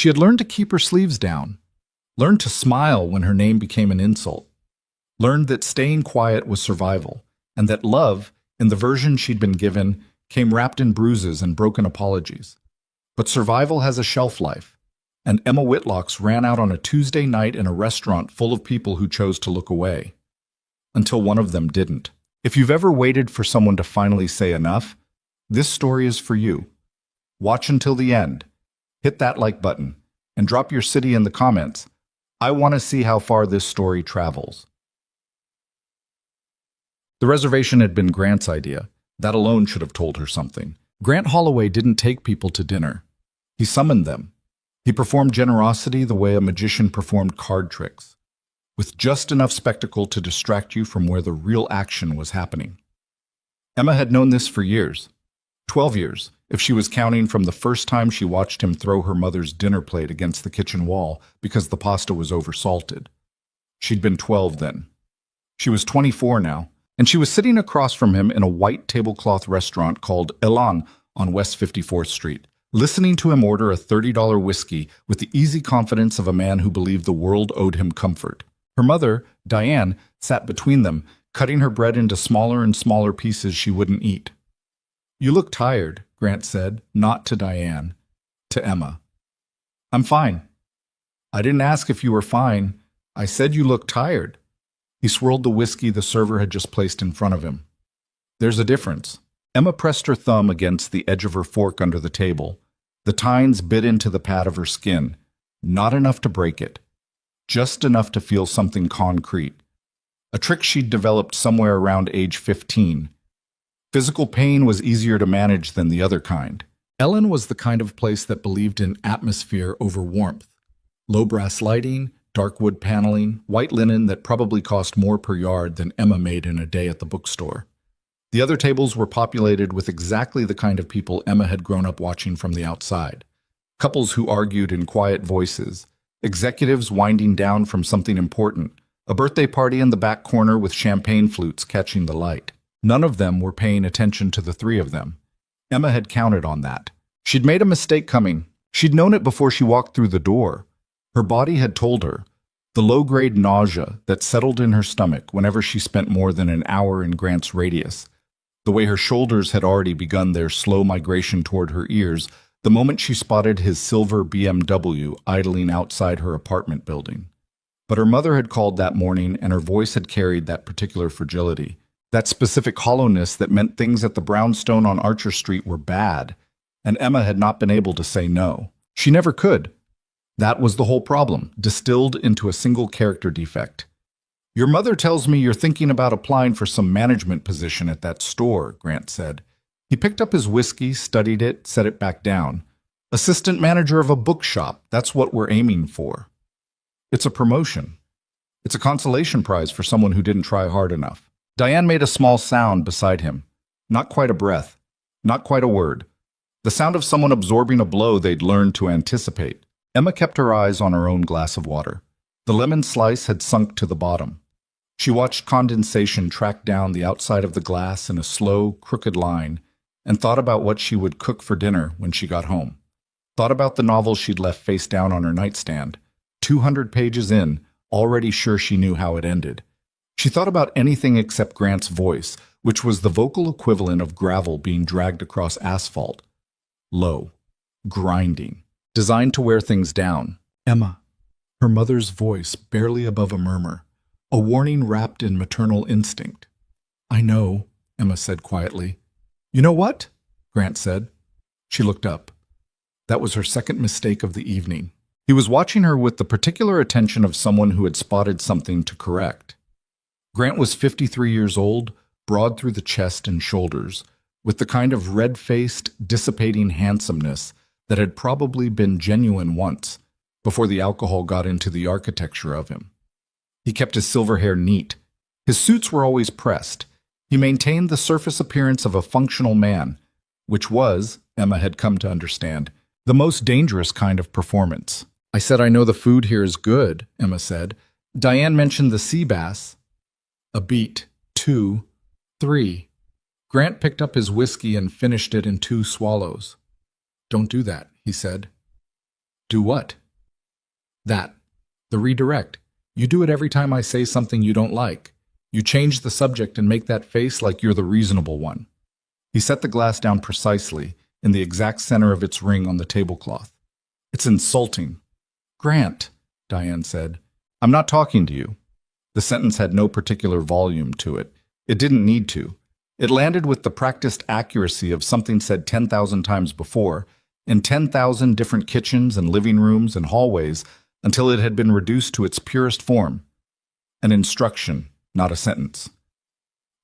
She had learned to keep her sleeves down, learned to smile when her name became an insult, learned that staying quiet was survival, and that love, in the version she'd been given, came wrapped in bruises and broken apologies. But survival has a shelf life, and Emma Whitlock's ran out on a Tuesday night in a restaurant full of people who chose to look away. Until one of them didn't. If you've ever waited for someone to finally say enough, this story is for you. Watch until the end. Hit that like button, and drop your city in the comments. I want to see how far this story travels. The reservation had been Grant's idea. That alone should have told her something. Grant Holloway didn't take people to dinner. He summoned them. He performed generosity the way a magician performed card tricks, with just enough spectacle to distract you from where the real action was happening. Emma had known this for years. 12 years, if she was counting from the first time she watched him throw her mother's dinner plate against the kitchen wall because the pasta was oversalted. She'd been 12 then. She was 24 now, and she was sitting across from him in a white tablecloth restaurant called Elan on West 54th Street, listening to him order a $30 whiskey with the easy confidence of a man who believed the world owed him comfort. Her mother, Diane, sat between them, cutting her bread into smaller and smaller pieces she wouldn't eat. "You look tired," Grant said, not to Diane, to Emma. "I'm fine." "I didn't ask if you were fine. I said you look tired." He swirled the whiskey the server had just placed in front of him. "There's a difference." Emma pressed her thumb against the edge of her fork under the table. The tines bit into the pad of her skin, not enough to break it, just enough to feel something concrete. A trick she'd developed somewhere around age 15. Physical pain was easier to manage than the other kind. Ellen was the kind of place that believed in atmosphere over warmth. Low brass lighting, dark wood paneling, white linen that probably cost more per yard than Emma made in a day at the bookstore. The other tables were populated with exactly the kind of people Emma had grown up watching from the outside. Couples who argued in quiet voices, executives winding down from something important, a birthday party in the back corner with champagne flutes catching the light. None of them were paying attention to the three of them. Emma had counted on that. She'd made a mistake coming. She'd known it before she walked through the door. Her body had told her. The low-grade nausea that settled in her stomach whenever she spent more than an hour in Grant's radius. The way her shoulders had already begun their slow migration toward her ears the moment she spotted his silver BMW idling outside her apartment building. But her mother had called that morning, and her voice had carried that particular fragility. That specific hollowness that meant things at the brownstone on Archer Street were bad, and Emma had not been able to say no. She never could. That was the whole problem, distilled into a single character defect. "Your mother tells me you're thinking about applying for some management position at that store," Grant said. He picked up his whiskey, studied it, set it back down. "Assistant manager of a bookshop, that's what we're aiming for." "It's a promotion. It's a consolation prize for someone who didn't try hard enough." Diane made a small sound beside him. Not quite a breath. Not quite a word. The sound of someone absorbing a blow they'd learned to anticipate. Emma kept her eyes on her own glass of water. The lemon slice had sunk to the bottom. She watched condensation track down the outside of the glass in a slow, crooked line, and thought about what she would cook for dinner when she got home. Thought about the novel she'd left face down on her nightstand. 200 pages in, already sure she knew how it ended. She thought about anything except Grant's voice, which was the vocal equivalent of gravel being dragged across asphalt. Low. Grinding. Designed to wear things down. Emma. Her mother's voice barely above a murmur. A warning wrapped in maternal instinct. "I know," Emma said quietly. "You know what?" Grant said. She looked up. That was her second mistake of the evening. He was watching her with the particular attention of someone who had spotted something to correct. Grant was 53 years old, broad through the chest and shoulders, with the kind of red-faced, dissipating handsomeness that had probably been genuine once, before the alcohol got into the architecture of him. He kept his silver hair neat. His suits were always pressed. He maintained the surface appearance of a functional man, which was, Emma had come to understand, the most dangerous kind of performance. "I said I know the food here is good," Emma said. "Diane mentioned the sea bass." A beat, 2, 3. Grant picked up his whiskey and finished it in 2 swallows. "Don't do that," he said. Do what? That. The redirect. You do it every time I say something you don't like. You change the subject and make that face like you're the reasonable one. He set the glass down precisely, in the exact center of its ring on the tablecloth. It's insulting. Grant, Diane said, I'm not talking to you. The sentence had no particular volume to it. It didn't need to. It landed with the practiced accuracy of something said 10,000 times before, in 10,000 different kitchens and living rooms and hallways, until it had been reduced to its purest form. An instruction, not a sentence.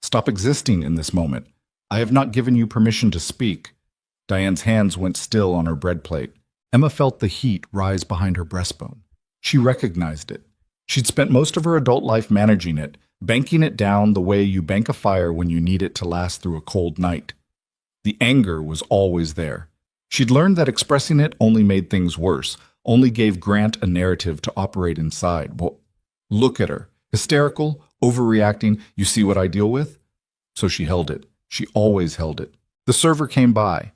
Stop existing in this moment. I have not given you permission to speak. Diane's hands went still on her bread plate. Emma felt the heat rise behind her breastbone. She recognized it. She'd spent most of her adult life managing it, banking it down the way you bank a fire when you need it to last through a cold night. The anger was always there. She'd learned that expressing it only made things worse, only gave Grant a narrative to operate inside. Well, look at her. Hysterical, overreacting. You see what I deal with? So she held it. She always held it. The server came by.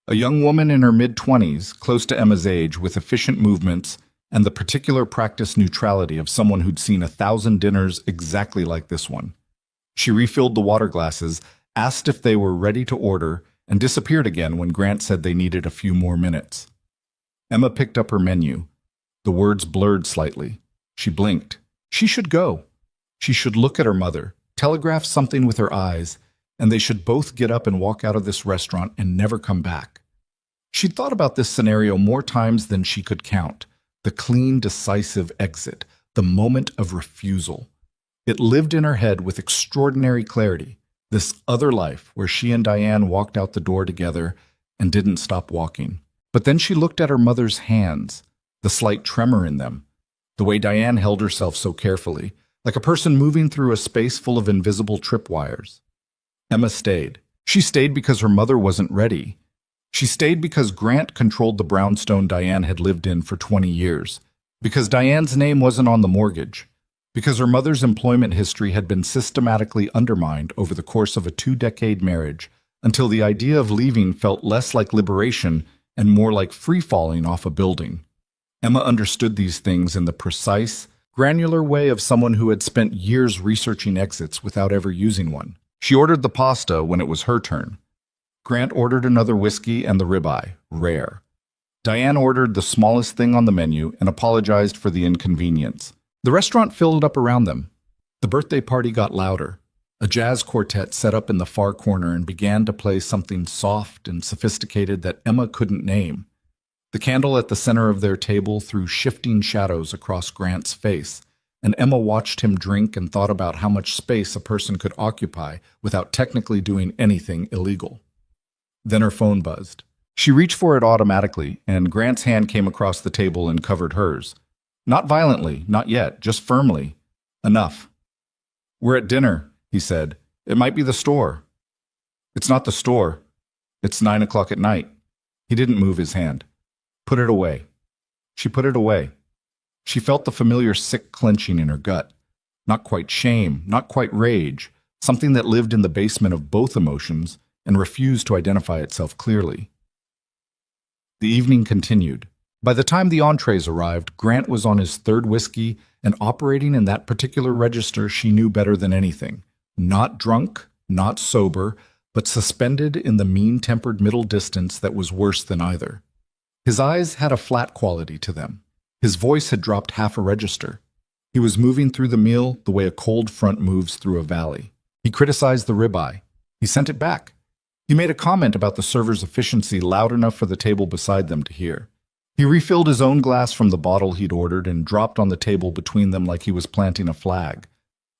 A young woman in her mid-20s, close to Emma's age, with efficient movements and the particular practiced neutrality of someone who'd seen 1,000 dinners exactly like this one. She refilled the water glasses, asked if they were ready to order, and disappeared again when Grant said they needed a few more minutes. Emma picked up her menu. The words blurred slightly. She blinked. She should go. She should look at her mother, telegraph something with her eyes, and they should both get up and walk out of this restaurant and never come back. She'd thought about this scenario more times than she could count. The clean, decisive exit, the moment of refusal. It lived in her head with extraordinary clarity, this other life where she and Diane walked out the door together and didn't stop walking. But then she looked at her mother's hands, the slight tremor in them, the way Diane held herself so carefully, like a person moving through a space full of invisible tripwires. Emma stayed. She stayed because her mother wasn't ready. She stayed because Grant controlled the brownstone Diane had lived in for 20 years, because Diane's name wasn't on the mortgage, because her mother's employment history had been systematically undermined over the course of a 2-decade marriage, until the idea of leaving felt less like liberation and more like free-falling off a building. Emma understood these things in the precise, granular way of someone who had spent years researching exits without ever using one. She ordered the pasta when it was her turn. Grant ordered another whiskey and the ribeye, rare. Diane ordered the smallest thing on the menu and apologized for the inconvenience. The restaurant filled up around them. The birthday party got louder. A jazz quartet set up in the far corner and began to play something soft and sophisticated that Emma couldn't name. The candle at the center of their table threw shifting shadows across Grant's face, and Emma watched him drink and thought about how much space a person could occupy without technically doing anything illegal. Then her phone buzzed. She reached for it automatically, and Grant's hand came across the table and covered hers. Not violently, not yet, just firmly. Enough. We're at dinner, he said. It might be the store. It's not the store. It's 9 o'clock at night. He didn't move his hand. Put it away. She put it away. She felt the familiar sick clenching in her gut. Not quite shame, not quite rage, something that lived in the basement of both emotions and refused to identify itself clearly. The evening continued. By the time the entrees arrived, Grant was on his third whiskey and operating in that particular register she knew better than anything. Not drunk, not sober, but suspended in the mean-tempered middle distance that was worse than either. His eyes had a flat quality to them. His voice had dropped half a register. He was moving through the meal the way a cold front moves through a valley. He criticized the ribeye. He sent it back. He made a comment about the server's efficiency loud enough for the table beside them to hear. He refilled his own glass from the bottle he'd ordered and dropped on the table between them like he was planting a flag.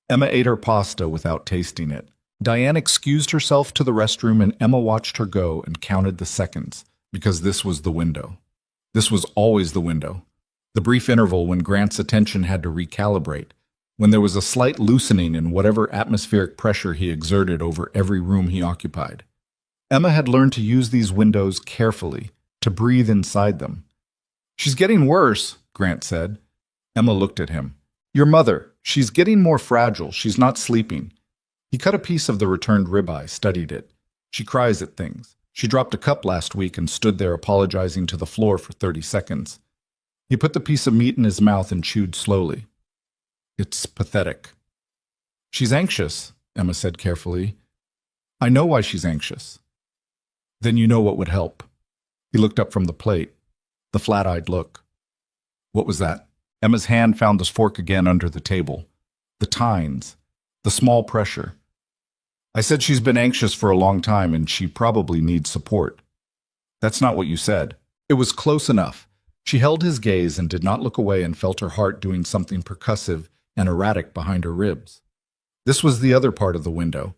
Emma ate her pasta without tasting it. Diane excused herself to the restroom and Emma watched her go and counted the seconds, because this was the window. This was always the window. The brief interval when Grant's attention had to recalibrate, when there was a slight loosening in whatever atmospheric pressure he exerted over every room he occupied. Emma had learned to use these windows carefully, to breathe inside them. "She's getting worse," Grant said. Emma looked at him. "Your mother. She's getting more fragile. She's not sleeping." He cut a piece of the returned ribeye, studied it. "She cries at things. She dropped a cup last week and stood there apologizing to the floor for 30 seconds. He put the piece of meat in his mouth and chewed slowly. It's pathetic. She's anxious, Emma said carefully. I know why she's anxious. Then you know what would help. He looked up from the plate, the flat-eyed look. What was that? Emma's hand found the fork again under the table. The tines, the small pressure. I said she's been anxious for a long time and she probably needs support. That's not what you said. It was close enough. She held his gaze and did not look away and felt her heart doing something percussive and erratic behind her ribs. This was the other part of the window.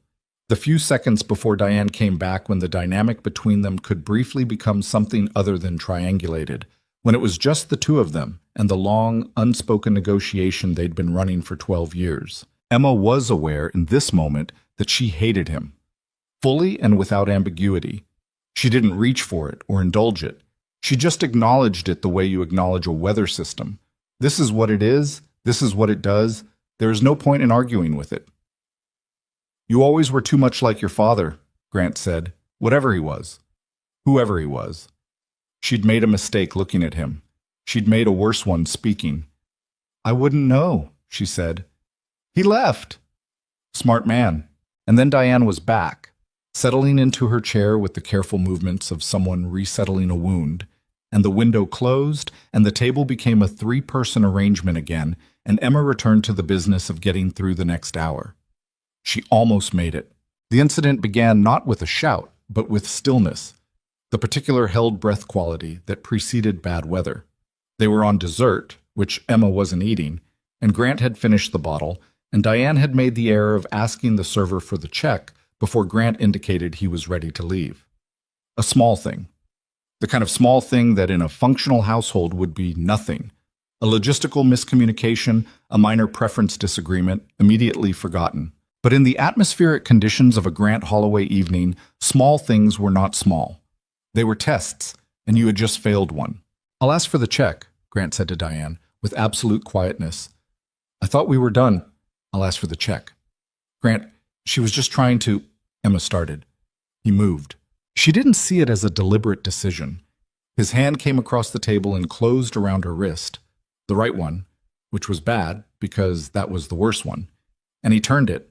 The few seconds before Diane came back when the dynamic between them could briefly become something other than triangulated, when it was just the two of them and the long, unspoken negotiation they'd been running for 12 years. Emma was aware in this moment that she hated him, fully and without ambiguity. She didn't reach for it or indulge it. She just acknowledged it the way you acknowledge a weather system. This is what it is. This is what it does. There is no point in arguing with it. You always were too much like your father, Grant said, whatever he was, whoever he was. She'd made a mistake looking at him. She'd made a worse one speaking. I wouldn't know, she said. He left. Smart man. And then Diane was back, settling into her chair with the careful movements of someone resettling a wound, and the window closed, and the table became a three-person arrangement again, and Emma returned to the business of getting through the next hour. She almost made it. The incident began not with a shout, but with stillness, the particular held breath quality that preceded bad weather. They were on dessert, which Emma wasn't eating, and Grant had finished the bottle, and Diane had made the error of asking the server for the check before Grant indicated he was ready to leave. A small thing. The kind of small thing that in a functional household would be nothing. A logistical miscommunication, a minor preference disagreement, immediately forgotten. But in the atmospheric conditions of a Grant Holloway evening, small things were not small. They were tests, and you had just failed one. I'll ask for the check, Grant said to Diane, with absolute quietness. I thought we were done. I'll ask for the check. Grant, she was just trying to... Emma started. He moved. She didn't see it as a deliberate decision. His hand came across the table and closed around her wrist. The right one, which was bad, because that was the worst one. And he turned it.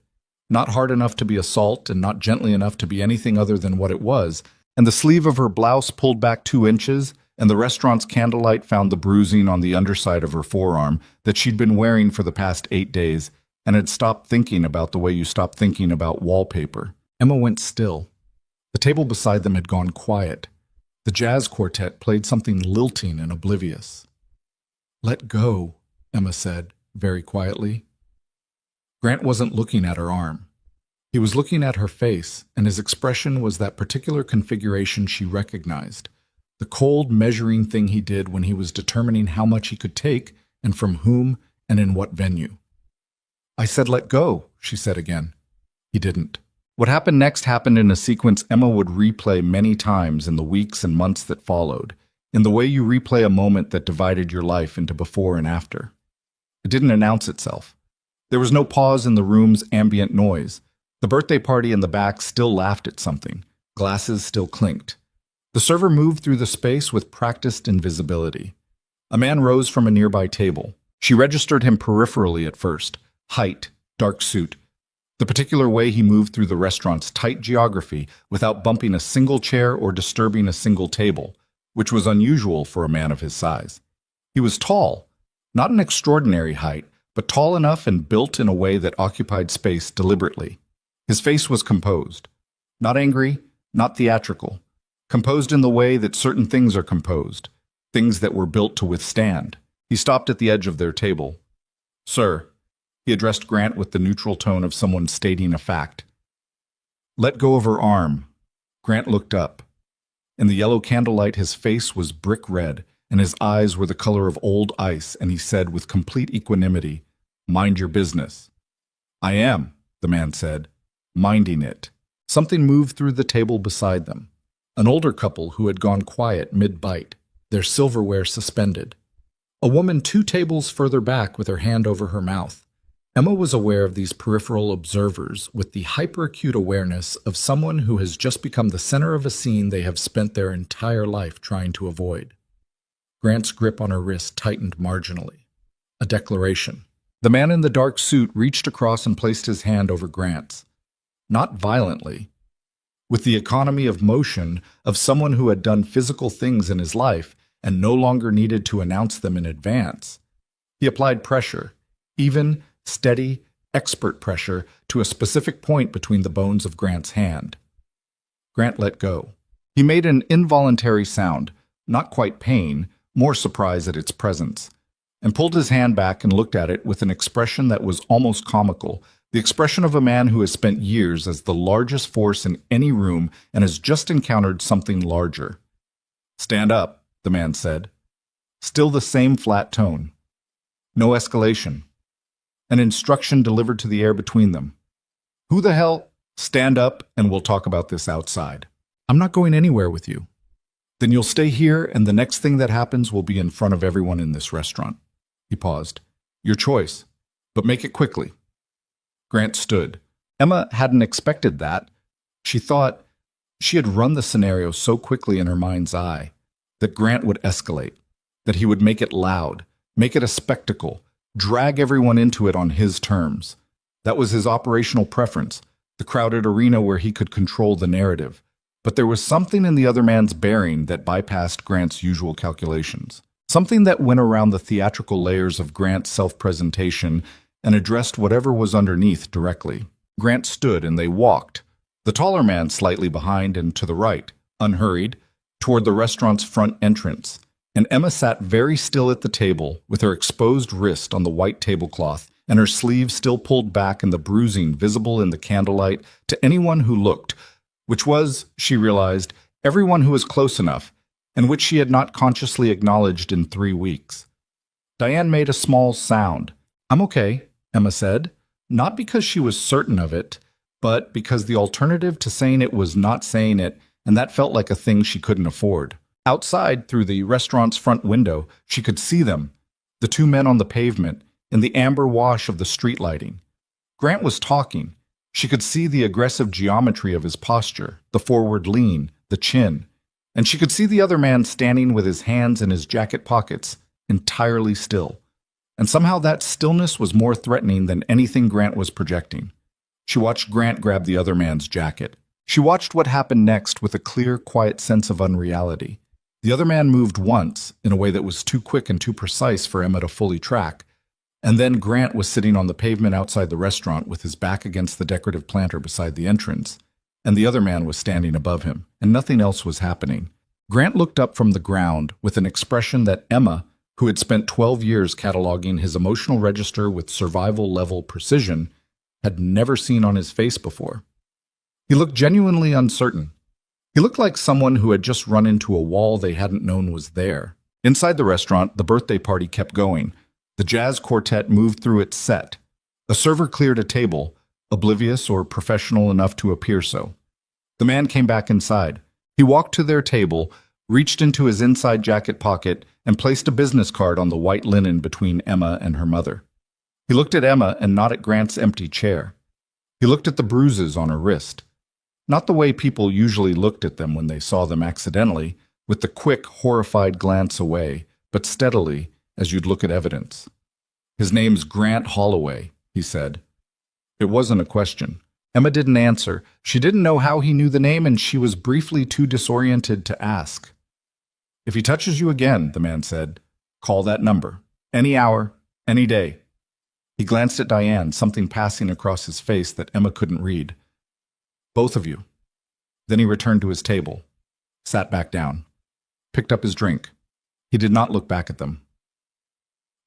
Not hard enough to be assault and not gently enough to be anything other than what it was, and the sleeve of her blouse pulled back 2 inches, and the restaurant's candlelight found the bruising on the underside of her forearm that she'd been wearing for the past 8 days, and had stopped thinking about the way you stop thinking about wallpaper. Emma went still. The table beside them had gone quiet. The jazz quartet played something lilting and oblivious. Let go, Emma said, very quietly. Grant wasn't looking at her arm. He was looking at her face, and his expression was that particular configuration she recognized, the cold measuring thing he did when he was determining how much he could take and from whom and in what venue. I said let go, she said again. He didn't. What happened next happened in a sequence Emma would replay many times in the weeks and months that followed, in the way you replay a moment that divided your life into before and after. It didn't announce itself. There was no pause in the room's ambient noise. The birthday party in the back still laughed at something. Glasses still clinked. The server moved through the space with practiced invisibility. A man rose from a nearby table. She registered him peripherally at first. Height, dark suit. The particular way he moved through the restaurant's tight geography without bumping a single chair or disturbing a single table, which was unusual for a man of his size. He was tall, not an extraordinary height, but tall enough and built in a way that occupied space deliberately. His face was composed. Not angry, not theatrical. Composed in the way that certain things are composed, things that were built to withstand. He stopped at the edge of their table. Sir, he addressed Grant with the neutral tone of someone stating a fact. Let go of her arm. Grant looked up. In the yellow candlelight, his face was brick red, and his eyes were the color of old ice, and he said with complete equanimity, Mind your business. I am, the man said, minding it. Something moved through the table beside them. An older couple who had gone quiet mid-bite, their silverware suspended. A woman 2 tables further back with her hand over her mouth. Emma was aware of these peripheral observers with the hyperacute awareness of someone who has just become the center of a scene they have spent their entire life trying to avoid. Grant's grip on her wrist tightened marginally. A declaration. The man in the dark suit reached across and placed his hand over Grant's. Not violently. With the economy of motion of someone who had done physical things in his life and no longer needed to announce them in advance. He applied pressure, even, steady, expert pressure, to a specific point between the bones of Grant's hand. Grant let go. He made an involuntary sound, not quite pain, more surprise at its presence, and pulled his hand back and looked at it with an expression that was almost comical, the expression of a man who has spent years as the largest force in any room and has just encountered something larger. "Stand up," the man said. Still the same flat tone. No escalation. An instruction delivered to the air between them. "Who the hell? Stand up and we'll talk about this outside." "I'm not going anywhere with you." "Then you'll stay here and the next thing that happens will be in front of everyone in this restaurant." He paused. "Your choice, but make it quickly." Grant stood. Emma hadn't expected that. She thought she had run the scenario so quickly in her mind's eye that Grant would escalate, that he would make it loud, make it a spectacle, drag everyone into it on his terms. That was his operational preference, the crowded arena where he could control the narrative. But there was something in the other man's bearing that bypassed Grant's usual calculations. Something that went around the theatrical layers of Grant's self-presentation and addressed whatever was underneath directly. Grant stood and they walked, the taller man slightly behind and to the right, unhurried, toward the restaurant's front entrance. And Emma sat very still at the table with her exposed wrist on the white tablecloth and her sleeve still pulled back and the bruising visible in the candlelight to anyone who looked, which was, she realized, everyone who was close enough, and which she had not consciously acknowledged in 3 weeks. Diane made a small sound. "I'm okay," Emma said, not because she was certain of it, but because the alternative to saying it was not saying it, and that felt like a thing she couldn't afford. Outside, through the restaurant's front window, she could see them, the 2 men on the pavement, in the amber wash of the street lighting. Grant was talking. She could see the aggressive geometry of his posture, the forward lean, the chin. And she could see the other man standing with his hands in his jacket pockets, entirely still. And somehow that stillness was more threatening than anything Grant was projecting. She watched Grant grab the other man's jacket. She watched what happened next with a clear, quiet sense of unreality. The other man moved once, in a way that was too quick and too precise for Emma to fully track. And then Grant was sitting on the pavement outside the restaurant with his back against the decorative planter beside the entrance. And the other man was standing above him, and nothing else was happening. Grant looked up from the ground with an expression that Emma, who had spent 12 years cataloging his emotional register with survival-level precision, had never seen on his face before. He looked genuinely uncertain. He looked like someone who had just run into a wall they hadn't known was there. Inside the restaurant, the birthday party kept going. The jazz quartet moved through its set. A server cleared a table, oblivious or professional enough to appear so. The man came back inside. He walked to their table, reached into his inside jacket pocket, and placed a business card on the white linen between Emma and her mother. He looked at Emma and not at Grant's empty chair. He looked at the bruises on her wrist. Not the way people usually looked at them when they saw them accidentally, with the quick, horrified glance away, but steadily, as you'd look at evidence. "His name's Grant Holloway," he said. It wasn't a question. Emma didn't answer. She didn't know how he knew the name, and she was briefly too disoriented to ask. "If he touches you again," the man said, "call that number. Any hour, any day." He glanced at Diane, something passing across his face that Emma couldn't read. "Both of you." Then he returned to his table, sat back down, picked up his drink. He did not look back at them.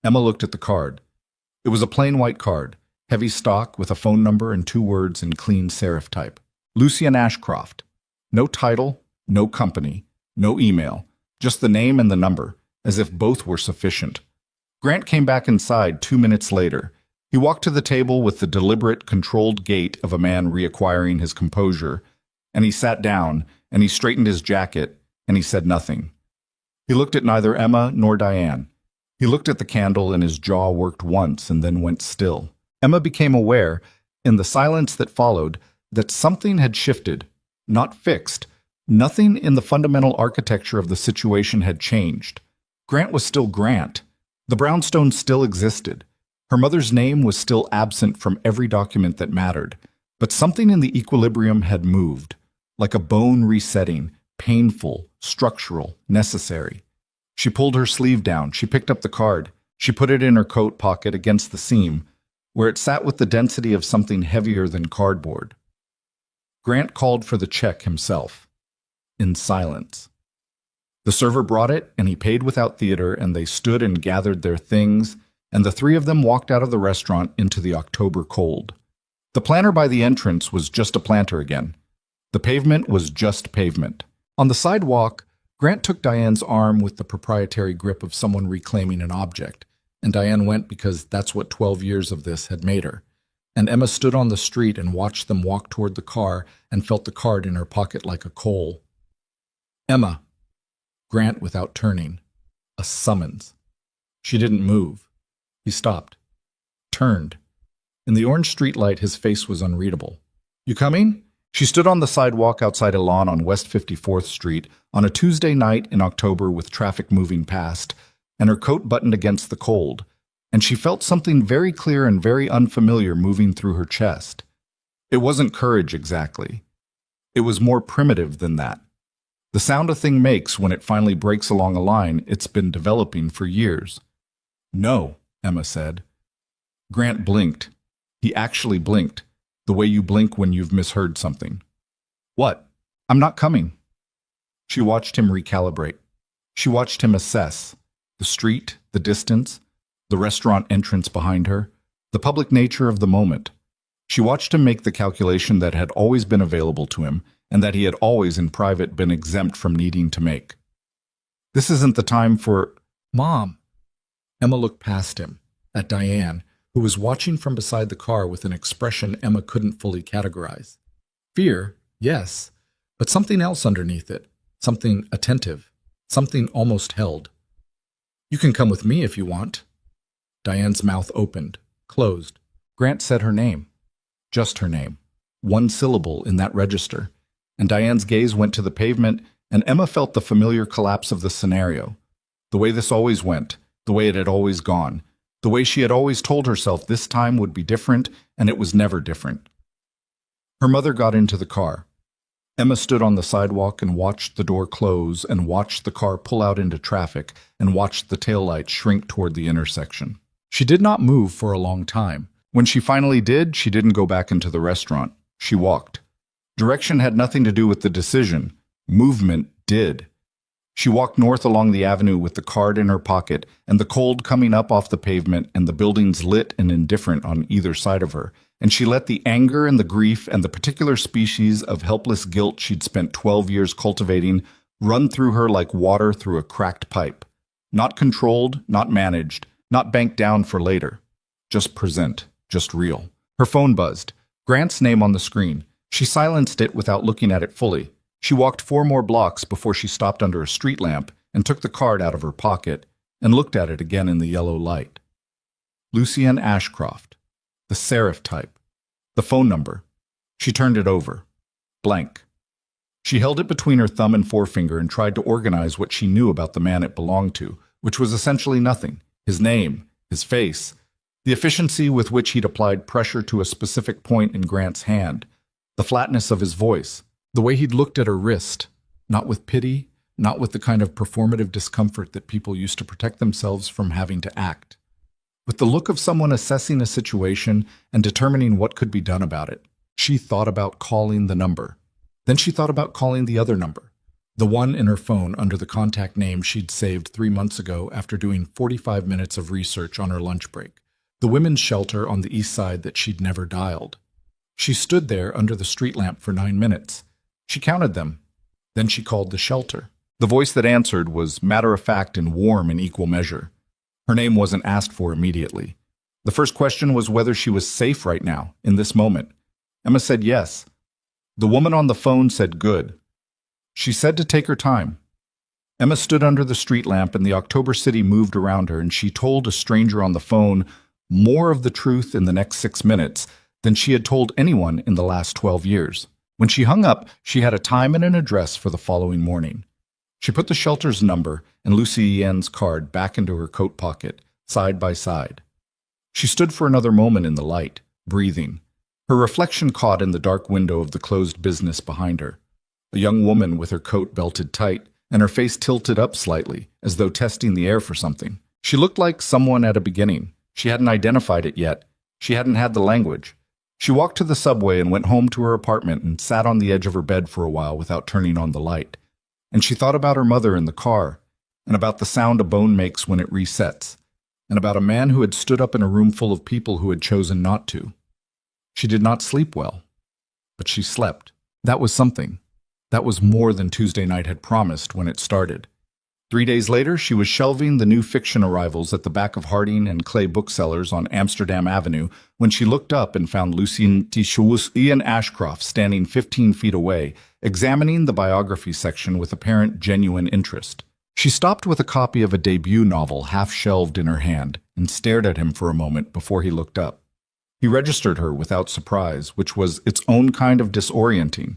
Emma looked at the card. It was a plain white card, heavy stock with a phone number and 2 words in clean serif type. Lucian Ashcroft. No title, no company, no email, just the name and the number, as if both were sufficient. Grant came back inside 2 minutes later. He walked to the table with the deliberate, controlled gait of a man reacquiring his composure, and he sat down, and he straightened his jacket, and he said nothing. He looked at neither Emma nor Diane. He looked at the candle, and his jaw worked once and then went still. Emma became aware, in the silence that followed, that something had shifted, not fixed. Nothing in the fundamental architecture of the situation had changed. Grant was still Grant. The brownstone still existed. Her mother's name was still absent from every document that mattered. But something in the equilibrium had moved, like a bone resetting, painful, structural, necessary. She pulled her sleeve down. She picked up the card. She put it in her coat pocket against the seam, where it sat with the density of something heavier than cardboard. Grant called for the check himself, in silence. The server brought it, and he paid without theater, and they stood and gathered their things, and the three of them walked out of the restaurant into the October cold. The planter by the entrance was just a planter again. The pavement was just pavement. On the sidewalk, Grant took Diane's arm with the proprietary grip of someone reclaiming an object, and Diane went because that's what 12 years of this had made her. And Emma stood on the street and watched them walk toward the car and felt the card in her pocket like a coal. Emma. Grant without turning. A summons. She didn't move. He stopped. Turned. In the orange streetlight, his face was unreadable. You coming? She stood on the sidewalk outside a lawn on West 54th Street on a Tuesday night in October with traffic moving past, and her coat buttoned against the cold, and she felt something very clear and very unfamiliar moving through her chest. It wasn't courage exactly. It was more primitive than that. The sound a thing makes when it finally breaks along a line it's been developing for years. No, Emma said. Grant blinked. He actually blinked, the way you blink when you've misheard something. What? I'm not coming. She watched him recalibrate. She watched him assess the street, the distance, the restaurant entrance behind her, the public nature of the moment. She watched him make the calculation that had always been available to him and that he had always in private been exempt from needing to make. This isn't the time for... Mom. Emma looked past him, at Diane, who was watching from beside the car with an expression Emma couldn't fully categorize. Fear, yes, but something else underneath it, something attentive, something almost held. You can come with me if you want. Diane's mouth opened, closed. Grant said her name. Just her name. One syllable in that register. And Diane's gaze went to the pavement, and Emma felt the familiar collapse of the scenario. The way this always went, the way it had always gone, the way she had always told herself this time would be different, and it was never different. Her mother got into the car. Emma stood on the sidewalk and watched the door close and watched the car pull out into traffic and watched the taillight shrink toward the intersection. She did not move for a long time. When she finally did, she didn't go back into the restaurant. She walked. Direction had nothing to do with the decision. Movement did. She walked north along the avenue with the card in her pocket and the cold coming up off the pavement and the buildings lit and indifferent on either side of her, and she let the anger and the grief and the particular species of helpless guilt she'd spent 12 years cultivating run through her like water through a cracked pipe. Not controlled, not managed, not banked down for later. Just present, just real. Her phone buzzed. Grant's name on the screen. She silenced it without looking at it fully. She walked 4 more blocks before she stopped under a street lamp and took the card out of her pocket and looked at it again in the yellow light. Lucienne Ashcroft. The serif type. The phone number. She turned it over. Blank. She held it between her thumb and forefinger and tried to organize what she knew about the man it belonged to, which was essentially nothing. His name, his face, the efficiency with which he'd applied pressure to a specific point in Grant's hand, the flatness of his voice, the way he'd looked at her wrist, not with pity, not with the kind of performative discomfort that people used to protect themselves from having to act. With the look of someone assessing a situation and determining what could be done about it. She thought about calling the number. Then she thought about calling the other number, the one in her phone under the contact name she'd saved 3 months ago after doing 45 minutes of research on her lunch break, the women's shelter on the east side that she'd never dialed. She stood there under the street lamp for 9 minutes. She counted them. Then she called the shelter. The voice that answered was matter-of-fact and warm in equal measure. Her name wasn't asked for immediately. The first question was whether she was safe right now, in this moment. Emma said yes. The woman on the phone said good. She said to take her time. Emma stood under the street lamp and the October city moved around her, and she told a stranger on the phone more of the truth in the next 6 minutes than she had told anyone in the last 12 years. When she hung up, she had a time and an address for the following morning. She put the shelter's number and Lucienne's card back into her coat pocket, side by side. She stood for another moment in the light, breathing, her reflection caught in the dark window of the closed business behind her. A young woman with her coat belted tight and her face tilted up slightly, as though testing the air for something. She looked like someone at a beginning. She hadn't identified it yet. She hadn't had the language. She walked to the subway and went home to her apartment and sat on the edge of her bed for a while without turning on the light. And she thought about her mother in the car, and about the sound a bone makes when it resets, and about a man who had stood up in a room full of people who had chosen not to. She did not sleep well, but she slept. That was something. That was more than Tuesday night had promised when it started. 3 days later, she was shelving the new fiction arrivals at the back of Harding and Clay booksellers on Amsterdam Avenue when she looked up and found Lucien Tichous Ian Ashcroft standing 15 feet away, examining the biography section with apparent genuine interest. She stopped with a copy of a debut novel half-shelved in her hand and stared at him for a moment before he looked up. He registered her without surprise, which was its own kind of disorienting.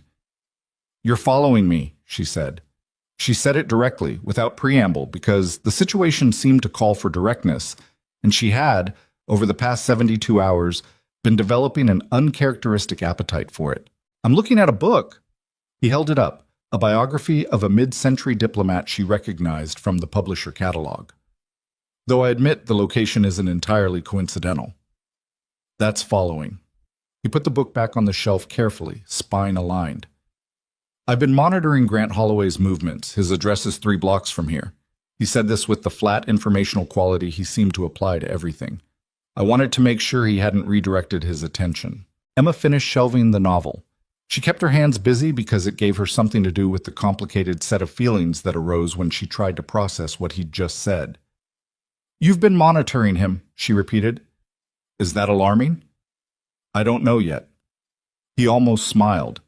"You're following me," she said. She said it directly, without preamble, because the situation seemed to call for directness, and she had, over the past 72 hours, been developing an uncharacteristic appetite for it. "I'm looking at a book." He held it up, a biography of a mid-century diplomat she recognized from the publisher catalog. "Though I admit the location isn't entirely coincidental." "That's following." He put the book back on the shelf carefully, spine aligned. "I've been monitoring Grant Holloway's movements. His address is 3 blocks from here." He said this with the flat informational quality he seemed to apply to everything. "I wanted to make sure he hadn't redirected his attention." Emma finished shelving the novel. She kept her hands busy because it gave her something to do with the complicated set of feelings that arose when she tried to process what he'd just said. "You've been monitoring him," she repeated. "Is that alarming?" "I don't know yet." He almost smiled.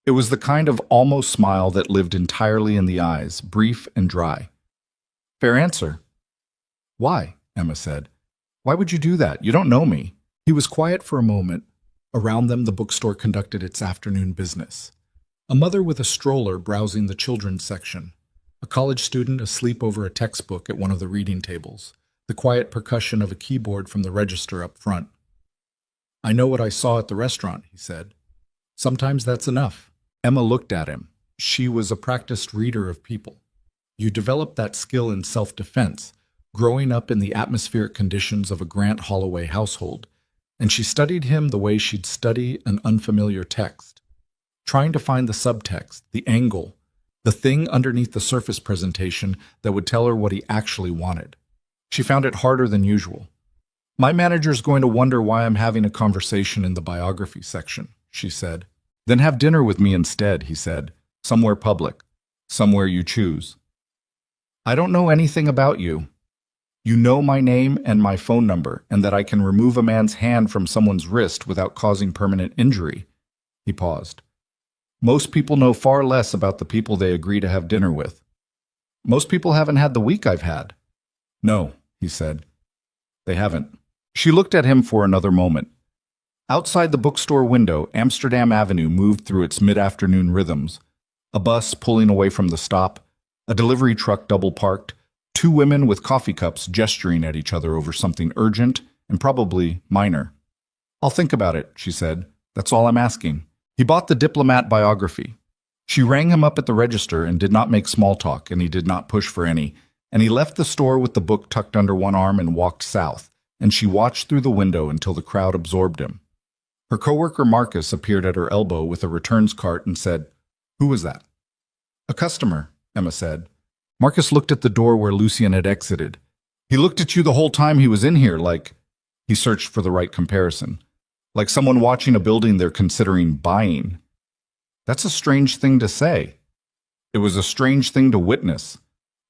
It was the kind of almost smile that lived entirely in the eyes, brief and dry. "Fair answer." "Why?" Emma said. "Why would you do that? You don't know me." He was quiet for a moment. Around them, the bookstore conducted its afternoon business. A mother with a stroller browsing the children's section. A college student asleep over a textbook at one of the reading tables. The quiet percussion of a keyboard from the register up front. "I know what I saw at the restaurant," he said. "Sometimes that's enough." Emma looked at him. She was a practiced reader of people. You develop that skill in self-defense, growing up in the atmospheric conditions of a Grant Holloway household, and she studied him the way she'd study an unfamiliar text, trying to find the subtext, the angle, the thing underneath the surface presentation that would tell her what he actually wanted. She found it harder than usual. "My manager's going to wonder why I'm having a conversation in the biography section," she said. "Then have dinner with me instead," he said. "Somewhere public. Somewhere you choose." "I don't know anything about you." "You know my name and my phone number, and that I can remove a man's hand from someone's wrist without causing permanent injury." He paused. "Most people know far less about the people they agree to have dinner with." "Most people haven't had the week I've had." "No," he said. "They haven't." She looked at him for another moment. Outside the bookstore window, Amsterdam Avenue moved through its mid-afternoon rhythms. A bus pulling away from the stop, a delivery truck double-parked, 2 women with coffee cups gesturing at each other over something urgent and probably minor. "I'll think about it," she said. "That's all I'm asking." He bought the diplomat biography. She rang him up at the register and did not make small talk, and he did not push for any, and he left the store with the book tucked under one arm and walked south, and she watched through the window until the crowd absorbed him. Her coworker Marcus appeared at her elbow with a returns cart and said, "Who was that?" "A customer," Emma said. Marcus looked at the door where Lucien had exited. "He looked at you the whole time he was in here, like—" He searched for the right comparison. "Like someone watching a building they're considering buying." "That's a strange thing to say." "It was a strange thing to witness."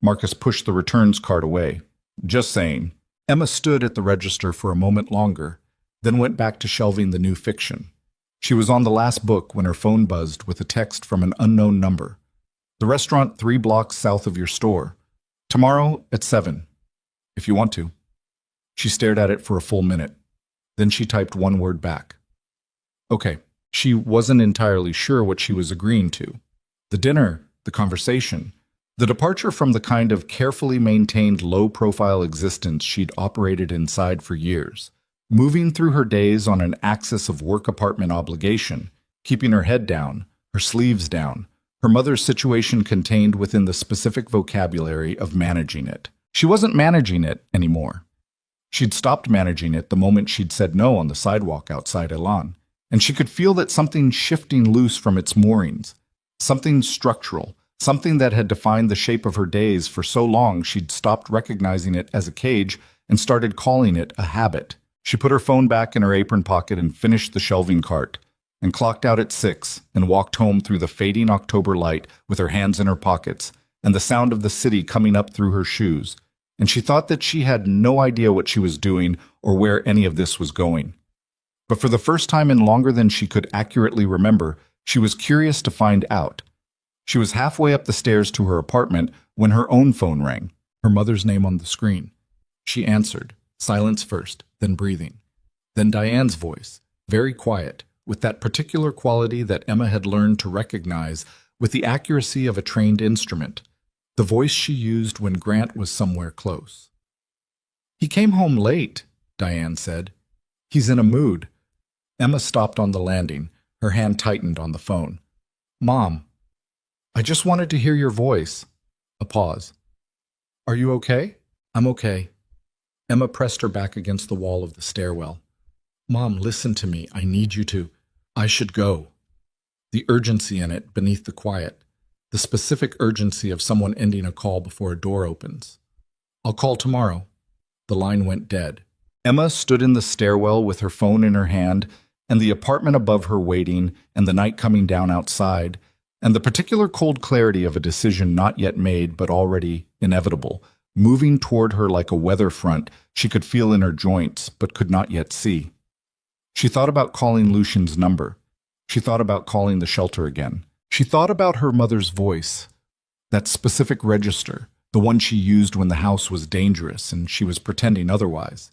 Marcus pushed the returns cart away. "Just saying." Emma stood at the register for a moment longer, then went back to shelving the new fiction. She was on the last book when her phone buzzed with a text from an unknown number. "The restaurant 3 blocks south of your store. Tomorrow at 7, if you want to." She stared at it for a full minute. Then she typed one word back. "Okay." She wasn't entirely sure what she was agreeing to. The dinner, the conversation, The departure from the kind of carefully maintained low-profile existence she'd operated inside for years, moving through her days on an axis of work-apartment obligation, keeping her head down, her sleeves down, her mother's situation contained within the specific vocabulary of managing it. She wasn't managing it anymore. She'd stopped managing it the moment she'd said no on the sidewalk outside Elan, and she could feel that something shifting loose from its moorings, something structural, something that had defined the shape of her days for so long she'd stopped recognizing it as a cage and started calling it a habit. She put her phone back in her apron pocket and finished the shelving cart, and clocked out at 6 and walked home through the fading October light with her hands in her pockets and the sound of the city coming up through her shoes, and she thought that she had no idea what she was doing or where any of this was going. But for the first time in longer than she could accurately remember, she was curious to find out. She was halfway up the stairs to her apartment when her own phone rang, her mother's name on the screen. She answered, silence first, then breathing. Then Diane's voice, very quiet, with that particular quality that Emma had learned to recognize with the accuracy of a trained instrument, the voice she used when Grant was somewhere close. "He came home late," Diane said. "He's in a mood." Emma stopped on the landing, her hand tightened on the phone. "Mom, I just wanted to hear your voice." A pause. "Are you okay?" "I'm okay." Emma pressed her back against the wall of the stairwell. "Mom, listen to me. I need you to. I should go." The urgency in it beneath the quiet, the specific urgency of someone ending a call before a door opens. "I'll call tomorrow." The line went dead. Emma stood in the stairwell with her phone in her hand, and the apartment above her waiting, and the night coming down outside, and the particular cold clarity of a decision not yet made but already inevitable, moving toward her like a weather front she could feel in her joints but could not yet see. She thought about calling Lucian's number. She thought about calling the shelter again. She thought about her mother's voice, that specific register, the one she used when the house was dangerous and she was pretending otherwise.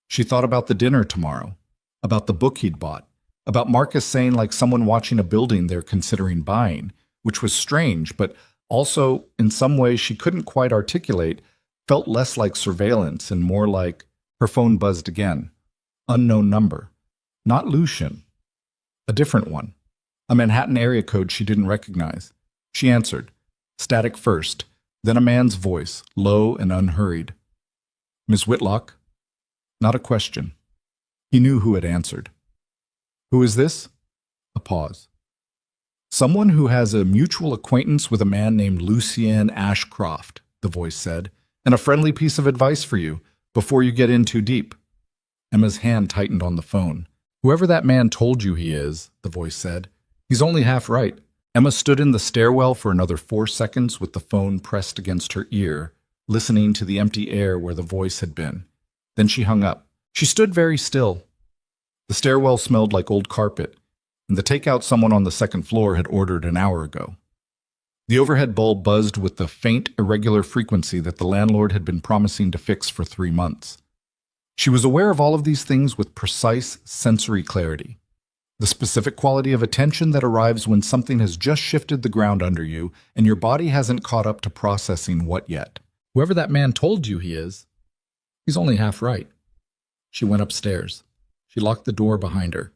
She thought about the dinner tomorrow, about the book he'd bought, about Marcus saying like someone watching a building they're considering buying, which was strange, but also, in some way she couldn't quite articulate, felt less like surveillance and more like her phone buzzed again. Unknown number. Not Lucian. A different one. A Manhattan area code she didn't recognize. She answered. Static first, then a man's voice, low and unhurried. "Miss Whitlock?" Not a question. He knew who had answered. "Who is this?" A pause. "Someone who has a mutual acquaintance with a man named Lucien Ashcroft," the voice said, "and a friendly piece of advice for you, before you get in too deep." Emma's hand tightened on the phone. "Whoever that man told you he is," the voice said, "he's only half right." Emma stood in the stairwell for another 4 seconds with the phone pressed against her ear, listening to the empty air where the voice had been. Then she hung up. She stood very still. The stairwell smelled like old carpet, and the takeout someone on the second floor had ordered an hour ago. The overhead bulb buzzed with the faint, irregular frequency that the landlord had been promising to fix for 3 months. She was aware of all of these things with precise sensory clarity. The specific quality of attention that arrives when something has just shifted the ground under you and your body hasn't caught up to processing what yet. Whoever that man told you he is, he's only half right. She went upstairs. She locked the door behind her.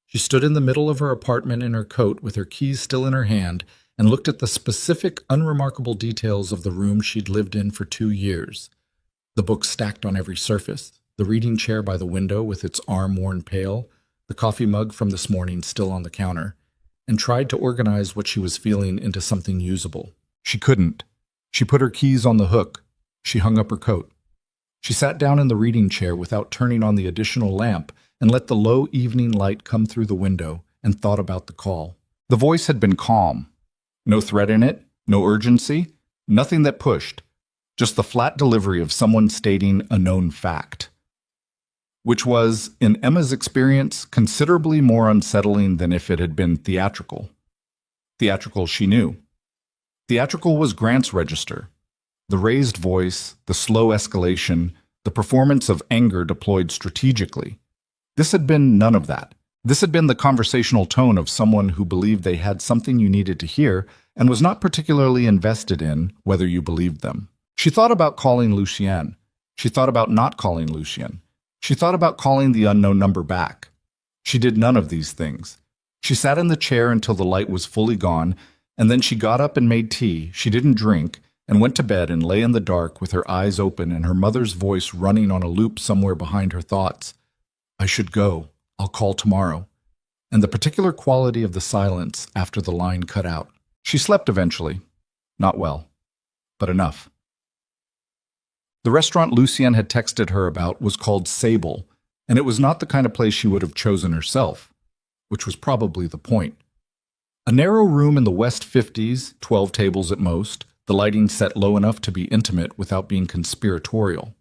She stood in the middle of her apartment in her coat with her keys still in her hand and looked at the specific, unremarkable details of the room she'd lived in for 2 years. The books stacked on every surface, the reading chair by the window with its arm-worn pail, the coffee mug from this morning still on the counter, and tried to organize what she was feeling into something usable. She couldn't. She put her keys on the hook. She hung up her coat. She sat down in the reading chair without turning on the additional lamp and let the low evening light come through the window and thought about the call. The voice had been calm. No threat in it, no urgency, nothing that pushed, just the flat delivery of someone stating a known fact, which was, in Emma's experience, considerably more unsettling than if it had been theatrical. Theatrical she knew. Theatrical was Grant's register. The raised voice, the slow escalation, the performance of anger deployed strategically. This had been none of that. This had been the conversational tone of someone who believed they had something you needed to hear and was not particularly invested in whether you believed them. She thought about calling Lucien. She thought about not calling Lucien. She thought about calling the unknown number back. She did none of these things. She sat in the chair until the light was fully gone, and then she got up and made tea. She didn't drink, and went to bed and lay in the dark with her eyes open and her mother's voice running on a loop somewhere behind her thoughts. I should go. I'll call tomorrow. And the particular quality of the silence after the line cut out. She slept eventually. Not well, but enough. The restaurant Lucien had texted her about was called Sable, and it was not the kind of place she would have chosen herself, which was probably the point. A narrow room in the West 50s, 12 tables at most, the lighting set low enough to be intimate without being conspiratorial.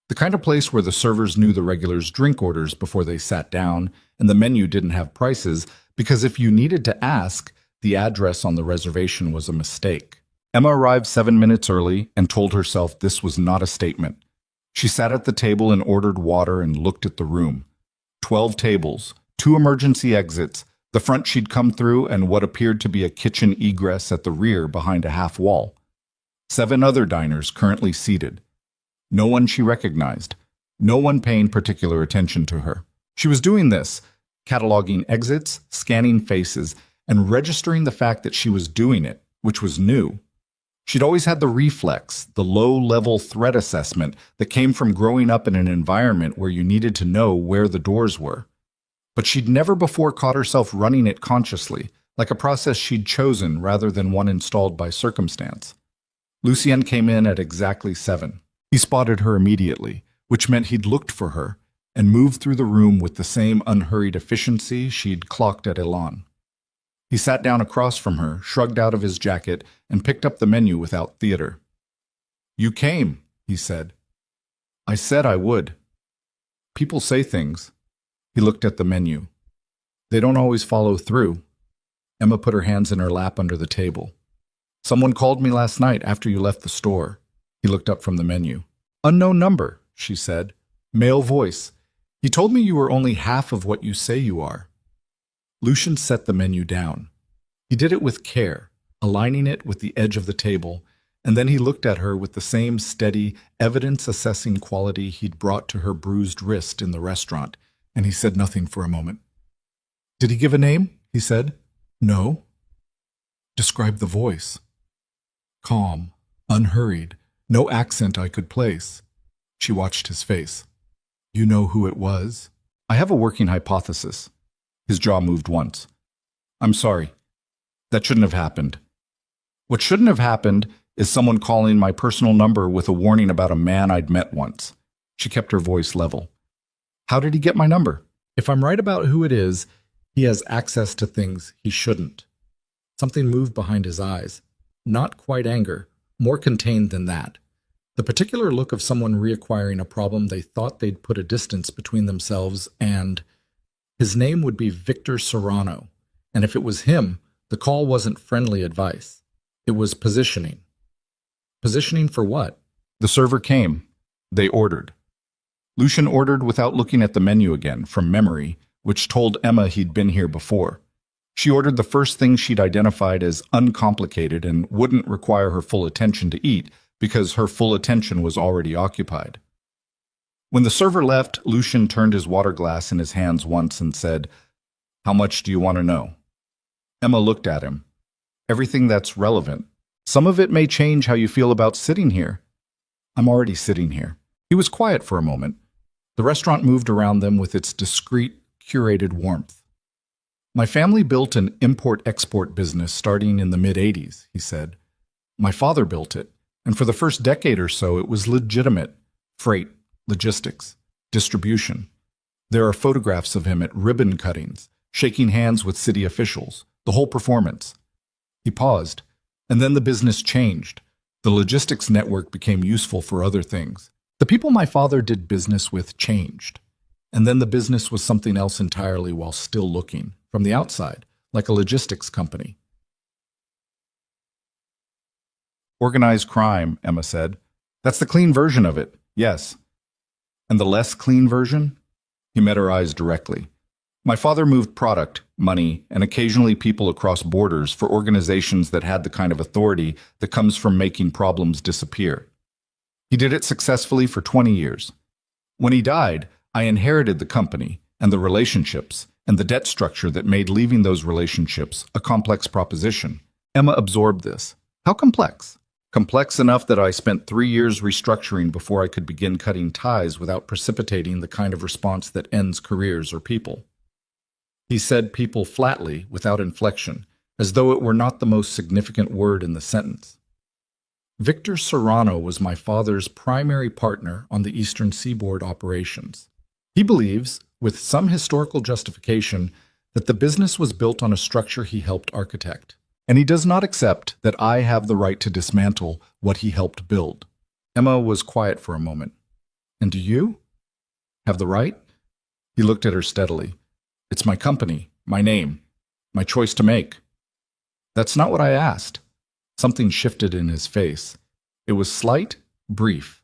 The kind of place where the servers knew the regulars' drink orders before they sat down, and the menu didn't have prices, because if you needed to ask, the address on the reservation was a mistake. Emma arrived 7 minutes early and told herself this was not a statement. She sat at the table and ordered water and looked at the room. 12 tables, 2 emergency exits, the front she'd come through, and what appeared to be a kitchen egress at the rear behind a half wall. 7 other diners currently seated. No one she recognized. No one paying particular attention to her. She was doing this, cataloging exits, scanning faces, and registering the fact that she was doing it, which was new. She'd always had the reflex, the low-level threat assessment that came from growing up in an environment where you needed to know where the doors were. But she'd never before caught herself running it consciously, like a process she'd chosen rather than one installed by circumstance. Lucien came in at exactly 7. He spotted her immediately, which meant he'd looked for her, and moved through the room with the same unhurried efficiency she'd clocked at Elan. He sat down across from her, shrugged out of his jacket, and picked up the menu without theater. "You came," he said. "I said I would. People say things." He looked at the menu. "They don't always follow through." Emma put her hands in her lap under the table. "Someone called me last night after you left the store." He looked up from the menu. "Unknown number," she said. "Male voice. He told me you were only half of what you say you are." Lucien set the menu down. He did it with care, aligning it with the edge of the table, and then he looked at her with the same steady, evidence-assessing quality he'd brought to her bruised wrist in the restaurant, and he said nothing for a moment. "Did he give a name?" he said. "No." "Describe the voice." "Calm, unhurried, no accent I could place." She watched his face. "You know who it was?" "I have a working hypothesis." His jaw moved once. "I'm sorry. That shouldn't have happened. What shouldn't have happened is someone calling my personal number with a warning about a man I'd met once." She kept her voice level. "How did he get my number? If I'm right about who it is, he has access to things he shouldn't." Something moved behind his eyes. Not quite anger, more contained than that. The particular look of someone reacquiring a problem they thought they'd put a distance between themselves and... His name would be Victor Serrano, and if it was him, the call wasn't friendly advice. It was positioning. Positioning for what? The server came. They ordered. Lucien ordered without looking at the menu again, from memory, which told Emma he'd been here before. She ordered the first thing she'd identified as uncomplicated and wouldn't require her full attention to eat because her full attention was already occupied. When the server left, Lucien turned his water glass in his hands once and said, "How much do you want to know?" Emma looked at him. "Everything that's relevant. Some of it may change how you feel about sitting here." "I'm already sitting here." He was quiet for a moment. The restaurant moved around them with its discreet, curated warmth. "My family built an import-export business starting in the mid-'80s, he said. "My father built it, and for the first decade or so it was legitimate. Freight, logistics, distribution. There are photographs of him at ribbon cuttings, shaking hands with city officials, the whole performance." He paused, and then the business changed. The logistics network became useful for other things. The people my father did business with changed, and then the business was something else entirely while still looking, from the outside, like a logistics company. "Organized crime," Emma said. "That's the clean version of it, yes." "And the less clean version?" He met her eyes directly. "My father moved product, money, and occasionally people across borders for organizations that had the kind of authority that comes from making problems disappear. He did it successfully for 20 years. When he died, I inherited the company and the relationships and the debt structure that made leaving those relationships a complex proposition. Emma absorbed this. How complex? Complex enough that I spent 3 years restructuring before I could begin cutting ties without precipitating the kind of response that ends careers or people. He said people flatly, without inflection, as though it were not the most significant word in the sentence. Victor Serrano was my father's primary partner on the Eastern Seaboard operations. He believes, with some historical justification, that the business was built on a structure he helped architect, and he does not accept that I have the right to dismantle what he helped build. Emma was quiet for a moment. And do you have the right? He looked at her steadily. It's my company, my name, my choice to make. That's not what I asked. Something shifted in his face. It was slight, brief.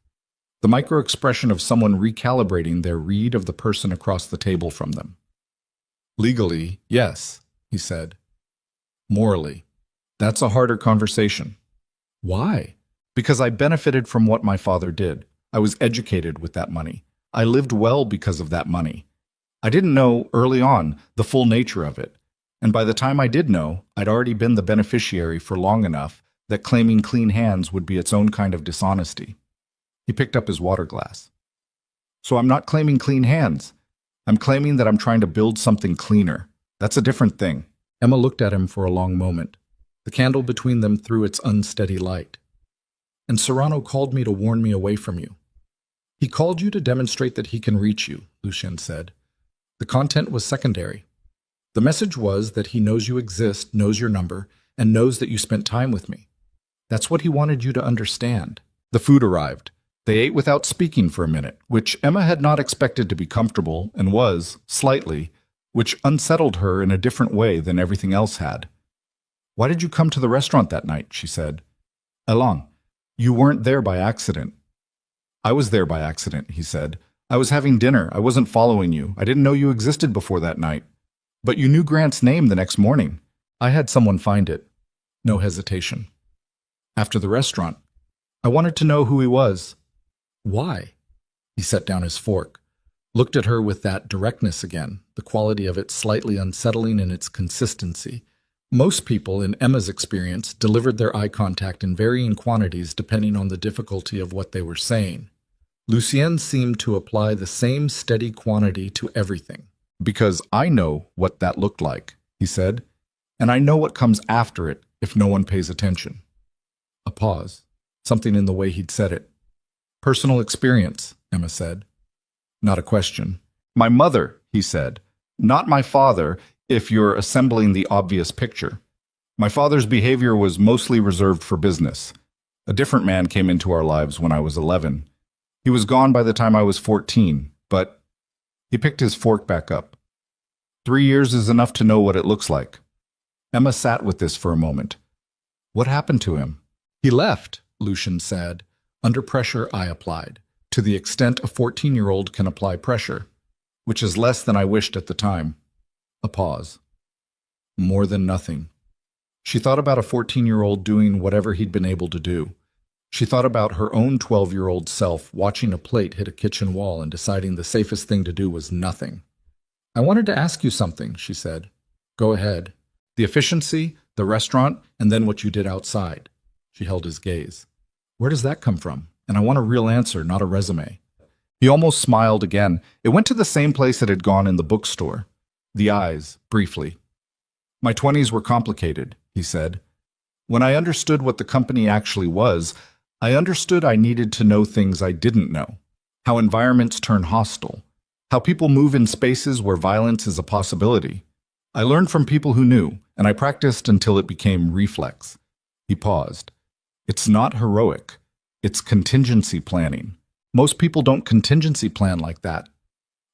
The micro-expression of someone recalibrating their read of the person across the table from them. Legally, yes, he said. Morally, that's a harder conversation. Why? Because I benefited from what my father did. I was educated with that money. I lived well because of that money. I didn't know, early on, the full nature of it. And by the time I did know, I'd already been the beneficiary for long enough that claiming clean hands would be its own kind of dishonesty. He picked up his water glass. So I'm not claiming clean hands. I'm claiming that I'm trying to build something cleaner. That's a different thing. Emma looked at him for a long moment. The candle between them threw its unsteady light. And Serrano called me to warn me away from you. He called you to demonstrate that he can reach you, Lucien said. The content was secondary. The message was that he knows you exist, knows your number, and knows that you spent time with me. That's what he wanted you to understand. The food arrived. They ate without speaking for a minute, which Emma had not expected to be comfortable and was, slightly, which unsettled her in a different way than everything else had. Why did you come to the restaurant that night? She said. Alain, you weren't there by accident. I was there by accident, he said. I was having dinner. I wasn't following you. I didn't know you existed before that night. But you knew Grant's name the next morning. I had someone find it. No hesitation. After the restaurant, I wanted to know who he was. Why? He set down his fork, looked at her with that directness again, the quality of it slightly unsettling in its consistency. Most people, in Emma's experience, delivered their eye contact in varying quantities depending on the difficulty of what they were saying. Lucien seemed to apply the same steady quantity to everything. Because I know what that looked like, he said, and I know what comes after it if no one pays attention. A pause, something in the way he'd said it. Personal experience, Emma said. Not a question. My mother, he said. Not my father, if you're assembling the obvious picture. My father's behavior was mostly reserved for business. A different man came into our lives when I was 11. He was gone by the time I was 14, but he picked his fork back up. 3 years is enough to know what it looks like. Emma sat with this for a moment. What happened to him? He left, Lucien said. Under pressure, I applied, to the extent a 14-year-old can apply pressure, which is less than I wished at the time. A pause. More than nothing. She thought about a 14-year-old doing whatever he'd been able to do. She thought about her own 12-year-old self watching a plate hit a kitchen wall and deciding the safest thing to do was nothing. I wanted to ask you something, she said. Go ahead. The efficiency, the restaurant, and then what you did outside. She held his gaze. Where does that come from? And I want a real answer, not a resume. He almost smiled again. It went to the same place it had gone in the bookstore. The eyes, briefly. My 20s were complicated, he said. When I understood what the company actually was, I understood I needed to know things I didn't know. How environments turn hostile. How people move in spaces where violence is a possibility. I learned from people who knew, and I practiced until it became reflex. He paused. It's not heroic. It's contingency planning. Most people don't contingency plan like that.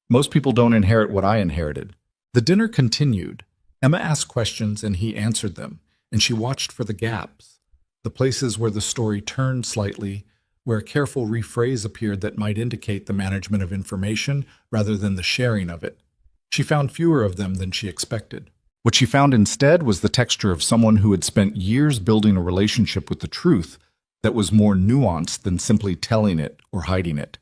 Most people don't inherit what I inherited. The dinner continued. Emma asked questions and he answered them, and she watched for the gaps, the places where the story turned slightly, where a careful rephrase appeared that might indicate the management of information rather than the sharing of it. She found fewer of them than she expected. What she found instead was the texture of someone who had spent years building a relationship with the truth that was more nuanced than simply telling it or hiding it.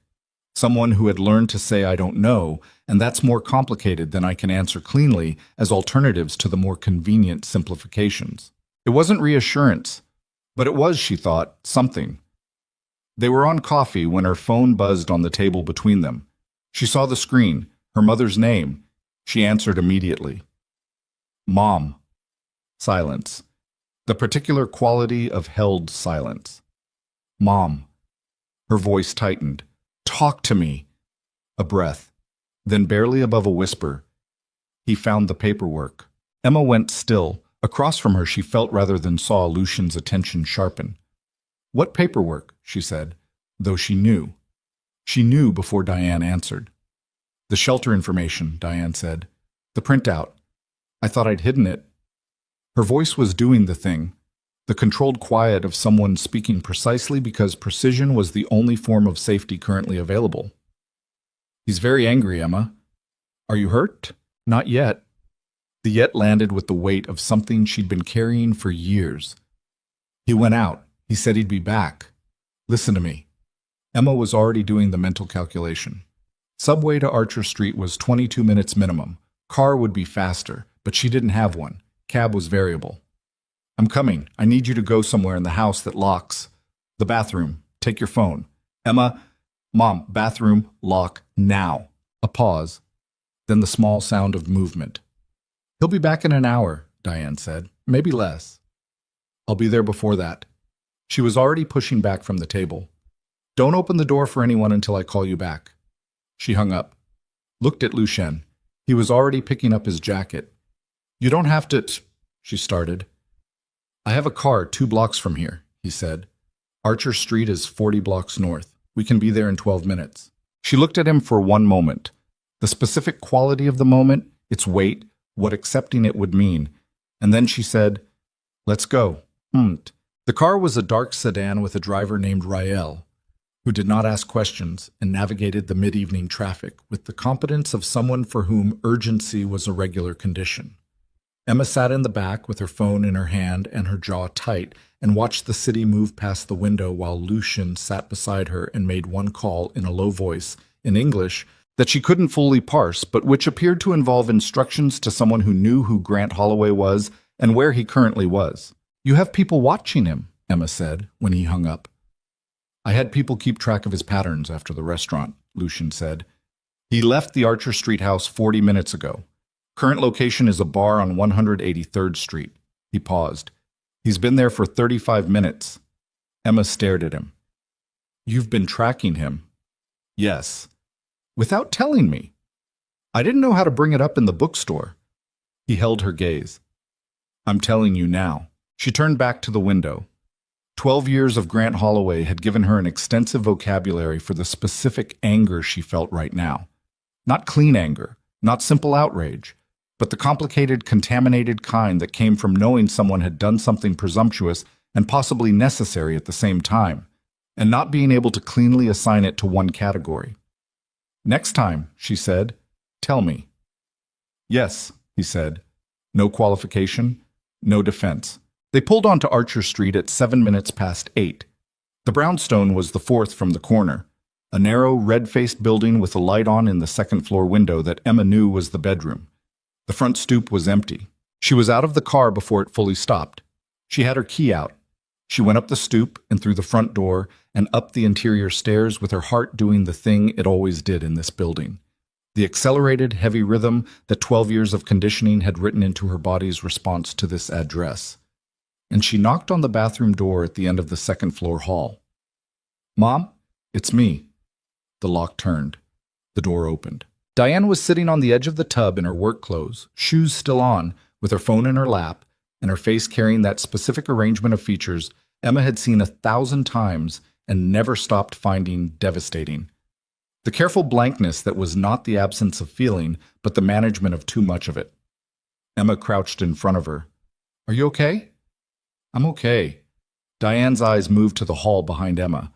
Someone who had learned to say, "I don't know," and that's more complicated than I can answer cleanly, as alternatives to the more convenient simplifications. It wasn't reassurance, but it was, she thought, something. They were on coffee when her phone buzzed on the table between them. She saw the screen, her mother's name. She answered immediately. Mom. Silence. The particular quality of held silence. Mom. Her voice tightened. Talk to me. A breath. Then barely above a whisper. He found the paperwork. Emma went still. Across from her she felt rather than saw Lucian's attention sharpen. What paperwork? She said, though she knew. She knew before Diane answered. The shelter information, Diane said. The printout. I thought I'd hidden it. Her voice was doing the thing, the controlled quiet of someone speaking precisely because precision was the only form of safety currently available. He's very angry, Emma. Are you hurt? Not yet. The yet landed with the weight of something she'd been carrying for years. He went out. He said he'd be back. Listen to me. Emma was already doing the mental calculation. Subway to Archer Street was 22 minutes minimum. Car would be faster, but she didn't have one. Cab was variable. I'm coming. I need you to go somewhere in the house that locks. The bathroom. Take your phone. Emma, Mom, bathroom, lock, now. A pause. Then the small sound of movement. He'll be back in an hour, Diane said. Maybe less. I'll be there before that. She was already pushing back from the table. Don't open the door for anyone until I call you back. She hung up. Looked at Lucien. He was already picking up his jacket. You don't have to, she started. I have a car 2 blocks from here, he said. Archer Street is 40 blocks north. We can be there in 12 minutes. She looked at him for one moment. The specific quality of the moment, its weight, what accepting it would mean. And then she said, let's go. The car was a dark sedan with a driver named Rael, who did not ask questions and navigated the mid-evening traffic with the competence of someone for whom urgency was a regular condition. Emma sat in the back with her phone in her hand and her jaw tight and watched the city move past the window while Lucien sat beside her and made one call in a low voice, in English, that she couldn't fully parse, but which appeared to involve instructions to someone who knew who Grant Holloway was and where he currently was. You have people watching him, Emma said, when he hung up. I had people keep track of his patterns after the restaurant, Lucien said. He left the Archer Street house 40 minutes ago. Current location is a bar on 183rd Street. He paused. He's been there for 35 minutes. Emma stared at him. You've been tracking him? Yes. Without telling me. I didn't know how to bring it up in the bookstore. He held her gaze. I'm telling you now. She turned back to the window. 12 years of Grant Holloway had given her an extensive vocabulary for the specific anger she felt right now. Not clean anger, not simple outrage, but the complicated, contaminated kind that came from knowing someone had done something presumptuous and possibly necessary at the same time, and not being able to cleanly assign it to one category. Next time, she said, tell me. Yes, he said. No qualification, no defense. They pulled onto Archer Street at 7 minutes past 8. The brownstone was the 4th from the corner, a narrow, red-faced building with a light on in the second-floor window that Emma knew was the bedroom. The front stoop was empty. She was out of the car before it fully stopped. She had her key out. She went up the stoop and through the front door and up the interior stairs with her heart doing the thing it always did in this building. The accelerated, heavy rhythm that 12 years of conditioning had written into her body's response to this address. And she knocked on the bathroom door at the end of the second-floor hall. Mom, it's me. The lock turned. The door opened. Diane was sitting on the edge of the tub in her work clothes, shoes still on, with her phone in her lap, and her face carrying that specific arrangement of features Emma had seen 1,000 times and never stopped finding devastating. The careful blankness that was not the absence of feeling, but the management of too much of it. Emma crouched in front of her. Are you okay? I'm okay. Diane's eyes moved to the hall behind Emma.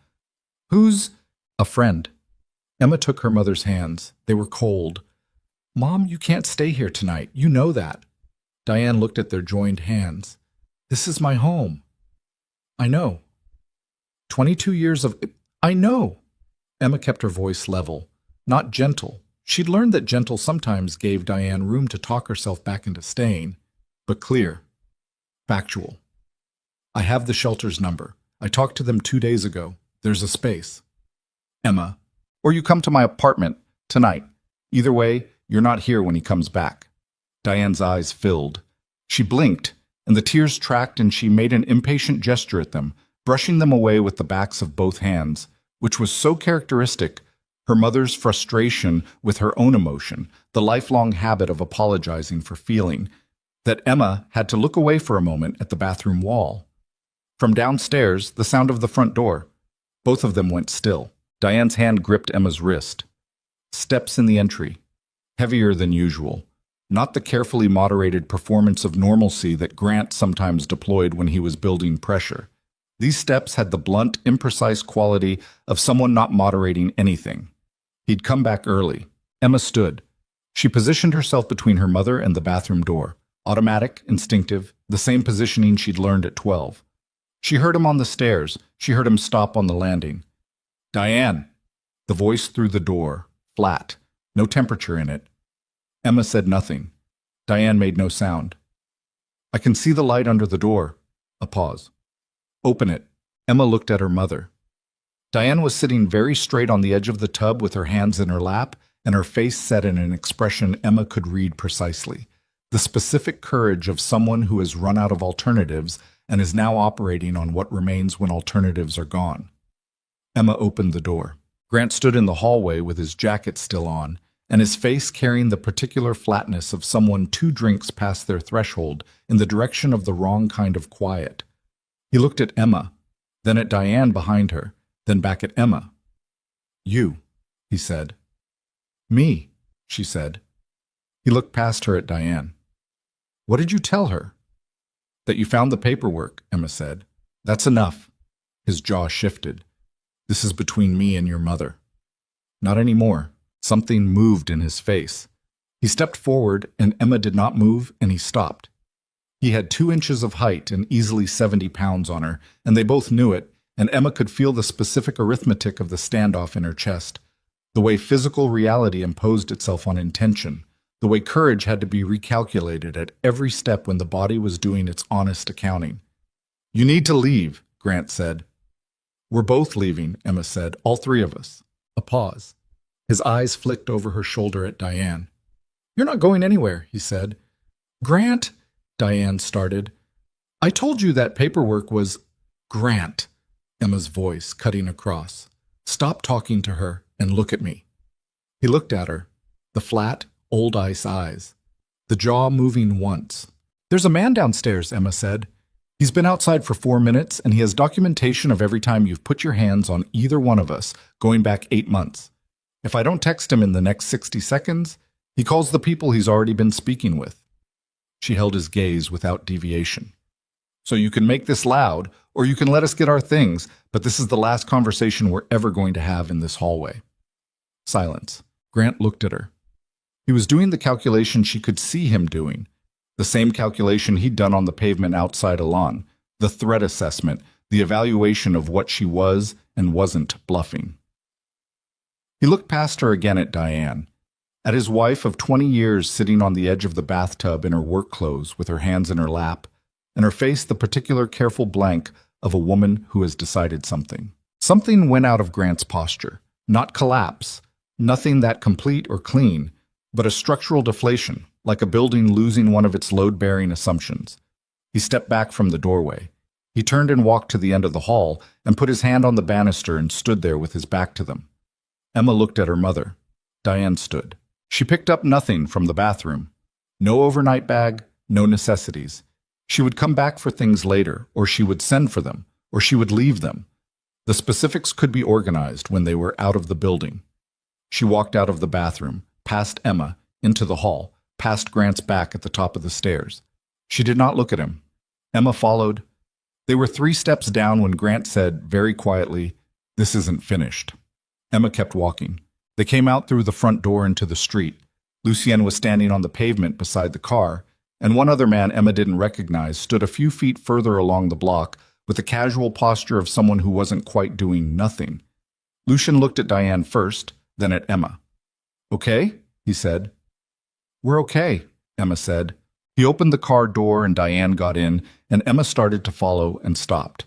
Who's? A friend. Emma took her mother's hands. They were cold. Mom, you can't stay here tonight. You know that. Diane looked at their joined hands. This is my home. I know. 22 years of... I know. Emma kept her voice level, not gentle. She'd learned that gentle sometimes gave Diane room to talk herself back into staying, but clear. Factual. I have the shelter's number. I talked to them 2 days ago. There's a space. Emma, or you come to my apartment tonight. Either way, you're not here when he comes back. Diane's eyes filled. She blinked, and the tears tracked, and she made an impatient gesture at them, brushing them away with the backs of both hands, which was so characteristic, her mother's frustration with her own emotion, the lifelong habit of apologizing for feeling, that Emma had to look away for a moment at the bathroom wall. From downstairs, the sound of the front door. Both of them went still. Diane's hand gripped Emma's wrist. Steps in the entry. Heavier than usual. Not the carefully moderated performance of normalcy that Grant sometimes deployed when he was building pressure. These steps had the blunt, imprecise quality of someone not moderating anything. He'd come back early. Emma stood. She positioned herself between her mother and the bathroom door. Automatic, instinctive, the same positioning she'd learned at 12. She heard him on the stairs. She heard him stop on the landing. Diane! The voice through the door, flat, no temperature in it. Emma said nothing. Diane made no sound. I can see the light under the door. A pause. Open it. Emma looked at her mother. Diane was sitting very straight on the edge of the tub with her hands in her lap, and her face set in an expression Emma could read precisely. The specific courage of someone who has run out of alternatives and is now operating on what remains when alternatives are gone. Emma opened the door. Grant stood in the hallway with his jacket still on, and his face carrying the particular flatness of someone 2 drinks past their threshold in the direction of the wrong kind of quiet. He looked at Emma, then at Diane behind her, then back at Emma. You, he said. Me, she said. He looked past her at Diane. What did you tell her? That you found the paperwork, Emma said. That's enough. His jaw shifted. This is between me and your mother. Not anymore. Something moved in his face. He stepped forward, and Emma did not move, and he stopped. He had 2 inches of height and easily 70 pounds on her, and they both knew it, and Emma could feel the specific arithmetic of the standoff in her chest, the way physical reality imposed itself on intention, the way courage had to be recalculated at every step when the body was doing its honest accounting. You need to leave, Grant said. We're both leaving, Emma said, all 3 of us. A pause. His eyes flicked over her shoulder at Diane. You're not going anywhere, he said. Grant, Diane started. I told you that paperwork was... Grant, Emma's voice cutting across. Stop talking to her and look at me. He looked at her, the flat, old ice eyes, the jaw moving once. There's a man downstairs, Emma said. He's been outside for 4 minutes, and he has documentation of every time you've put your hands on either one of us, going back 8 months. If I don't text him in the next 60 seconds, he calls the people he's already been speaking with. She held his gaze without deviation. So you can make this loud, or you can let us get our things, but this is the last conversation we're ever going to have in this hallway. Silence. Grant looked at her. He was doing the calculation she could see him doing, the same calculation he'd done on the pavement outside Elan, the threat assessment, the evaluation of what she was and wasn't bluffing. He looked past her again at Diane, at his wife of 20 years sitting on the edge of the bathtub in her work clothes with her hands in her lap, and her face the particular careful blank of a woman who has decided something. Something went out of Grant's posture, not collapse, nothing that complete or clean, but a structural deflation, like a building losing one of its load-bearing assumptions. He stepped back from the doorway. He turned and walked to the end of the hall and put his hand on the banister and stood there with his back to them. Emma looked at her mother. Diane stood. She picked up nothing from the bathroom. No overnight bag, no necessities. She would come back for things later, or she would send for them, or she would leave them. The specifics could be organized when they were out of the building. She walked out of the bathroom, past Emma, into the hall, past Grant's back at the top of the stairs. She did not look at him. Emma followed. They were 3 steps down when Grant said, very quietly, "This isn't finished." Emma kept walking. They came out through the front door into the street. Lucienne was standing on the pavement beside the car, and one other man Emma didn't recognize stood a few feet further along the block with the casual posture of someone who wasn't quite doing nothing. Lucian looked at Diane first, then at Emma. "Okay?" he said. "We're okay," Emma said. He opened the car door and Diane got in, and Emma started to follow and stopped.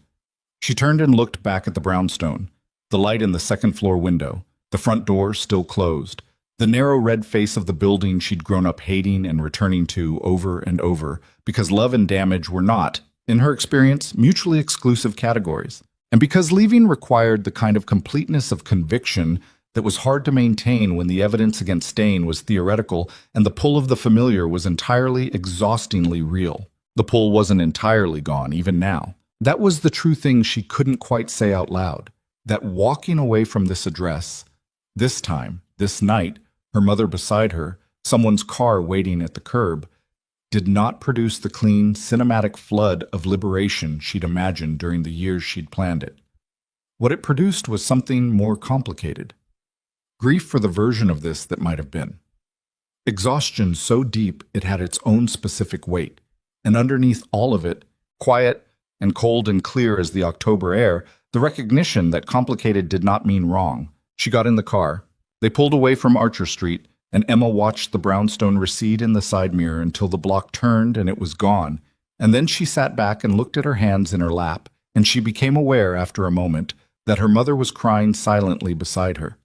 She turned and looked back at the brownstone, the light in the second-floor window, the front door still closed, the narrow red face of the building she'd grown up hating and returning to over and over, because love and damage were not, in her experience, mutually exclusive categories, and because leaving required the kind of completeness of conviction that was hard to maintain when the evidence against staying was theoretical and the pull of the familiar was entirely, exhaustingly real. The pull wasn't entirely gone, even now. That was the true thing she couldn't quite say out loud, that walking away from this address, this time, this night, her mother beside her, someone's car waiting at the curb, did not produce the clean, cinematic flood of liberation she'd imagined during the years she'd planned it. What it produced was something more complicated. Grief for the version of this that might have been. Exhaustion so deep it had its own specific weight, and underneath all of it, quiet and cold and clear as the October air, the recognition that complicated did not mean wrong. She got in the car. They pulled away from Archer Street, and Emma watched the brownstone recede in the side mirror until the block turned and it was gone, and then she sat back and looked at her hands in her lap, and she became aware after a moment that her mother was crying silently beside her.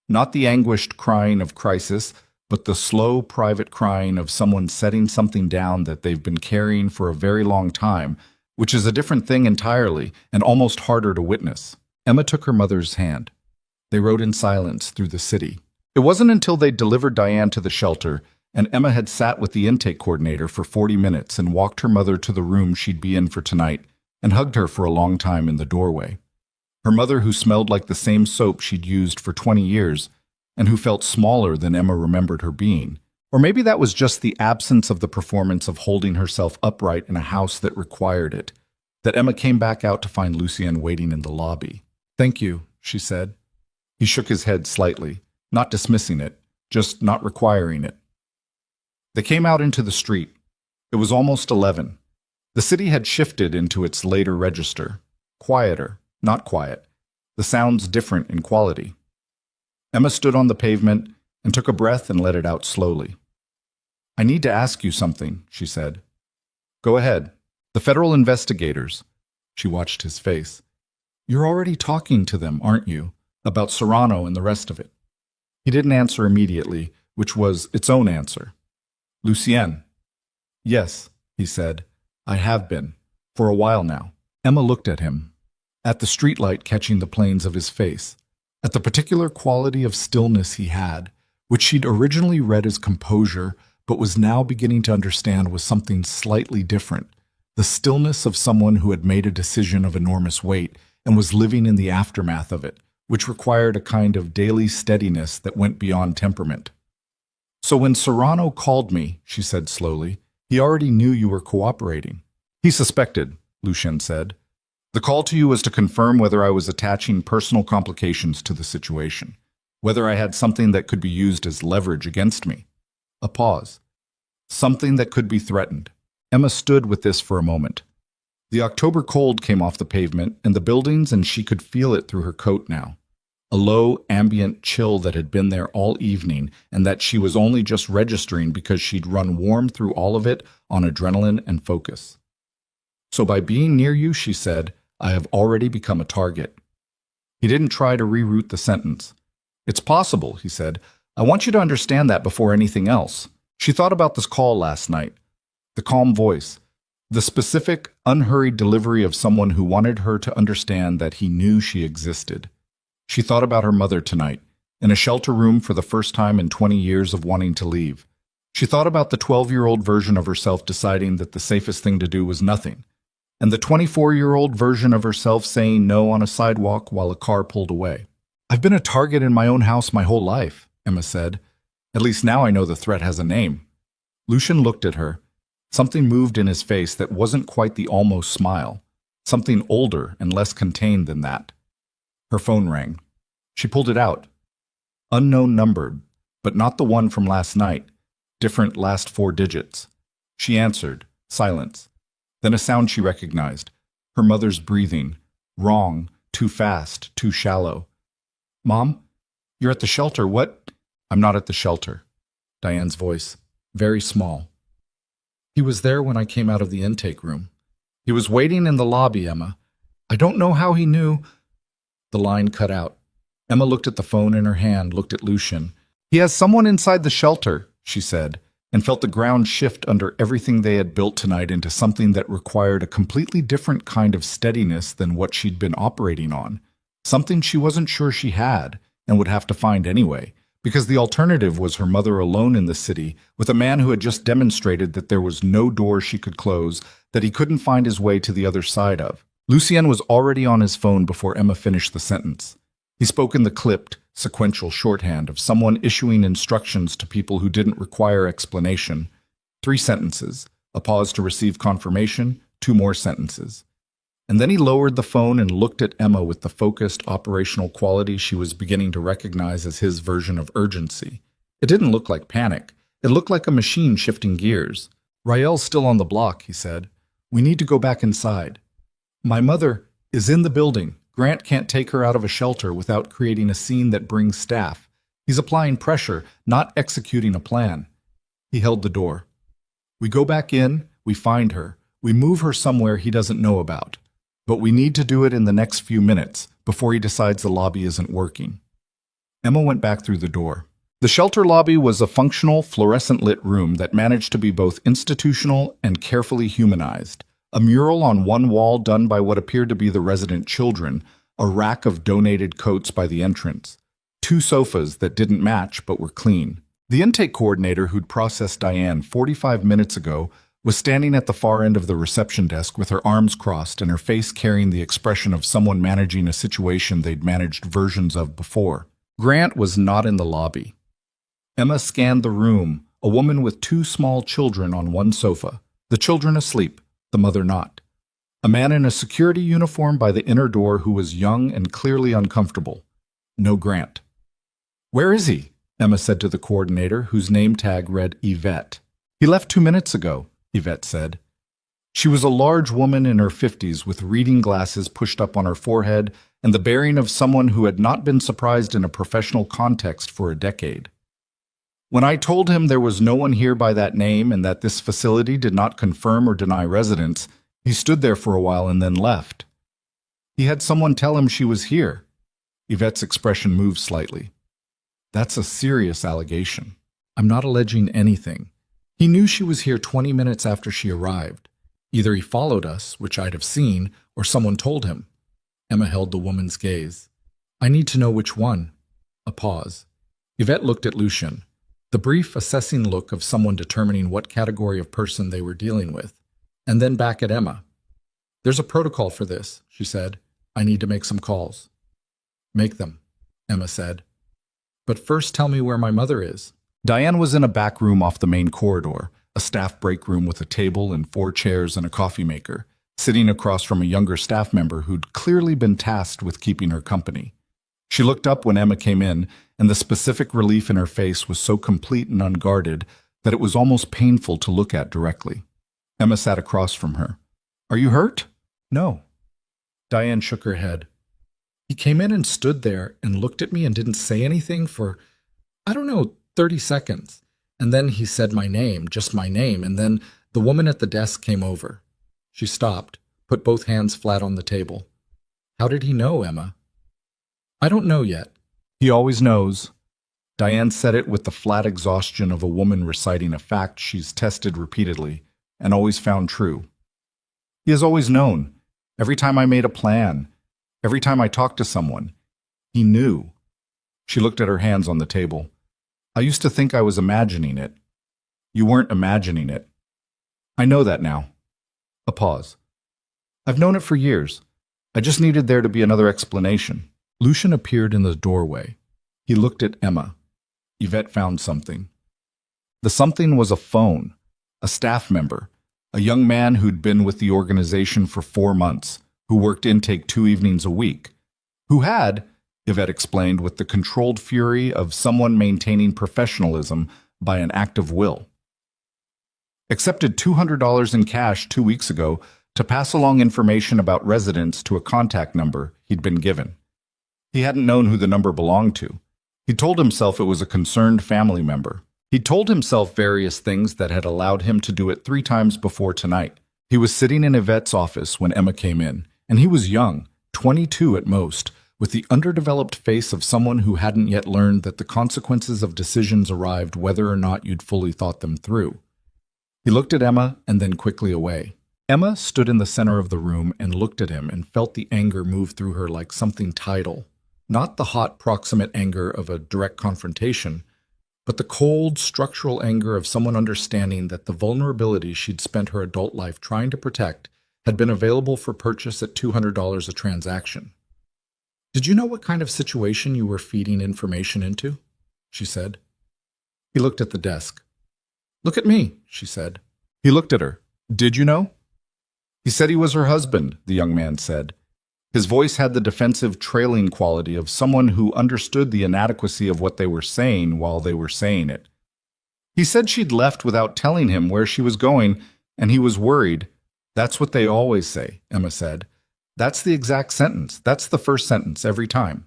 Not the anguished crying of crisis, but the slow, private crying of someone setting something down that they've been carrying for a very long time, which is a different thing entirely and almost harder to witness. Emma took her mother's hand. They rode in silence through the city. It wasn't until they delivered Diane to the shelter, and Emma had sat with the intake coordinator for 40 minutes and walked her mother to the room she'd be in for tonight, and hugged her for a long time in the doorway. Her mother, who smelled like the same soap she'd used for 20 years, and who felt smaller than Emma remembered her being. Or maybe that was just the absence of the performance of holding herself upright in a house that required it, that Emma came back out to find Lucien waiting in the lobby. "Thank you," she said. He shook his head slightly, not dismissing it, just not requiring it. They came out into the street. It was almost 11. The city had shifted into its later register. Quieter, not quiet. The sounds different in quality. Emma stood on the pavement and took a breath and let it out slowly. "I need to ask you something," she said. "Go ahead." "The federal investigators." She watched his face. "You're already talking to them, aren't you? About Serrano and the rest of it." He didn't answer immediately, which was its own answer. "Lucien." "Yes," he said. "I have been. For a while now." Emma looked at him, at the streetlight catching the planes of his face, at the particular quality of stillness he had, which she'd originally read as composure, but was now beginning to understand was something slightly different, the stillness of someone who had made a decision of enormous weight and was living in the aftermath of it, which required a kind of daily steadiness that went beyond temperament. "So when Serrano called me," she said slowly, "he already knew you were cooperating." "He suspected," Lucien said. "The call to you was to confirm whether I was attaching personal complications to the situation, whether I had something that could be used as leverage against me." A pause. Something that could be threatened. Emma stood with this for a moment. The October cold came off the pavement and the buildings, and she could feel it through her coat now. A low, ambient chill that had been there all evening and that she was only just registering because she'd run warm through all of it on adrenaline and focus. "So by being near you," she said, "I have already become a target." He didn't try to reroute the sentence. "It's possible," he said. "I want you to understand that before anything else." She thought about this call last night. The calm voice. The specific, unhurried delivery of someone who wanted her to understand that he knew she existed. She thought about her mother tonight, in a shelter room for the first time in 20 years of wanting to leave. She thought about the 12-year-old version of herself deciding that the safest thing to do was nothing, and the 24-year-old version of herself saying no on a sidewalk while a car pulled away. "I've been a target in my own house my whole life," Emma said. "At least now I know the threat has a name." Lucien looked at her. Something moved in his face that wasn't quite the almost smile, something older and less contained than that. Her phone rang. She pulled it out. Unknown numbered, but not the one from last night. Different last 4 digits. She answered. Silence. Then a sound she recognized. Her mother's breathing. Wrong. Too fast. Too shallow. Mom? You're at the shelter. What? I'm not at the shelter. Diane's voice. Very small. He was there when I came out of the intake room. He was waiting in the lobby, Emma. I don't know how he knew. The line cut out. Emma looked at the phone in her hand, looked at Lucian. He has someone inside the shelter, she said, and felt the ground shift under everything they had built tonight into something that required a completely different kind of steadiness than what she'd been operating on. Something she wasn't sure she had, and would have to find anyway, because the alternative was her mother alone in the city, with a man who had just demonstrated that there was no door she could close, that he couldn't find his way to the other side of. Lucien was already on his phone before Emma finished the sentence. He spoke in the clipped, sequential shorthand of someone issuing instructions to people who didn't require explanation. 3 sentences, a pause to receive confirmation, 2 more sentences. And then he lowered the phone and looked at Emma with the focused, operational quality she was beginning to recognize as his version of urgency. It didn't look like panic. It looked like a machine shifting gears. Rael's still on the block, he said. We need to go back inside. My mother is in the building. Grant can't take her out of a shelter without creating a scene that brings staff. He's applying pressure, not executing a plan. He held the door. We go back in, we find her. We move her somewhere he doesn't know about. But we need to do it in the next few minutes, before he decides the lobby isn't working. Emma went back through the door. The shelter lobby was a functional, fluorescent-lit room that managed to be both institutional and carefully humanized. A mural on one wall done by what appeared to be the resident children, a rack of donated coats by the entrance, 2 sofas that didn't match but were clean. The intake coordinator who'd processed Diane 45 minutes ago was standing at the far end of the reception desk with her arms crossed and her face carrying the expression of someone managing a situation they'd managed versions of before. Grant was not in the lobby. Emma scanned the room, a woman with 2 small children on one sofa, the children asleep, the mother not. A man in a security uniform by the inner door who was young and clearly uncomfortable. No Grant. Where is he? Emma said to the coordinator, whose name tag read Yvette. He left 2 minutes ago, Yvette said. She was a large woman in her 50s with reading glasses pushed up on her forehead and the bearing of someone who had not been surprised in a professional context for a decade. When I told him there was no one here by that name and that this facility did not confirm or deny residence, he stood there for a while and then left. He had someone tell him she was here. Yvette's expression moved slightly. That's a serious allegation. I'm not alleging anything. He knew she was here 20 minutes after she arrived. Either he followed us, which I'd have seen, or someone told him. Emma held the woman's gaze. I need to know which one. A pause. Yvette looked at Lucian. The brief, assessing look of someone determining what category of person they were dealing with, and then back at Emma. There's a protocol for this, she said. I need to make some calls. Make them, Emma said. But first tell me where my mother is. Diane was in a back room off the main corridor, a staff break room with a table and 4 chairs and a coffee maker, sitting across from a younger staff member who'd clearly been tasked with keeping her company. She looked up when Emma came in, and the specific relief in her face was so complete and unguarded that it was almost painful to look at directly. Emma sat across from her. Are you hurt? No. Diane shook her head. He came in and stood there and looked at me and didn't say anything for, 30 seconds. And then he said my name, just my name, and then the woman at the desk came over. She stopped, put both hands flat on the table. How did he know, Emma? I don't know yet. He always knows. Diane said it with the flat exhaustion of a woman reciting a fact she's tested repeatedly and always found true. He has always known. Every time I made a plan, every time I talked to someone, he knew. She looked at her hands on the table. I used to think I was imagining it. You weren't imagining it. I know that now. A pause. I've known it for years. I just needed there to be another explanation. Lucian appeared in the doorway. He looked at Emma. Yvette found something. The something was a phone, a staff member, a young man who'd been with the organization for 4 months, who worked intake 2 evenings a week, who had, Yvette explained with the controlled fury of someone maintaining professionalism by an act of will. Accepted $200 in cash 2 weeks ago to pass along information about residents to a contact number he'd been given. He hadn't known who the number belonged to. He told himself it was a concerned family member. He told himself various things that had allowed him to do it 3 times before tonight. He was sitting in Yvette's office when Emma came in, and he was young, 22 at most, with the underdeveloped face of someone who hadn't yet learned that the consequences of decisions arrived whether or not you'd fully thought them through. He looked at Emma and then quickly away. Emma stood in the center of the room and looked at him and felt the anger move through her like something tidal. Not the hot, proximate anger of a direct confrontation, but the cold, structural anger of someone understanding that the vulnerability she'd spent her adult life trying to protect had been available for purchase at $200 a transaction. "Did you know what kind of situation you were feeding information into?" she said. He looked at the desk. "Look at me," she said. He looked at her. "Did you know?" "He said he was her husband," the young man said. His voice had the defensive, trailing quality of someone who understood the inadequacy of what they were saying while they were saying it. "He said she'd left without telling him where she was going, and he was worried." "That's what they always say," Emma said. "That's the exact sentence. That's the first sentence every time."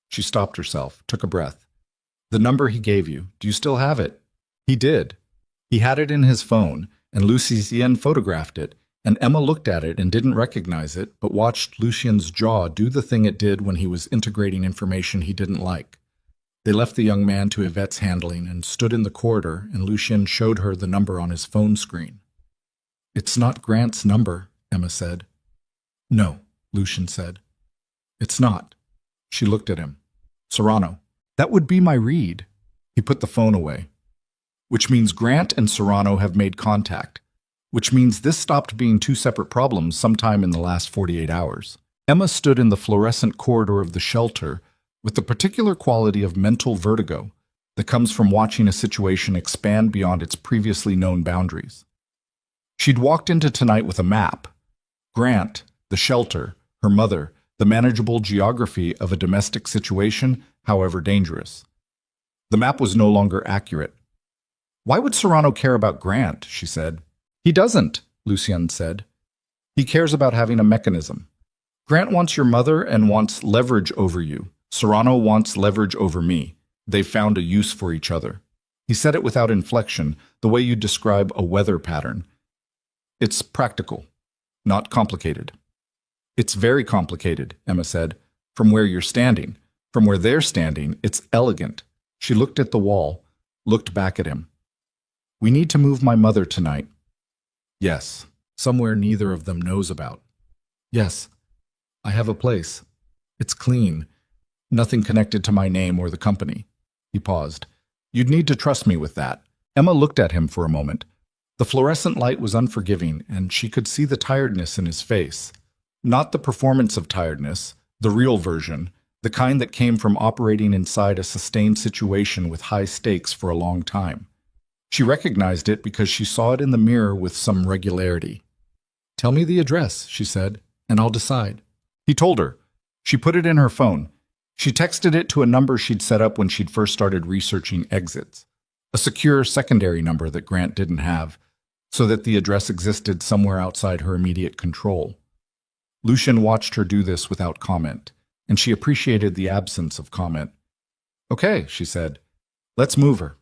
She stopped herself, took a breath. "The number he gave you, do you still have it?" He did. He had it in his phone, and Lucien photographed it, and Emma looked at it and didn't recognize it, but watched Lucien's jaw do the thing it did when he was integrating information he didn't like. They left the young man to Yvette's handling and stood in the corridor, and Lucien showed her the number on his phone screen. "It's not Grant's number," Emma said. "No," Lucien said. "It's not." She looked at him. "Serrano. That would be my read." He put the phone away. "Which means Grant and Serrano have made contact. Which means this stopped being 2 separate problems sometime in the last 48 hours. Emma stood in the fluorescent corridor of the shelter with the particular quality of mental vertigo that comes from watching a situation expand beyond its previously known boundaries. She'd walked into tonight with a map. Grant, the shelter, her mother, the manageable geography of a domestic situation, however dangerous. The map was no longer accurate. "Why would Serrano care about Grant?" she said. "He doesn't," Lucien said. "He cares about having a mechanism. Grant wants your mother and wants leverage over you. Serrano wants leverage over me. They've found a use for each other." He said it without inflection, the way you describe a weather pattern. "It's practical, not complicated." "It's very complicated," Emma said. "From where you're standing, from where they're standing, it's elegant." She looked at the wall, looked back at him. "We need to move my mother tonight." "Yes, somewhere neither of them knows about." "Yes, I have a place. It's clean. Nothing connected to my name or the company." He paused. "You'd need to trust me with that." Emma looked at him for a moment. The fluorescent light was unforgiving, and she could see the tiredness in his face. Not the performance of tiredness, the real version, the kind that came from operating inside a sustained situation with high stakes for a long time. She recognized it because she saw it in the mirror with some regularity. "Tell me the address," she said, "and I'll decide." He told her. She put it in her phone. She texted it to a number she'd set up when she'd first started researching exits, a secure secondary number that Grant didn't have, so that the address existed somewhere outside her immediate control. Lucien watched her do this without comment, and she appreciated the absence of comment. "Okay," she said. "Let's move her."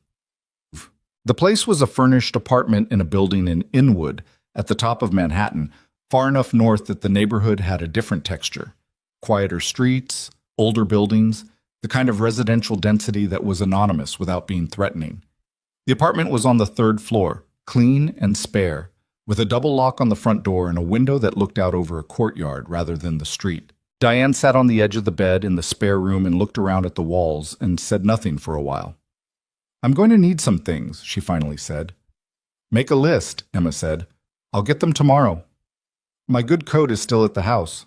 The place was a furnished apartment in a building in Inwood, at the top of Manhattan, far enough north that the neighborhood had a different texture. Quieter streets, older buildings, the kind of residential density that was anonymous without being threatening. The apartment was on the 3rd floor, clean and spare, with a double lock on the front door and a window that looked out over a courtyard rather than the street. Diane sat on the edge of the bed in the spare room and looked around at the walls and said nothing for a while. "I'm going to need some things," she finally said. "Make a list," Emma said. "I'll get them tomorrow." "My good coat is still at the house."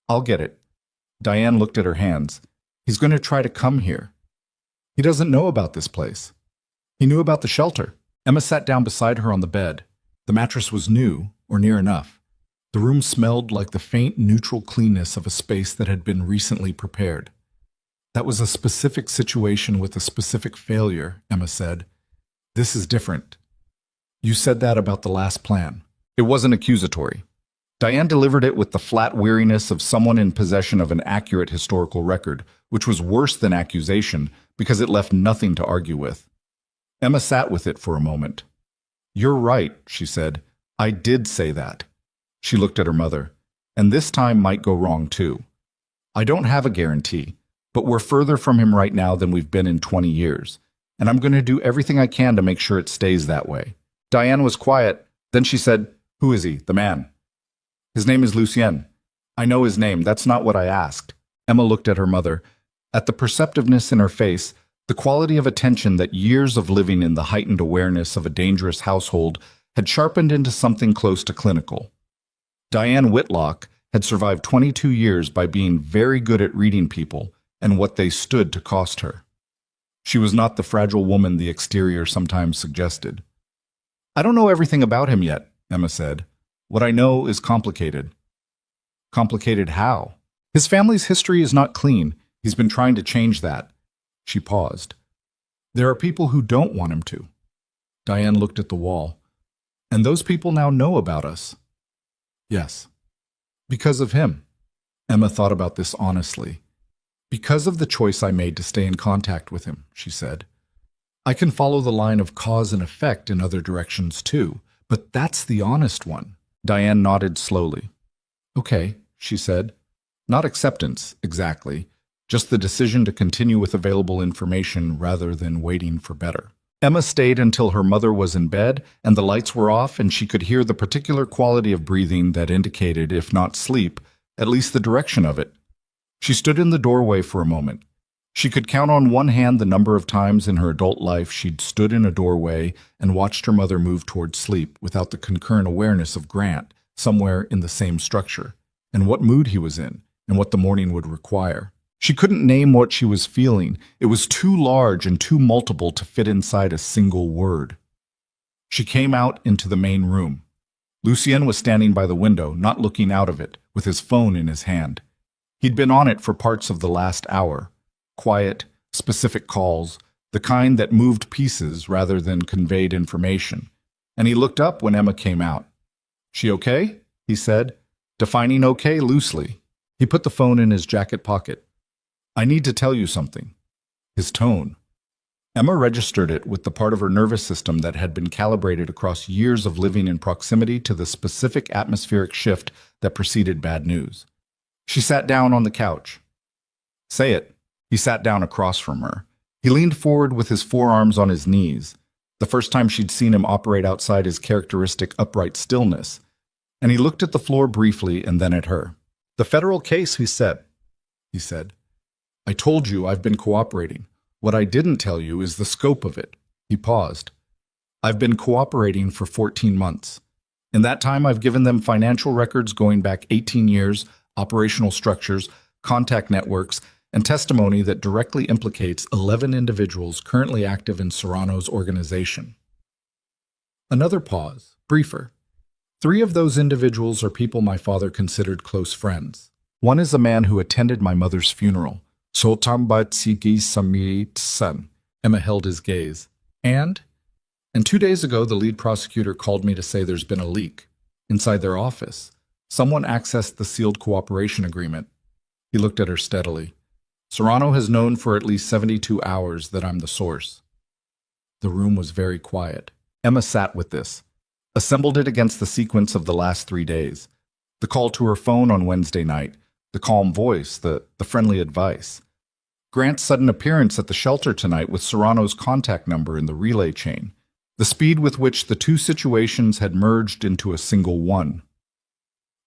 "I'll get it." Diane looked at her hands. "He's going to try to come here. He doesn't know about this place. He knew about the shelter." Emma sat down beside her on the bed. The mattress was new, or near enough. The room smelled like the faint, neutral cleanness of a space that had been recently prepared. "That was a specific situation with a specific failure," Emma said. "This is different." You said that about the last plan. It wasn't accusatory. Diane delivered it with the flat weariness of someone in possession of an accurate historical record, which was worse than accusation because it left nothing to argue with. Emma sat with it for a moment. You're right, she said. I did say that. She looked at her mother. And this time might go wrong too. I don't have a guarantee, but we're further from him right now than we've been in 20 years, and I'm going to do everything I can to make sure it stays that way. Diane was quiet. Then she said, Who is he, the man? His name is Lucien. I know his name. That's not what I asked. Emma looked at her mother. At the perceptiveness in her face, the quality of attention that years of living in the heightened awareness of a dangerous household had sharpened into something close to clinical. Diane Whitlock had survived 22 years by being very good at reading people and what they stood to cost her. She was not the fragile woman the exterior sometimes suggested. I don't know everything about him yet, Emma said. What I know is complicated. Complicated how? His family's history is not clean. He's been trying to change that. She paused. There are people who don't want him to. Diane looked at the wall. And those people now know about us. Yes. Because of him. Emma thought about this honestly. Because of the choice I made to stay in contact with him, she said. I can follow the line of cause and effect in other directions too, but that's the honest one. Diane nodded slowly. Okay, she said. Not acceptance, exactly. Just the decision to continue with available information rather than waiting for better. Emma stayed until her mother was in bed and the lights were off and she could hear the particular quality of breathing that indicated, if not sleep, at least the direction of it. She stood in the doorway for a moment. She could count on one hand the number of times in her adult life she'd stood in a doorway and watched her mother move toward sleep without the concurrent awareness of Grant somewhere in the same structure, and what mood he was in, and what the morning would require. She couldn't name what she was feeling. It was too large and too multiple to fit inside a single word. She came out into the main room. Lucien was standing by the window, not looking out of it, with his phone in his hand. He'd been on it for parts of the last hour. Quiet, specific calls, the kind that moved pieces rather than conveyed information. And he looked up when Emma came out. She okay? He said, defining okay loosely. He put the phone in his jacket pocket. I need to tell you something. His tone. Emma registered it with the part of her nervous system that had been calibrated across years of living in proximity to the specific atmospheric shift that preceded bad news. She sat down on the couch. Say it. He sat down across from her. He leaned forward with his forearms on his knees, the first time she'd seen him operate outside his characteristic upright stillness, and he looked at the floor briefly and then at her. The federal case, he said. I told you I've been cooperating. What I didn't tell you is the scope of it. He paused. I've been cooperating for 14 months. In that time, I've given them financial records going back 18 years, operational structures, contact networks, and testimony that directly implicates 11 individuals currently active in Serrano's organization. Another pause, briefer. 3 of those individuals are people my father considered close friends. One is a man who attended my mother's funeral. Sotambatsigi Samit son. Emma held his gaze. And 2 days ago, the lead prosecutor called me to say there's been a leak. Inside their office, someone accessed the sealed cooperation agreement. He looked at her steadily. Serrano has known for at least 72 hours that I'm the source. The room was very quiet. Emma sat with this, assembled it against the sequence of the last 3 days. The call to her phone on Wednesday night, the calm voice, the friendly advice. Grant's sudden appearance at the shelter tonight with Serrano's contact number in the relay chain. The speed with which the 2 situations had merged into a single one.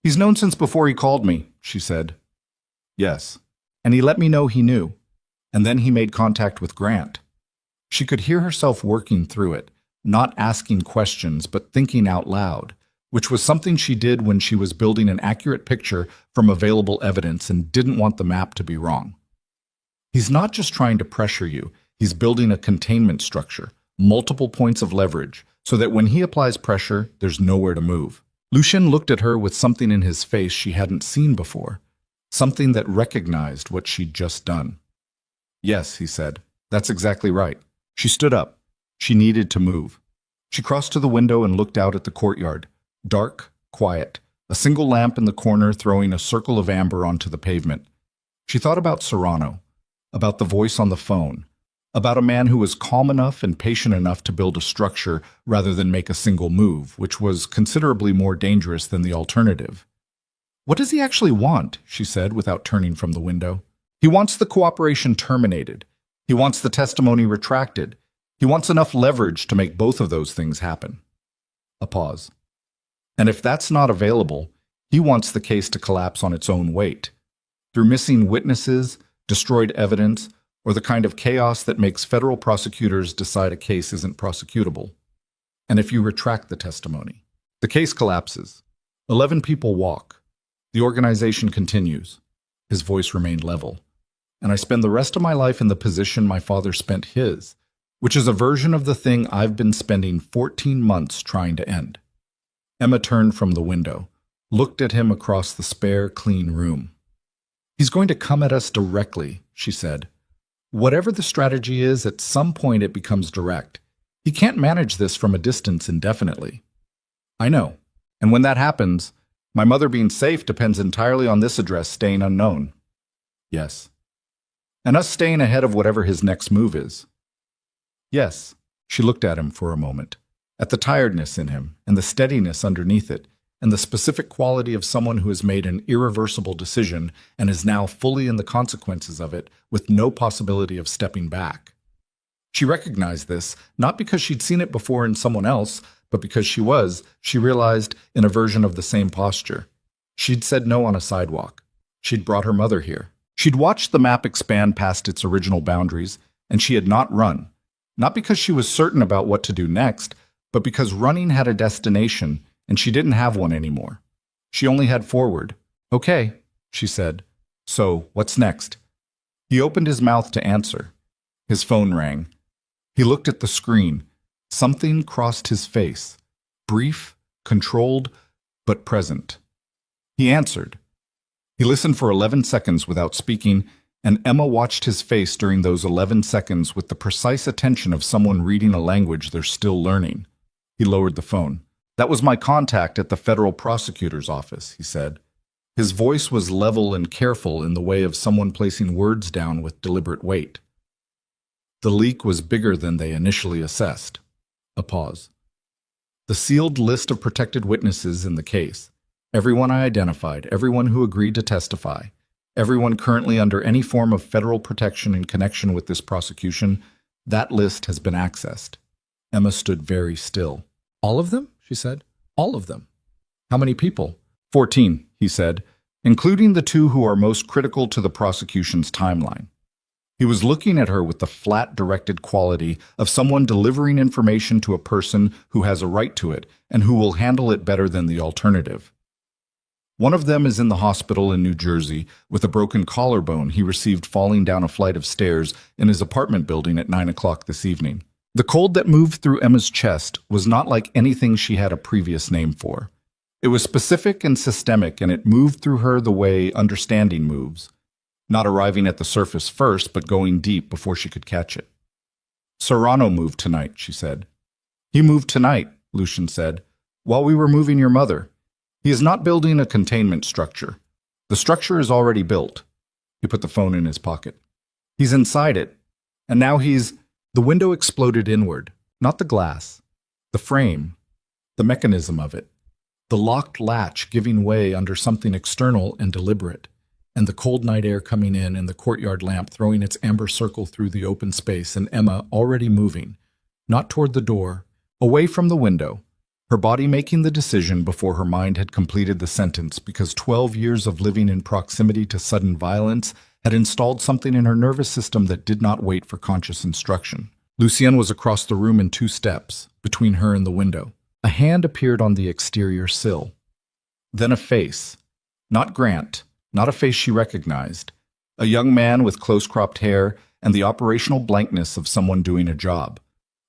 He's known since before he called me, she said. Yes. And he let me know he knew. And then he made contact with Grant. She could hear herself working through it, not asking questions, but thinking out loud, which was something she did when she was building an accurate picture from available evidence and didn't want the map to be wrong. He's not just trying to pressure you, he's building a containment structure, multiple points of leverage, so that when he applies pressure, there's nowhere to move. Lucien looked at her with something in his face she hadn't seen before, something that recognized what she'd just done. Yes, he said, that's exactly right. She stood up. She needed to move. She crossed to the window and looked out at the courtyard. Dark, quiet, a single lamp in the corner throwing a circle of amber onto the pavement. She thought about Serrano, about the voice on the phone, about a man who was calm enough and patient enough to build a structure rather than make a single move, which was considerably more dangerous than the alternative. What does he actually want? She said without turning from the window. He wants the cooperation terminated. He wants the testimony retracted. He wants enough leverage to make both of those things happen. A pause. And if that's not available, he wants the case to collapse on its own weight, through missing witnesses, destroyed evidence, or the kind of chaos that makes federal prosecutors decide a case isn't prosecutable. And if you retract the testimony, the case collapses. 11 people walk. The organization continues. His voice remained level. And I spend the rest of my life in the position my father spent his, which is a version of the thing I've been spending 14 months trying to end. Emma turned from the window, looked at him across the spare, clean room. He's going to come at us directly, she said. Whatever the strategy is, at some point it becomes direct. He can't manage this from a distance indefinitely. I know. And when that happens, my mother being safe depends entirely on this address staying unknown. Yes. And us staying ahead of whatever his next move is. Yes. She looked at him for a moment, at the tiredness in him and the steadiness underneath it, and the specific quality of someone who has made an irreversible decision and is now fully in the consequences of it with no possibility of stepping back. She recognized this, not because she'd seen it before in someone else, but because she realized, in a version of the same posture. She'd said no on a sidewalk. She'd brought her mother here. She'd watched the map expand past its original boundaries, and she had not run. Not because she was certain about what to do next, but because running had a destination, and she didn't have one anymore. She only had forward. Okay, she said. So, what's next? He opened his mouth to answer. His phone rang. He looked at the screen. Something crossed his face. Brief, controlled, but present. He answered. He listened for 11 seconds without speaking, and Emma watched his face during those 11 seconds with the precise attention of someone reading a language they're still learning. He lowered the phone. That was my contact at the federal prosecutor's office, he said. His voice was level and careful in the way of someone placing words down with deliberate weight. The leak was bigger than they initially assessed. A pause. The sealed list of protected witnesses in the case. Everyone I identified, everyone who agreed to testify, everyone currently under any form of federal protection in connection with this prosecution, that list has been accessed. Emma stood very still. All of them? She said. All of them. How many people? 14, he said, including the 2 who are most critical to the prosecution's timeline. He was looking at her with the flat, directed quality of someone delivering information to a person who has a right to it and who will handle it better than the alternative. One of them is in the hospital in New Jersey with a broken collarbone he received falling down a flight of stairs in his apartment building at 9 o'clock this evening. The cold that moved through Emma's chest was not like anything she had a previous name for. It was specific and systemic, and it moved through her the way understanding moves, not arriving at the surface first, but going deep before she could catch it. Serrano moved tonight, she said. He moved tonight, Lucian said, while we were moving your mother. He is not building a containment structure. The structure is already built. He put the phone in his pocket. He's inside it, and now he's... The window exploded inward, not the glass, the frame, the mechanism of it, the locked latch giving way under something external and deliberate, and the cold night air coming in and the courtyard lamp throwing its amber circle through the open space, and Emma already moving, not toward the door, away from the window, her body making the decision before her mind had completed the sentence because 12 years of living in proximity to sudden violence had installed something in her nervous system that did not wait for conscious instruction. Lucien was across the room in 2 steps, between her and the window. A hand appeared on the exterior sill. Then a face. Not Grant, not a face she recognized. A young man with close-cropped hair and the operational blankness of someone doing a job.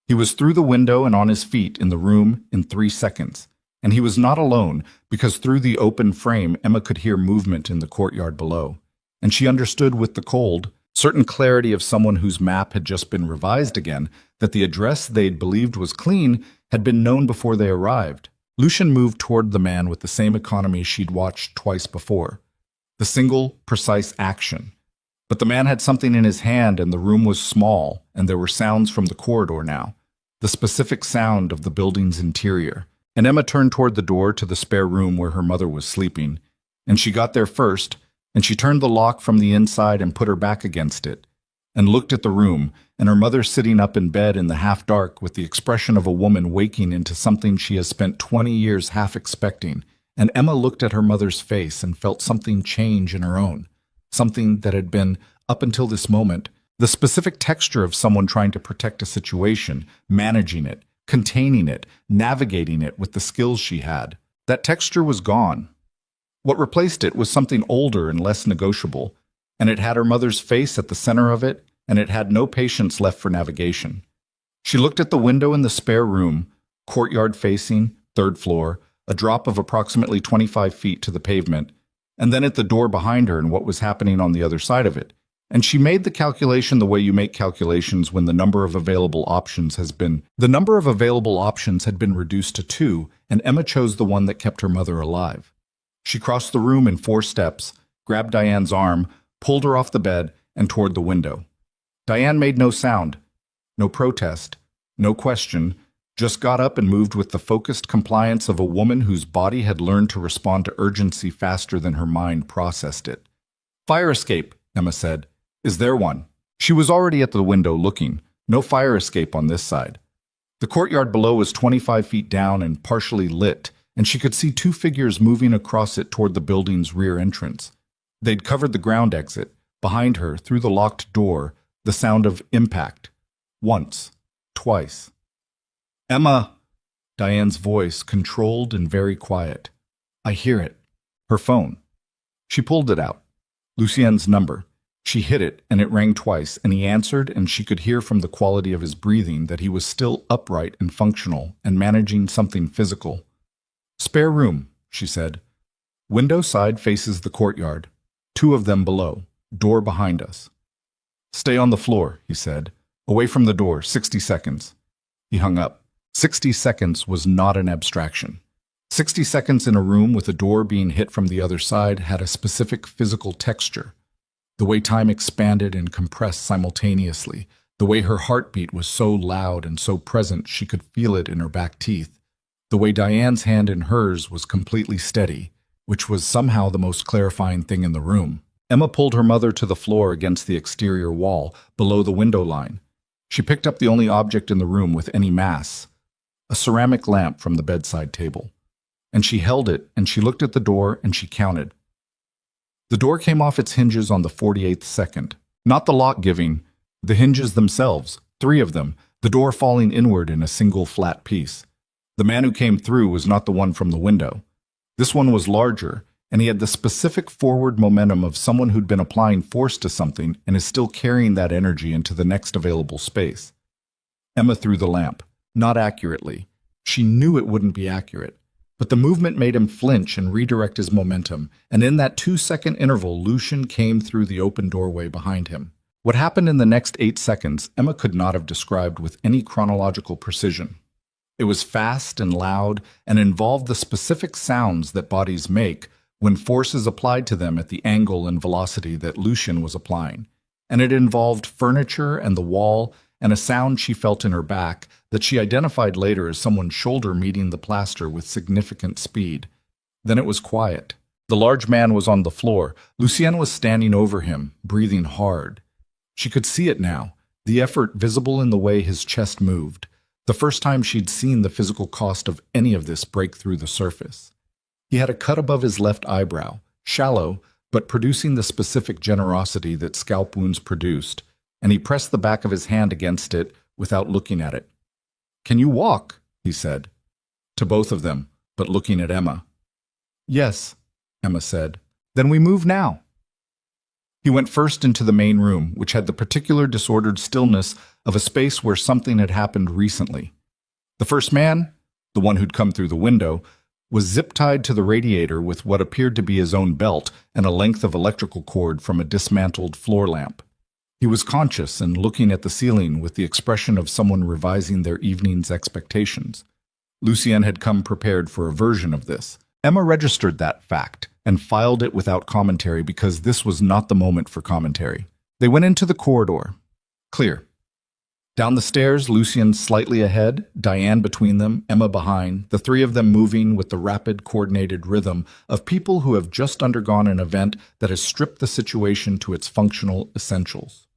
He was through the window and on his feet in the room in 3 seconds. And he was not alone, because through the open frame Emma could hear movement in the courtyard below. And she understood with the cold, certain clarity of someone whose map had just been revised again, that the address they'd believed was clean had been known before they arrived. Lucian moved toward the man with the same economy she'd watched twice before. The single, precise action. But the man had something in his hand, and the room was small, and there were sounds from the corridor now. The specific sound of the building's interior. And Emma turned toward the door to the spare room where her mother was sleeping. And she got there first, and she turned the lock from the inside and put her back against it, and looked at the room, and her mother sitting up in bed in the half-dark with the expression of a woman waking into something she has spent 20 years half expecting. And Emma looked at her mother's face and felt something change in her own, something that had been, up until this moment, the specific texture of someone trying to protect a situation, managing it, containing it, navigating it with the skills she had. That texture was gone. What replaced it was something older and less negotiable, and it had her mother's face at the center of it, and it had no patience left for navigation. She looked at the window in the spare room, courtyard facing, third floor, a drop of approximately 25 feet to the pavement, and then at the door behind her and what was happening on the other side of it. And she made the calculation the way you make calculations when the number of available options had been reduced to 2, and Emma chose the one that kept her mother alive. She crossed the room in 4 steps, grabbed Diane's arm, pulled her off the bed, and toward the window. Diane made no sound, no protest, no question, just got up and moved with the focused compliance of a woman whose body had learned to respond to urgency faster than her mind processed it. "Fire escape," Emma said. "Is there one?" She was already at the window looking. No fire escape on this side. The courtyard below was 25 feet down and partially lit, and she could see 2 figures moving across it toward the building's rear entrance. They'd covered the ground exit. Behind her, through the locked door, the sound of impact. Once. Twice. "Emma!" Diane's voice, controlled and very quiet. "I hear it." Her phone. She pulled it out. Lucien's number. She hit it, and it rang twice, and he answered, and she could hear from the quality of his breathing that he was still upright and functional and managing something physical. "Spare room," she said. "Window side faces the courtyard. 2 of them below. Door behind us." "Stay on the floor," he said. "Away from the door, 60 seconds. He hung up. 60 seconds was not an abstraction. 60 seconds in a room with a door being hit from the other side had a specific physical texture. The way time expanded and compressed simultaneously, the way her heartbeat was so loud and so present she could feel it in her back teeth, the way Diane's hand in hers was completely steady, which was somehow the most clarifying thing in the room. Emma pulled her mother to the floor against the exterior wall, below the window line. She picked up the only object in the room with any mass, a ceramic lamp from the bedside table. And she held it, and she looked at the door, and she counted. The door came off its hinges on the 48th second. Not the lock giving, the hinges themselves, 3 of them, the door falling inward in a single flat piece. The man who came through was not the one from the window. This one was larger, and he had the specific forward momentum of someone who'd been applying force to something and is still carrying that energy into the next available space. Emma threw the lamp. Not accurately. She knew it wouldn't be accurate. But the movement made him flinch and redirect his momentum, and in that 2-second interval, Lucian came through the open doorway behind him. What happened in the next 8 seconds, Emma could not have described with any chronological precision. It was fast and loud, and involved the specific sounds that bodies make when force is applied to them at the angle and velocity that Lucian was applying. And it involved furniture and the wall, and a sound she felt in her back that she identified later as someone's shoulder meeting the plaster with significant speed. Then it was quiet. The large man was on the floor. Lucienne was standing over him, breathing hard. She could see it now, the effort visible in the way his chest moved, the first time she'd seen the physical cost of any of this break through the surface. He had a cut above his left eyebrow, shallow, but producing the specific generosity that scalp wounds produced, and he pressed the back of his hand against it without looking at it. "Can you walk?" he said. To both of them, but looking at Emma. "Yes," Emma said. "Then we move now." He went first into the main room, which had the particular disordered stillness of a space where something had happened recently. The first man, the one who'd come through the window, was zip-tied to the radiator with what appeared to be his own belt and a length of electrical cord from a dismantled floor lamp. He was conscious and looking at the ceiling with the expression of someone revising their evening's expectations. Lucien had come prepared for a version of this. Emma registered that fact and filed it without commentary because this was not the moment for commentary. They went into the corridor. Clear. Down the stairs, Lucien slightly ahead, Diane between them, Emma behind, the three of them moving with the rapid, coordinated rhythm of people who have just undergone an event that has stripped the situation to its functional essentials.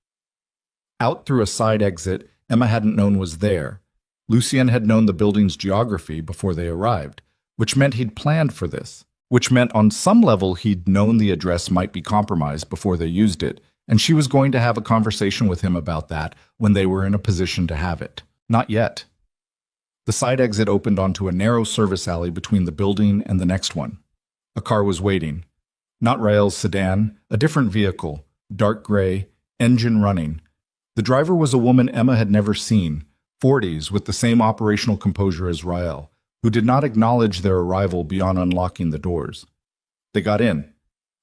Out through a side exit Emma hadn't known was there. Lucien had known the building's geography before they arrived, which meant he'd planned for this, which meant on some level he'd known the address might be compromised before they used it, and she was going to have a conversation with him about that when they were in a position to have it. Not yet. The side exit opened onto a narrow service alley between the building and the next one. A car was waiting. Not Rael's sedan, a different vehicle, dark gray, engine running. The driver was a woman Emma had never seen, 40s with the same operational composure as Rael, who did not acknowledge their arrival beyond unlocking the doors. They got in.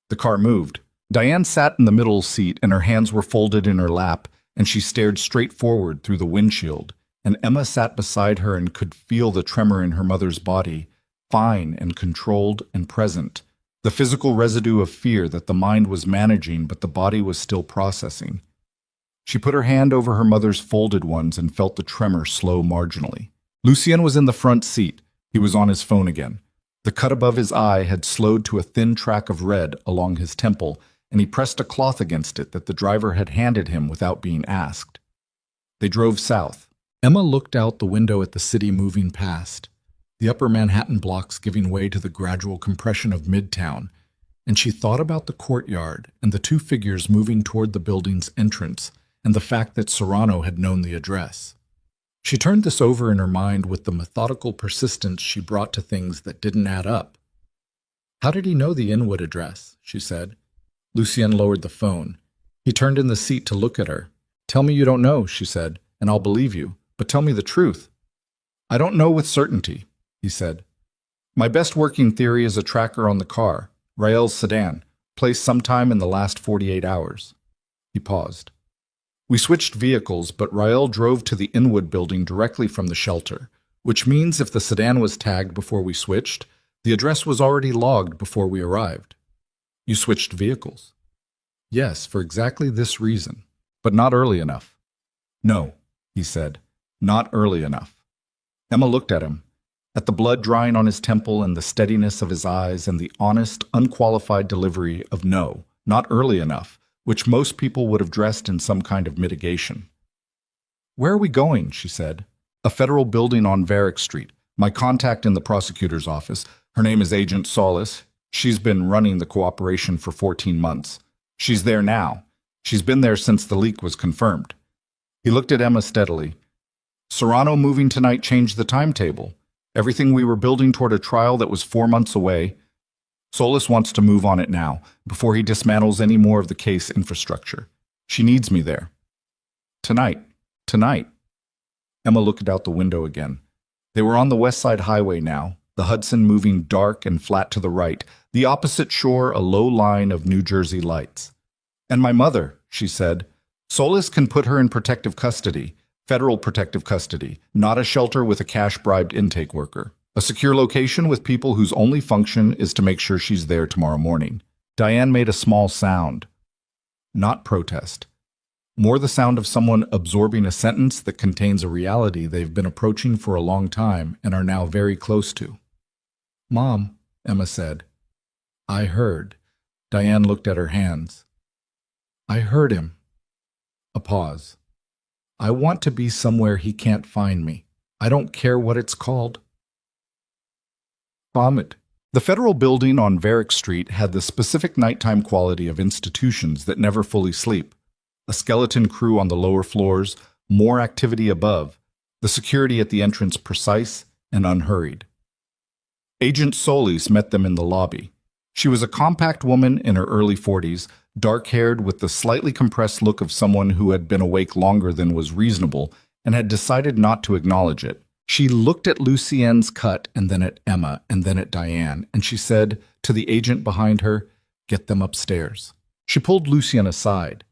The car moved. Diane sat in the middle seat and her hands were folded in her lap, and she stared straight forward through the windshield, and Emma sat beside her and could feel the tremor in her mother's body, fine and controlled and present, the physical residue of fear that the mind was managing but the body was still processing. She put her hand over her mother's folded ones and felt the tremor slow marginally. Lucien was in the front seat. He was on his phone again. The cut above his eye had slowed to a thin track of red along his temple, and he pressed a cloth against it that the driver had handed him without being asked. They drove south. Emma looked out the window at the city moving past, the upper Manhattan blocks giving way to the gradual compression of Midtown, and she thought about the courtyard and the two figures moving toward the building's entrance and the fact that Serrano had known the address. She turned this over in her mind with the methodical persistence she brought to things that didn't add up. "How did he know the Inwood address?" she said. Lucien lowered the phone. He turned in the seat to look at her. "Tell me you don't know," she said, "and I'll believe you, but tell me the truth." "I don't know with certainty," he said. "My best working theory is a tracker on the car, Rael's sedan, placed sometime in the last 48 hours. He paused. "We switched vehicles, but Rael drove to the Inwood building directly from the shelter, which means if the sedan was tagged before we switched, the address was already logged before we arrived." "You switched vehicles?" "Yes, for exactly this reason, but not early enough." "No," he said, "not early enough." Emma looked at him, at the blood drying on his temple and the steadiness of his eyes and the honest, unqualified delivery of no, not early enough, which most people would have dressed in some kind of mitigation. "Where are we going?" she said. "A federal building on Varick Street. My contact in the prosecutor's office. Her name is Agent Solis. She's been running the cooperation for 14 months. She's there now. She's been there since the leak was confirmed." He looked at Emma steadily. "Serrano moving tonight changed the timetable. Everything we were building toward a trial that was 4 months away. Solis wants to move on it now, before he dismantles any more of the case infrastructure. She needs me there." "Tonight. Tonight." Emma looked out the window again. They were on the West Side Highway now, the Hudson moving dark and flat to the right, the opposite shore a low line of New Jersey lights. "And my mother," she said. "Solis can put her in protective custody, federal protective custody, not a shelter with a cash-bribed intake worker. A secure location with people whose only function is to make sure she's there tomorrow morning." Diane made a small sound. Not protest. More the sound of someone absorbing a sentence that contains a reality they've been approaching for a long time and are now very close to. "Mom," Emma said. "I heard." Diane looked at her hands. "I heard him." A pause. "I want to be somewhere he can't find me. I don't care what it's called." Vomit. The federal building on Varick Street had the specific nighttime quality of institutions that never fully sleep. A skeleton crew on the lower floors, more activity above, the security at the entrance precise and unhurried. Agent Solis met them in the lobby. She was a compact woman in her early 40s, dark-haired with the slightly compressed look of someone who had been awake longer than was reasonable and had decided not to acknowledge it. She looked at Lucien's cut and then at Emma and then at Diane, and she said to the agent behind her, "Get them upstairs." She pulled Lucien aside.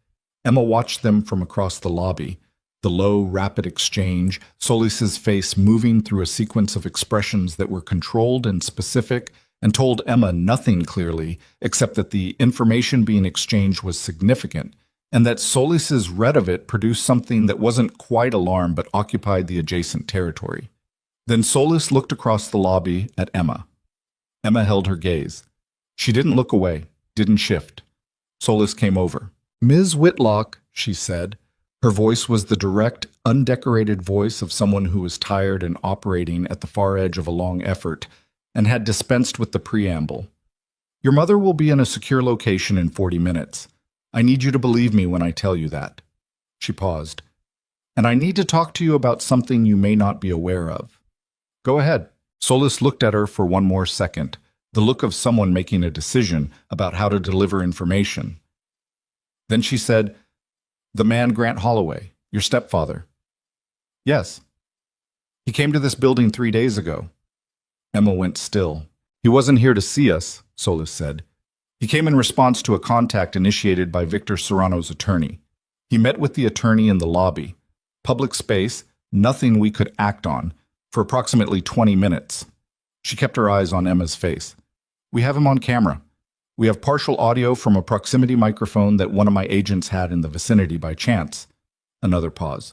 Emma watched them from across the lobby, the low, rapid exchange, Solis's face moving through a sequence of expressions that were controlled and specific and told Emma nothing clearly except that the information being exchanged was significant and that Solis's read of it produced something that wasn't quite alarm but occupied the adjacent territory. Then Solis looked across the lobby at Emma. Emma held her gaze. She didn't look away, didn't shift. Solis came over. "Ms. Whitlock," she said. Her voice was the direct, undecorated voice of someone who was tired and operating at the far edge of a long effort and had dispensed with the preamble. "Your mother will be in a secure location in 40 minutes. I need you to believe me when I tell you that." She paused. "And I need to talk to you about something you may not be aware of." "Go ahead." Solis looked at her for one more second, the look of someone making a decision about how to deliver information. Then she said, "The man Grant Holloway, your stepfather." "Yes." "He came to this building 3 days ago." Emma went still. "He wasn't here to see us," Solis said. "He came in response to a contact initiated by Victor Serrano's attorney. He met with the attorney in the lobby. Public space, nothing we could act on, for approximately 20 minutes. She kept her eyes on Emma's face. "We have him on camera. We have partial audio from a proximity microphone that one of my agents had in the vicinity by chance." Another pause.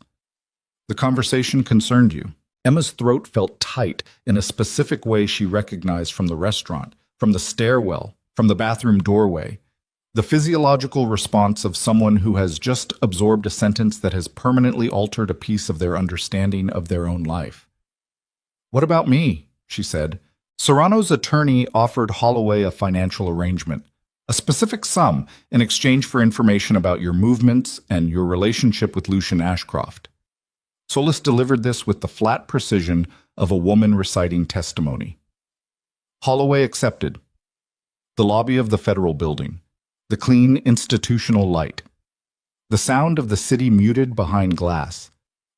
"The conversation concerned you." Emma's throat felt tight in a specific way she recognized from the restaurant, from the stairwell, from the bathroom doorway. The physiological response of someone who has just absorbed a sentence that has permanently altered a piece of their understanding of their own life. "What about me?" she said. "Serrano's attorney offered Holloway a financial arrangement, a specific sum in exchange for information about your movements and your relationship with Lucian Ashcroft." Solis delivered this with the flat precision of a woman reciting testimony. Holloway accepted. The lobby of the federal building, the clean institutional light, the sound of the city muted behind glass,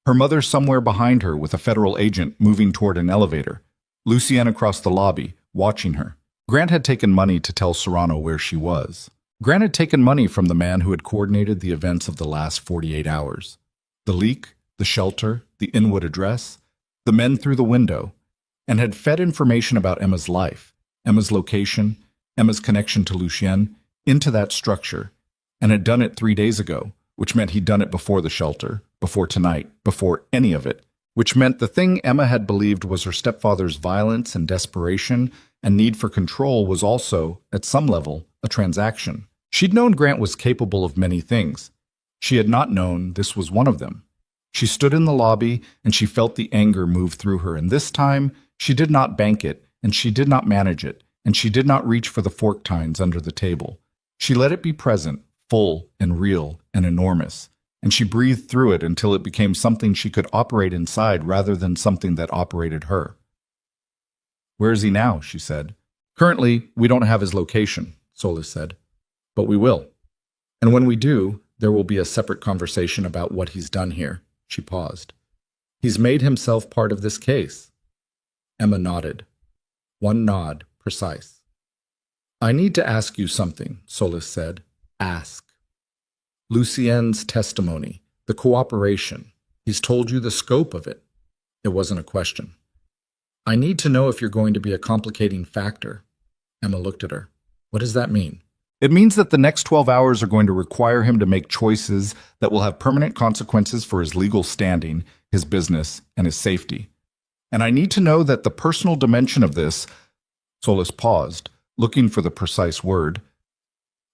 her mother somewhere behind her with a federal agent moving toward an elevator, Lucienne across the lobby, watching her. Grant had taken money to tell Serrano where she was. Grant had taken money from the man who had coordinated the events of the last 48 hours. The leak, the shelter, the Inwood address, the men through the window, and had fed information about Emma's life, Emma's location, Emma's connection to Lucienne, into that structure, and had done it 3 days ago, which meant he'd done it before the shelter, before tonight, before any of it, which meant the thing Emma had believed was her stepfather's violence and desperation and need for control was also, at some level, a transaction. She'd known Grant was capable of many things. She had not known this was one of them. She stood in the lobby and she felt the anger move through her, and this time she did not bank it, and she did not manage it, and she did not reach for the fork tines under the table. She let it be present, full and real and enormous, and she breathed through it until it became something she could operate inside rather than something that operated her. "Where is he now?" she said. "Currently, we don't have his location," Solis said. "But we will. And when we do, there will be a separate conversation about what he's done here." She paused. "He's made himself part of this case." Emma nodded. One nod, precise. "I need to ask you something," Solis said. "Ask." "Lucienne's testimony, the cooperation. He's told you the scope of it." It wasn't a question. "I need to know if you're going to be a complicating factor." Emma looked at her. "What does that mean?" "It means that the next 12 hours are going to require him to make choices that will have permanent consequences for his legal standing, his business, and his safety. And I need to know that the personal dimension of this," Solis paused, looking for the precise word,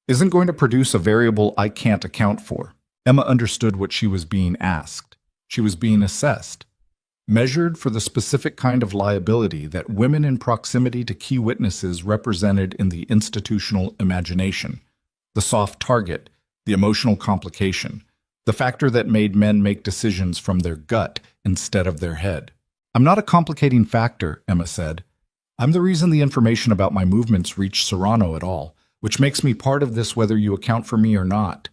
"isn't going to produce a variable I can't account for." Emma understood what she was being asked. She was being assessed, measured for the specific kind of liability that women in proximity to key witnesses represented in the institutional imagination, the soft target, the emotional complication, the factor that made men make decisions from their gut instead of their head. "I'm not a complicating factor," Emma said. "I'm the reason the information about my movements reached Serrano at all, which makes me part of this whether you account for me or not.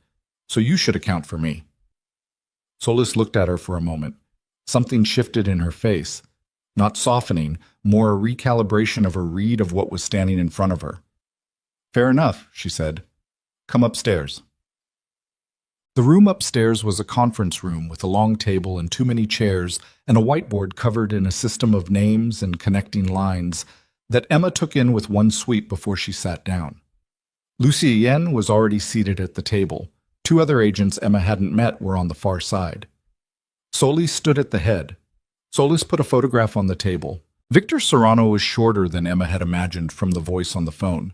So you should account for me." Solis looked at her for a moment. Something shifted in her face, not softening, more a recalibration of her read of what was standing in front of her. "Fair enough," she said. "Come upstairs." The room upstairs was a conference room with a long table and too many chairs and a whiteboard covered in a system of names and connecting lines that Emma took in with one sweep before she sat down. Lucien was already seated at the table. Two other agents Emma hadn't met were on the far side. Solis stood at the head. Solis put a photograph on the table. Victor Serrano was shorter than Emma had imagined from the voice on the phone.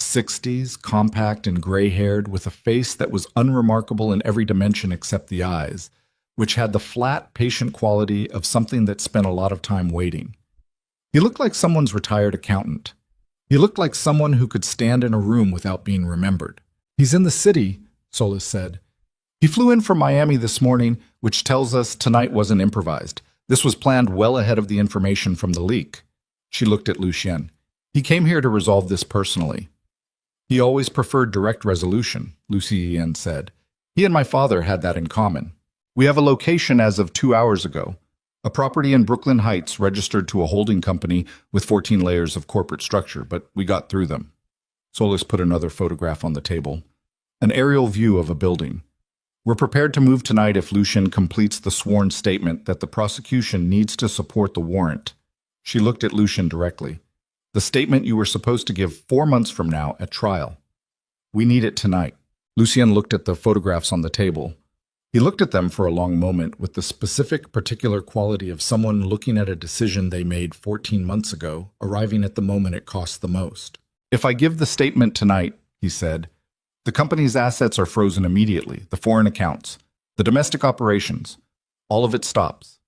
60s, compact and gray-haired, with a face that was unremarkable in every dimension except the eyes, which had the flat, patient quality of something that spent a lot of time waiting. He looked like someone's retired accountant. He looked like someone who could stand in a room without being remembered. "He's in the city," Solis said. "He flew in from Miami this morning, which tells us tonight wasn't improvised. This was planned well ahead of the information from the leak." She looked at Lucien. "He came here to resolve this personally." "He always preferred direct resolution," Lucien said. "He and my father had that in common. We have a location as of 2 hours ago. A property in Brooklyn Heights registered to a holding company with 14 layers of corporate structure, but we got through them." Solis put another photograph on the table. "An aerial view of a building. We're prepared to move tonight if Lucien completes the sworn statement that the prosecution needs to support the warrant." She looked at Lucien directly. "The statement you were supposed to give 4 months from now at trial. We need it tonight." Lucien looked at the photographs on the table. He looked at them for a long moment with the specific, particular quality of someone looking at a decision they made 14 months ago, arriving at the moment it costs the most. "If I give the statement tonight," he said, "the company's assets are frozen immediately, the foreign accounts, the domestic operations. All of it stops."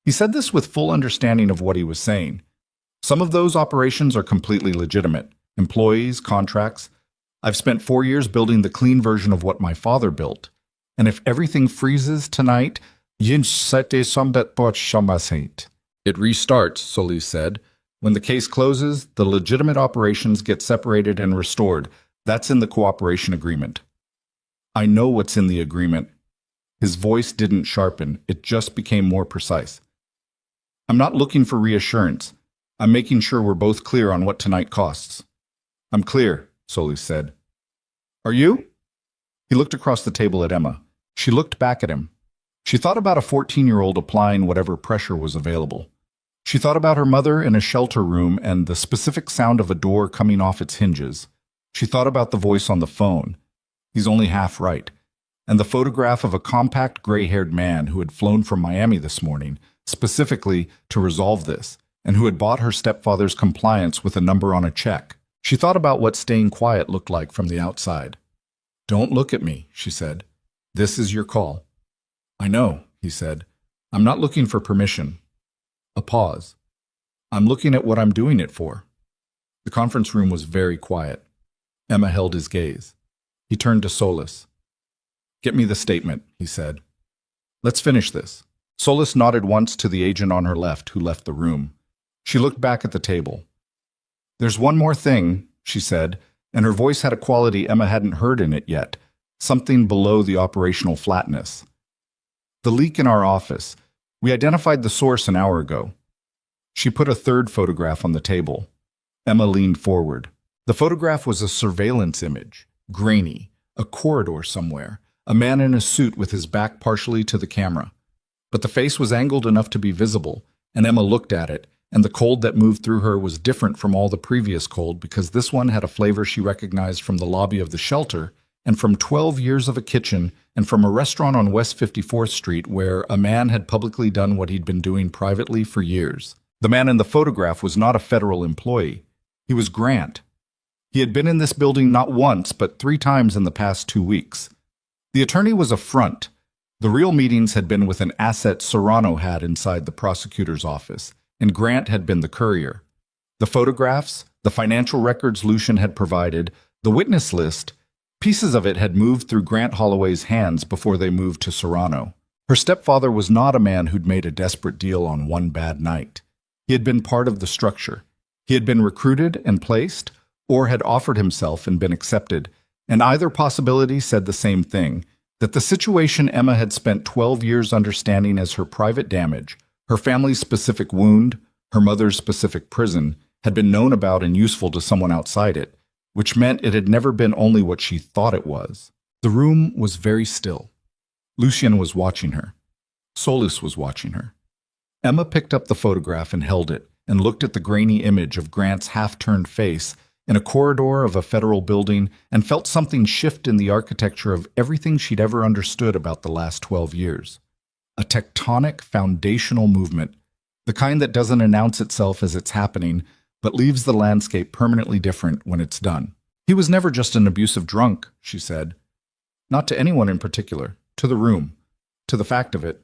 He said this with full understanding of what he was saying. Some of those operations are completely legitimate. Employees, contracts. I've spent 4 years building the clean version of what my father built. And if everything freezes tonight, it restarts, Solis said. "When the case closes, the legitimate operations get separated and restored. That's in the cooperation agreement." "I know what's in the agreement." His voice didn't sharpen, it just became more precise. "I'm not looking for reassurance. I'm making sure we're both clear on what tonight costs." "I'm clear," Solis said. "Are you?" He looked across the table at Emma. She looked back at him. She thought about a 14-year-old applying whatever pressure was available. She thought about her mother in a shelter room and the specific sound of a door coming off its hinges. She thought about the voice on the phone. He's only half right. And the photograph of a compact, gray-haired man who had flown from Miami this morning, specifically to resolve this, and who had bought her stepfather's compliance with a number on a check. She thought about what staying quiet looked like from the outside. "Don't look at me," she said. "This is your call." "I know," he said. "I'm not looking for permission." A pause. "I'm looking at what I'm doing it for." The conference room was very quiet. Emma held his gaze. He turned to Solis. "Get me the statement," he said. "Let's finish this." Solis nodded once to the agent on her left, who left the room. She looked back at the table. "There's one more thing," she said, and her voice had a quality Emma hadn't heard in it yet, something below the operational flatness. "The leak in our office. We identified the source an hour ago." She put a third photograph on the table. Emma leaned forward. The photograph was a surveillance image, grainy, a corridor somewhere, a man in a suit with his back partially to the camera. But the face was angled enough to be visible, and Emma looked at it, and the cold that moved through her was different from all the previous cold because this one had a flavor she recognized from the lobby of the shelter and from 12 years of a kitchen and from a restaurant on West 54th Street where a man had publicly done what he'd been doing privately for years. The man in the photograph was not a federal employee. He was Grant. He had been in this building not once but 3 times in the past 2 weeks. The attorney was a front. The real meetings had been with an asset Serrano had inside the prosecutor's office, and Grant had been the courier. The photographs, the financial records Lucien had provided, the witness list, pieces of it had moved through Grant Holloway's hands before they moved to Serrano. Her stepfather was not a man who'd made a desperate deal on one bad night. He had been part of the structure. He had been recruited and placed, or had offered himself and been accepted, and either possibility said the same thing, that the situation Emma had spent 12 years understanding as her private damage, her family's specific wound, her mother's specific prison, had been known about and useful to someone outside it, which meant it had never been only what she thought it was. The room was very still. Lucien was watching her. Solis was watching her. Emma picked up the photograph and held it, and looked at the grainy image of Grant's half-turned face in a corridor of a federal building, and felt something shift in the architecture of everything she'd ever understood about the last 12 years. A tectonic, foundational movement, the kind that doesn't announce itself as it's happening, but leaves the landscape permanently different when it's done. He was never just an abusive drunk, she said. Not to anyone in particular, to the room, to the fact of it.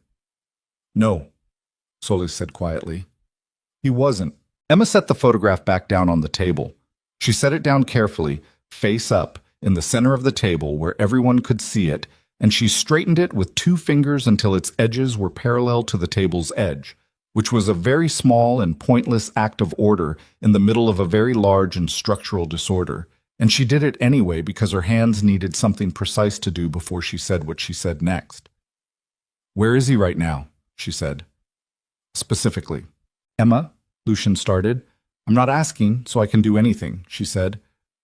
No, Solis said quietly. He wasn't. Emma set the photograph back down on the table. She set it down carefully, face up, in the center of the table where everyone could see it, and she straightened it with 2 fingers until its edges were parallel to the table's edge, which was a very small and pointless act of order in the middle of a very large and structural disorder. And she did it anyway because her hands needed something precise to do before she said what she said next. "Where is he right now?" she said. Specifically. "Emma," Lucien started, "I'm not asking so I can do anything," she said.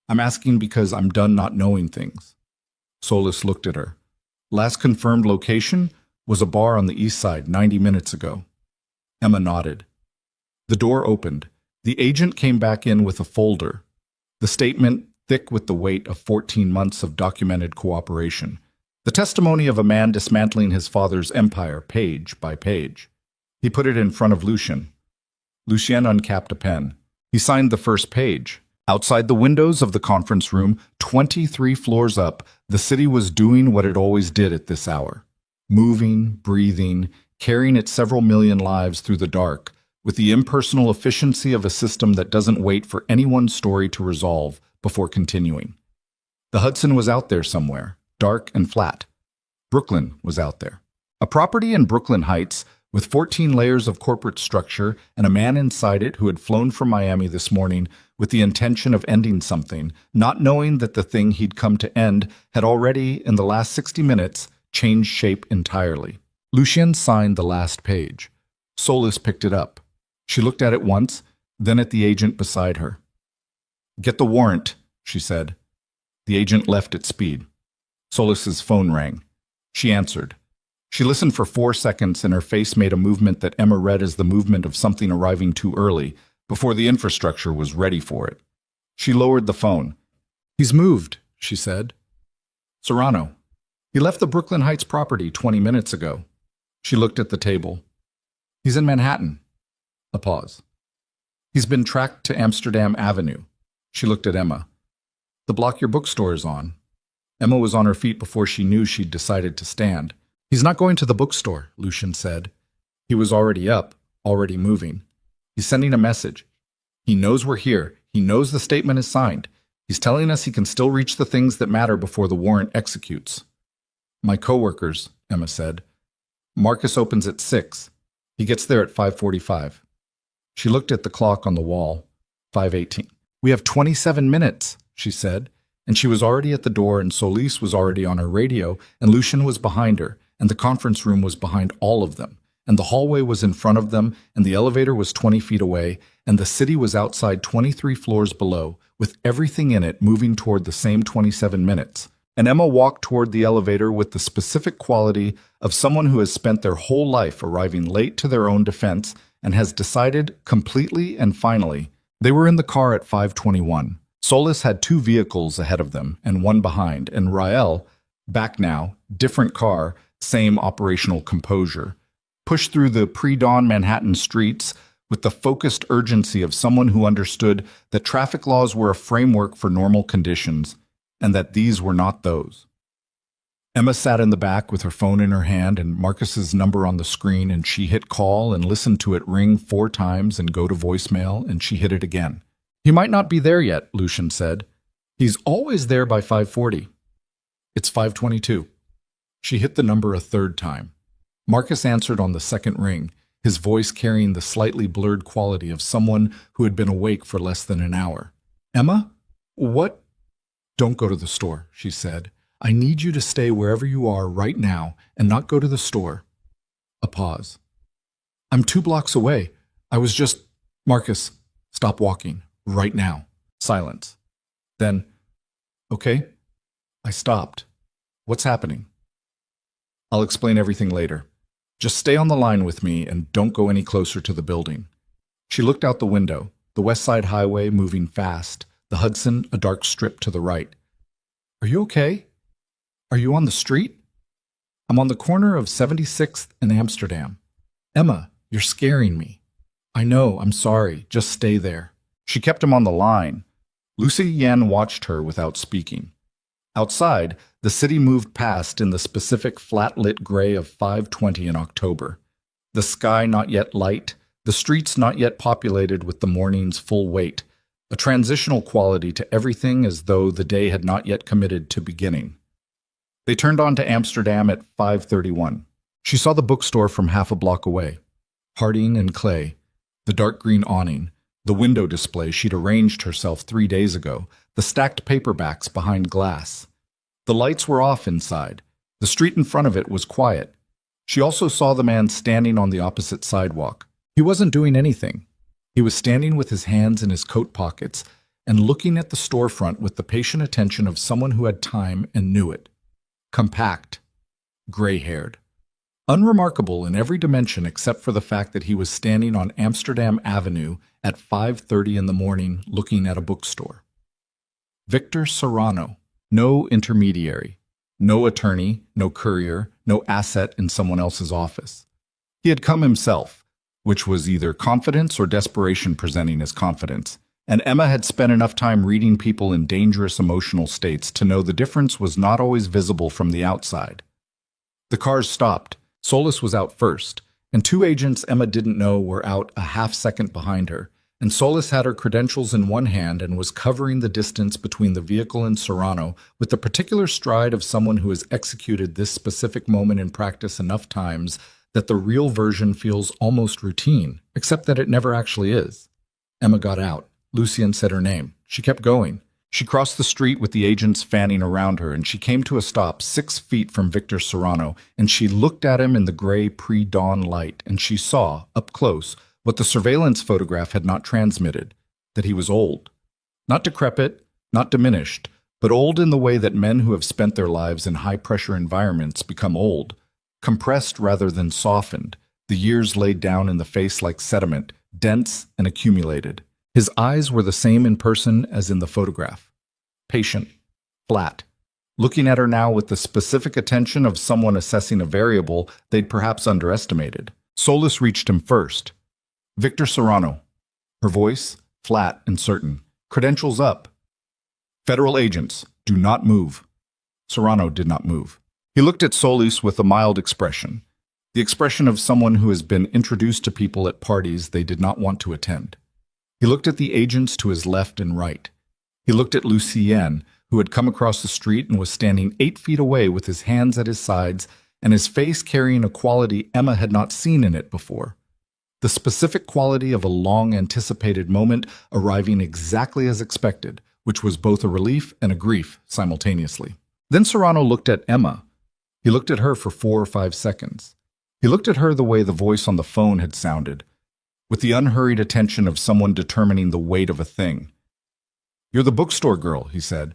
"I'm asking because I'm done not knowing things." Solis looked at her. "Last confirmed location was a bar on the east side 90 minutes ago." Emma nodded. The door opened. The agent came back in with a folder. The statement, thick with the weight of 14 months of documented cooperation. The testimony of a man dismantling his father's empire page by page. He put it in front of Lucien. Lucien uncapped a pen. He signed the first page. Outside the windows of the conference room, 23 floors up, the city was doing what it always did at this hour. Moving, breathing, carrying its several million lives through the dark, with the impersonal efficiency of a system that doesn't wait for anyone's story to resolve before continuing. The Hudson was out there somewhere, dark and flat. Brooklyn was out there. A property in Brooklyn Heights with 14 layers of corporate structure and a man inside it who had flown from Miami this morning with the intention of ending something, not knowing that the thing he'd come to end had already, in the last 60 minutes, changed shape entirely. Lucien signed the last page. Solis picked it up. She looked at it once, then at the agent beside her. "Get the warrant," she said. The agent left at speed. Solis's phone rang. She answered. She listened for 4 seconds, and her face made a movement that Emma read as the movement of something arriving too early, before the infrastructure was ready for it. She lowered the phone. "He's moved," she said. "Serrano. He left the Brooklyn Heights property 20 minutes ago." She looked at the table. "He's in Manhattan." A pause. "He's been tracked to Amsterdam Avenue." She looked at Emma. "The block your bookstore is on." Emma was on her feet before she knew she'd decided to stand. "He's not going to the bookstore," Lucien said. He was already up, already moving. "He's sending a message. He knows we're here. He knows the statement is signed. He's telling us he can still reach the things that matter before the warrant executes." "My coworkers," Emma said. "Marcus opens at 6. He gets there at 5:45. She looked at the clock on the wall. 5:18. "We have 27 minutes, she said, and she was already at the door, and Solis was already on her radio, and Lucien was behind her, and the conference room was behind all of them, and the hallway was in front of them, and the elevator was 20 feet away, and the city was outside 23 floors below, with everything in it moving toward the same 27 minutes. And Emma walked toward the elevator with the specific quality of someone who has spent their whole life arriving late to their own defense and has decided completely and finally. They were in the car at 5:21. Solis had 2 vehicles ahead of them and 1 behind, and Rael, back now, different car, same operational composure, pushed through the pre-dawn Manhattan streets with the focused urgency of someone who understood that traffic laws were a framework for normal conditions, and that these were not those. Emma sat in the back with her phone in her hand and Marcus's number on the screen, and she hit call and listened to it ring 4 times and go to voicemail, and she hit it again. "He might not be there yet," Lucien said. "He's always there by 5:40. "It's 5:22. She hit the number a 3rd time. Marcus answered on the 2nd ring, his voice carrying the slightly blurred quality of someone who had been awake for less than an hour. "Emma? What?" "Don't go to the store," she said. "I need you to stay wherever you are right now and not go to the store." A pause. "I'm 2 blocks away. I was just—" "Marcus, stop walking. Right now." Silence. Then, "Okay." I stopped. "What's happening?" I'll explain everything later. Just stay on the line with me and don't go any closer to the building. She looked out the window, the West Side Highway moving fast, the Hudson a dark strip to the right. Are you okay? Are you on the street? I'm on the corner of 76th and Amsterdam. Emma, you're scaring me. I know, I'm sorry. Just stay there. She kept him on the line. Lucy Yen watched her without speaking. Outside, the city moved past in the specific flat-lit gray of 5:20 in October. The sky not yet light, the streets not yet populated with the morning's full weight, a transitional quality to everything as though the day had not yet committed to beginning. They turned on to Amsterdam at 5:31. She saw the bookstore from half a block away. Harding and Clay, the dark green awning, the window display she'd arranged herself 3 days ago, the stacked paperbacks behind glass. The lights were off inside. The street in front of it was quiet. She also saw the man standing on the opposite sidewalk. He wasn't doing anything. He was standing with his hands in his coat pockets and looking at the storefront with the patient attention of someone who had time and knew it. Compact, gray-haired. Unremarkable in every dimension except for the fact that he was standing on Amsterdam Avenue at 5:30 in the morning looking at a bookstore. Victor Serrano, no intermediary, no attorney, no courier, no asset in someone else's office. He had come himself, which was either confidence or desperation presenting as confidence, and Emma had spent enough time reading people in dangerous emotional states to know the difference was not always visible from the outside. The cars stopped. Solis was out first, and 2 agents Emma didn't know were out a half-second behind her, and Solis had her credentials in one hand and was covering the distance between the vehicle and Serrano with the particular stride of someone who has executed this specific moment in practice enough times that the real version feels almost routine, except that it never actually is. Emma got out. Lucien said her name. She kept going. She crossed the street with the agents fanning around her, and she came to a stop 6 feet from Victor Serrano, and she looked at him in the gray pre-dawn light, and she saw, up close, what the surveillance photograph had not transmitted, that he was old. Not decrepit, not diminished, but old in the way that men who have spent their lives in high-pressure environments become old, compressed rather than softened, the years laid down in the face like sediment, dense and accumulated. His eyes were the same in person as in the photograph. Patient, flat, looking at her now with the specific attention of someone assessing a variable they'd perhaps underestimated. Solis reached him first. Victor Serrano. Her voice, flat and certain. Credentials up. Federal agents, do not move. Serrano did not move. He looked at Solis with a mild expression, the expression of someone who has been introduced to people at parties they did not want to attend. He looked at the agents to his left and right. He looked at Lucien, who had come across the street and was standing 8 feet away with his hands at his sides and his face carrying a quality Emma had not seen in it before. The specific quality of a long-anticipated moment arriving exactly as expected, which was both a relief and a grief simultaneously. Then Serrano looked at Emma. He looked at her for 4 or 5 seconds. He looked at her the way the voice on the phone had sounded, with the unhurried attention of someone determining the weight of a thing. "You're the bookstore girl," he said.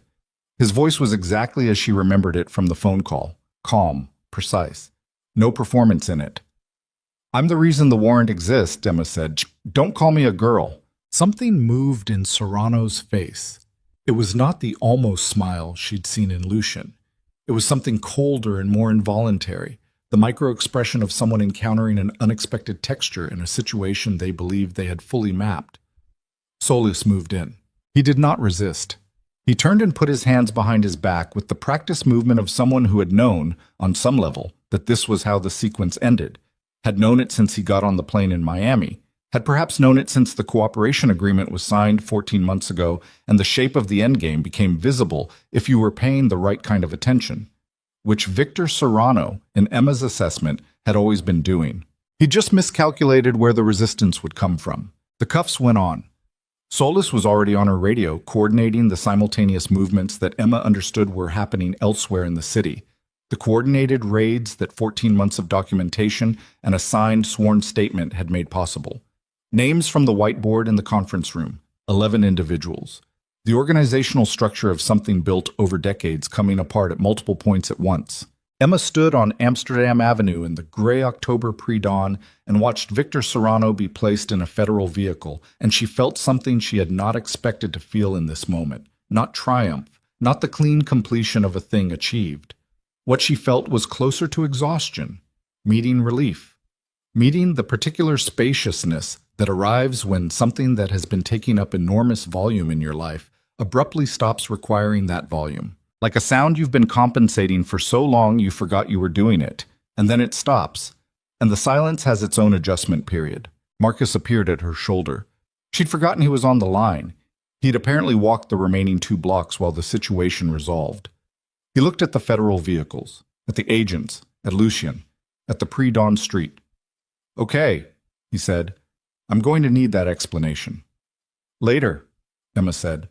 His voice was exactly as she remembered it from the phone call, calm, precise, no performance in it. "I'm the reason the warrant exists," Emma said. "Don't call me a girl." Something moved in Serrano's face. It was not the almost smile she'd seen in Lucien. It was something colder and more involuntary, the micro-expression of someone encountering an unexpected texture in a situation they believed they had fully mapped. Solis moved in. He did not resist. He turned and put his hands behind his back with the practiced movement of someone who had known, on some level, that this was how the sequence ended, had known it since he got on the plane in Miami, had perhaps known it since the cooperation agreement was signed 14 months ago and the shape of the endgame became visible if you were paying the right kind of attention, which Victor Serrano, in Emma's assessment, had always been doing. He just miscalculated where the resistance would come from. The cuffs went on. Solis was already on her radio, coordinating the simultaneous movements that Emma understood were happening elsewhere in the city, the coordinated raids that 14 months of documentation and a signed sworn statement had made possible. Names from the whiteboard in the conference room, 11 individuals. The organizational structure of something built over decades coming apart at multiple points at once. Emma stood on Amsterdam Avenue in the gray October pre-dawn and watched Victor Serrano be placed in a federal vehicle, and she felt something she had not expected to feel in this moment. Not triumph, not the clean completion of a thing achieved. What she felt was closer to exhaustion, meeting relief, meeting the particular spaciousness that arrives when something that has been taking up enormous volume in your life abruptly stops requiring that volume. Like a sound you've been compensating for so long you forgot you were doing it, and then it stops, and the silence has its own adjustment period. Marcus appeared at her shoulder. She'd forgotten he was on the line. He'd apparently walked the remaining 2 blocks while the situation resolved. He looked at the federal vehicles, at the agents, at Lucien, at the pre-dawn street. "Okay," he said. "I'm going to need that explanation." "Later," Emma said.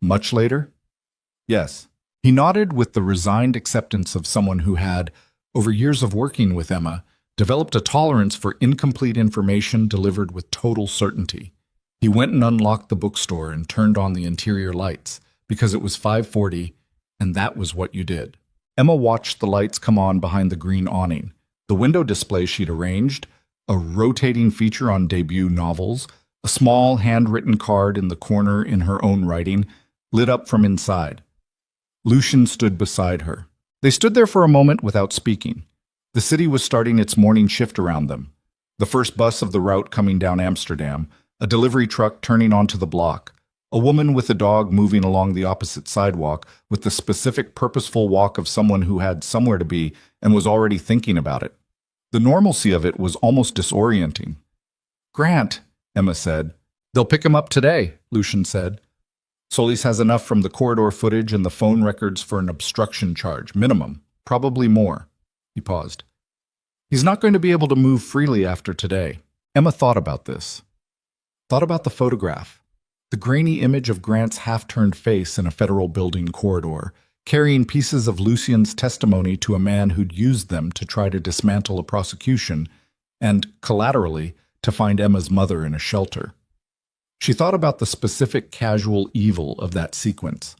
"Much later?" "Yes." He nodded with the resigned acceptance of someone who had, over years of working with Emma, developed a tolerance for incomplete information delivered with total certainty. He went and unlocked the bookstore and turned on the interior lights, because it was 5:40, and that was what you did. Emma watched the lights come on behind the green awning, the window display she'd arranged, a rotating feature on debut novels, a small handwritten card in the corner in her own writing, lit up from inside. Lucien stood beside her. They stood there for a moment without speaking. The city was starting its morning shift around them. The first bus of the route coming down Amsterdam, a delivery truck turning onto the block, a woman with a dog moving along the opposite sidewalk with the specific purposeful walk of someone who had somewhere to be and was already thinking about it. The normalcy of it was almost disorienting. "Grant," Emma said. "They'll pick him up today," Lucien said. "Solis has enough from the corridor footage and the phone records for an obstruction charge, minimum, probably more." He paused. "He's not going to be able to move freely after today." Emma thought about this. Thought about the photograph. The grainy image of Grant's half-turned face in a federal building corridor, carrying pieces of Lucien's testimony to a man who'd used them to try to dismantle a prosecution, and, collaterally, to find Emma's mother in a shelter. She thought about the specific casual evil of that sequence.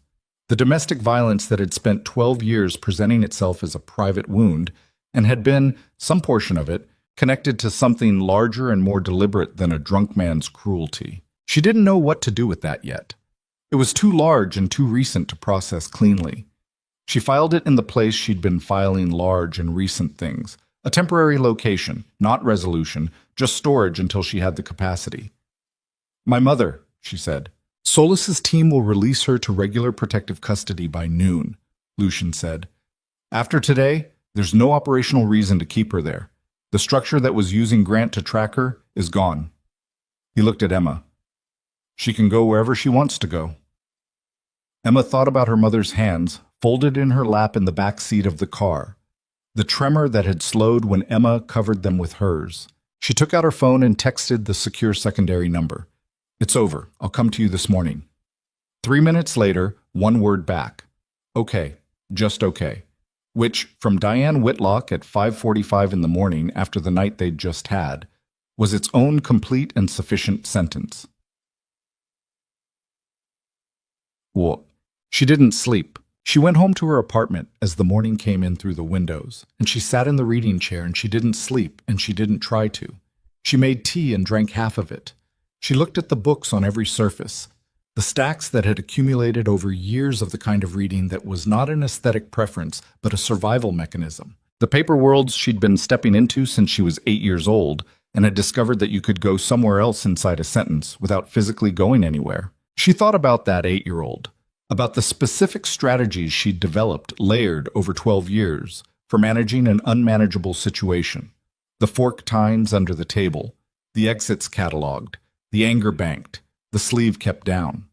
The domestic violence that had spent 12 years presenting itself as a private wound, and had been, some portion of it, connected to something larger and more deliberate than a drunk man's cruelty. She didn't know what to do with that yet. It was too large and too recent to process cleanly. She filed it in the place she'd been filing large and recent things, a temporary location, not resolution, just storage until she had the capacity. "My mother," she said. "Solis's team will release her to regular protective custody by noon," Lucien said. "After today, there's no operational reason to keep her there. The structure that was using Grant to track her is gone." He looked at Emma. "She can go wherever she wants to go." Emma thought about her mother's hands, folded in her lap in the back seat of the car, the tremor that had slowed when Emma covered them with hers. She took out her phone and texted the secure secondary number. "It's over. I'll come to you this morning." 3 minutes later, one word back. "Okay, just okay." Which, from Diane Whitlock at 5:45 in the morning after the night they'd just had, was its own complete and sufficient sentence. Well, she didn't sleep. She went home to her apartment as the morning came in through the windows, and she sat in the reading chair and she didn't sleep and she didn't try to. She made tea and drank half of it. She looked at the books on every surface, the stacks that had accumulated over years of the kind of reading that was not an aesthetic preference, but a survival mechanism. The paper worlds she'd been stepping into since she was 8 years old, and had discovered that you could go somewhere else inside a sentence without physically going anywhere. She thought about that 8-year-old, about the specific strategies she'd developed, layered over 12 years, for managing an unmanageable situation. The fork tines under the table, the exits cataloged, the anger banked, the sleeve kept down.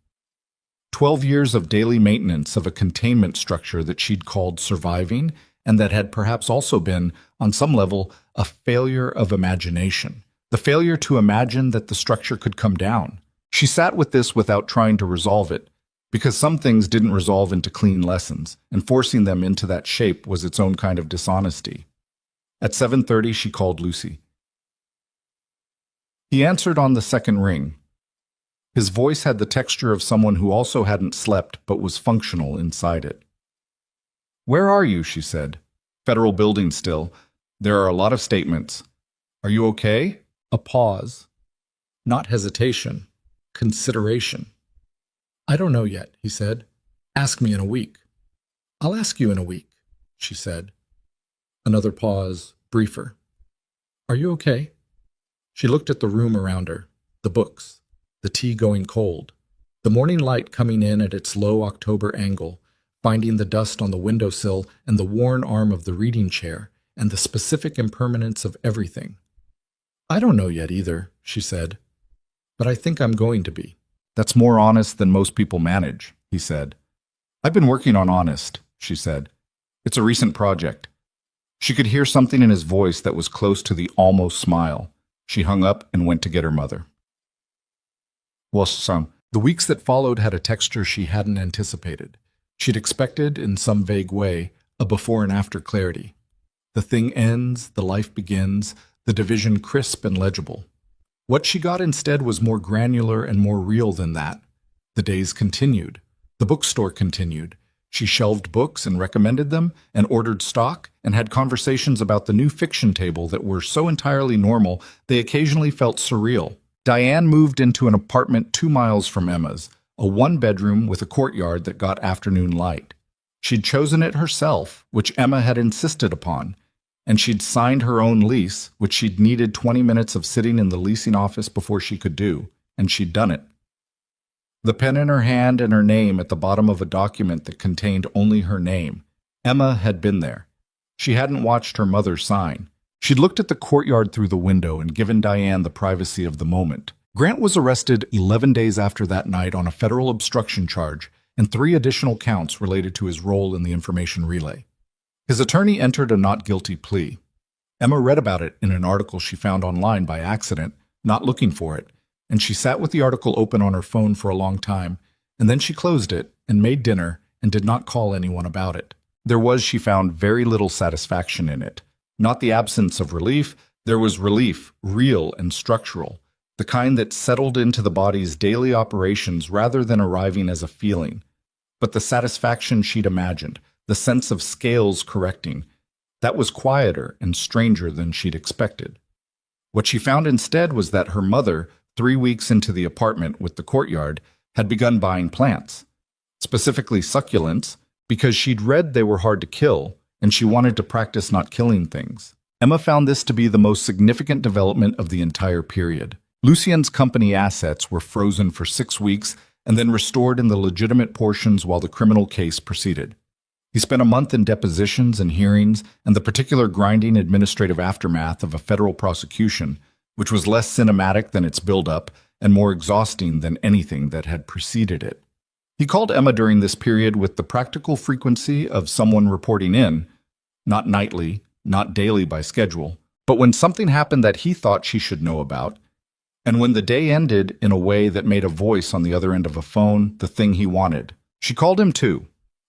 12 years of daily maintenance of a containment structure that she'd called surviving, and that had perhaps also been, on some level, a failure of imagination. The failure to imagine that the structure could come down. She sat with this without trying to resolve it, because some things didn't resolve into clean lessons, and forcing them into that shape was its own kind of dishonesty. At 7:30, she called Lucy. He answered on the second ring. His voice had the texture of someone who also hadn't slept but was functional inside it. "Where are you?" she said. Federal building still. There are a lot of statements. Are you okay? A pause. Not hesitation. Consideration. I don't know yet, he said. Ask me in a week. I'll ask you in a week, she said. Another pause, briefer. Are you okay? She looked at the room around her, the books, the tea going cold, the morning light coming in at its low October angle, finding the dust on the windowsill and the worn arm of the reading chair, and the specific impermanence of everything. I don't know yet either, she said, but I think I'm going to be. That's more honest than most people manage, he said. I've been working on honest, she said. It's a recent project. She could hear something in his voice that was close to the almost smile. She hung up and went to get her mother. The weeks that followed had a texture she hadn't anticipated. She'd expected, in some vague way, a before and after clarity. The thing ends, the life begins, the division crisp and legible. What she got instead was more granular and more real than that. The days continued. The bookstore continued. She shelved books and recommended them, and ordered stock, and had conversations about the new fiction table that were so entirely normal they occasionally felt surreal. Diane moved into an apartment 2 miles from Emma's, a one-bedroom with a courtyard that got afternoon light. She'd chosen it herself, which Emma had insisted upon, and she'd signed her own lease, which she'd needed 20 minutes of sitting in the leasing office before she could do, and she'd done it. The pen in her hand and her name at the bottom of a document that contained only her name. Emma had been there. She hadn't watched her mother sign. She'd looked at the courtyard through the window and given Diane the privacy of the moment. Grant was arrested 11 days after that night on a federal obstruction charge and 3 additional counts related to his role in the information relay. His attorney entered a not guilty plea. Emma read about it in an article she found online by accident, not looking for it, and she sat with the article open on her phone for a long time, and then she closed it and made dinner and did not call anyone about it. There was, she found, very little satisfaction in it. Not the absence of relief, there was relief, real and structural, the kind that settled into the body's daily operations rather than arriving as a feeling. But the satisfaction she'd imagined, the sense of scales correcting, that was quieter and stranger than she'd expected. What she found instead was that her mother, 3 weeks into the apartment with the courtyard, had begun buying plants, specifically succulents, because she'd read they were hard to kill, and she wanted to practice not killing things. Emma found this to be the most significant development of the entire period. Lucien's company assets were frozen for 6 weeks and then restored in the legitimate portions while the criminal case proceeded. He spent a month in depositions and hearings and the particular grinding administrative aftermath of a federal prosecution, which was less cinematic than its build-up and more exhausting than anything that had preceded it. He called Emma during this period with the practical frequency of someone reporting in, not nightly, not daily by schedule, but when something happened that he thought she should know about, and when the day ended in a way that made a voice on the other end of a phone the thing he wanted. She called him too,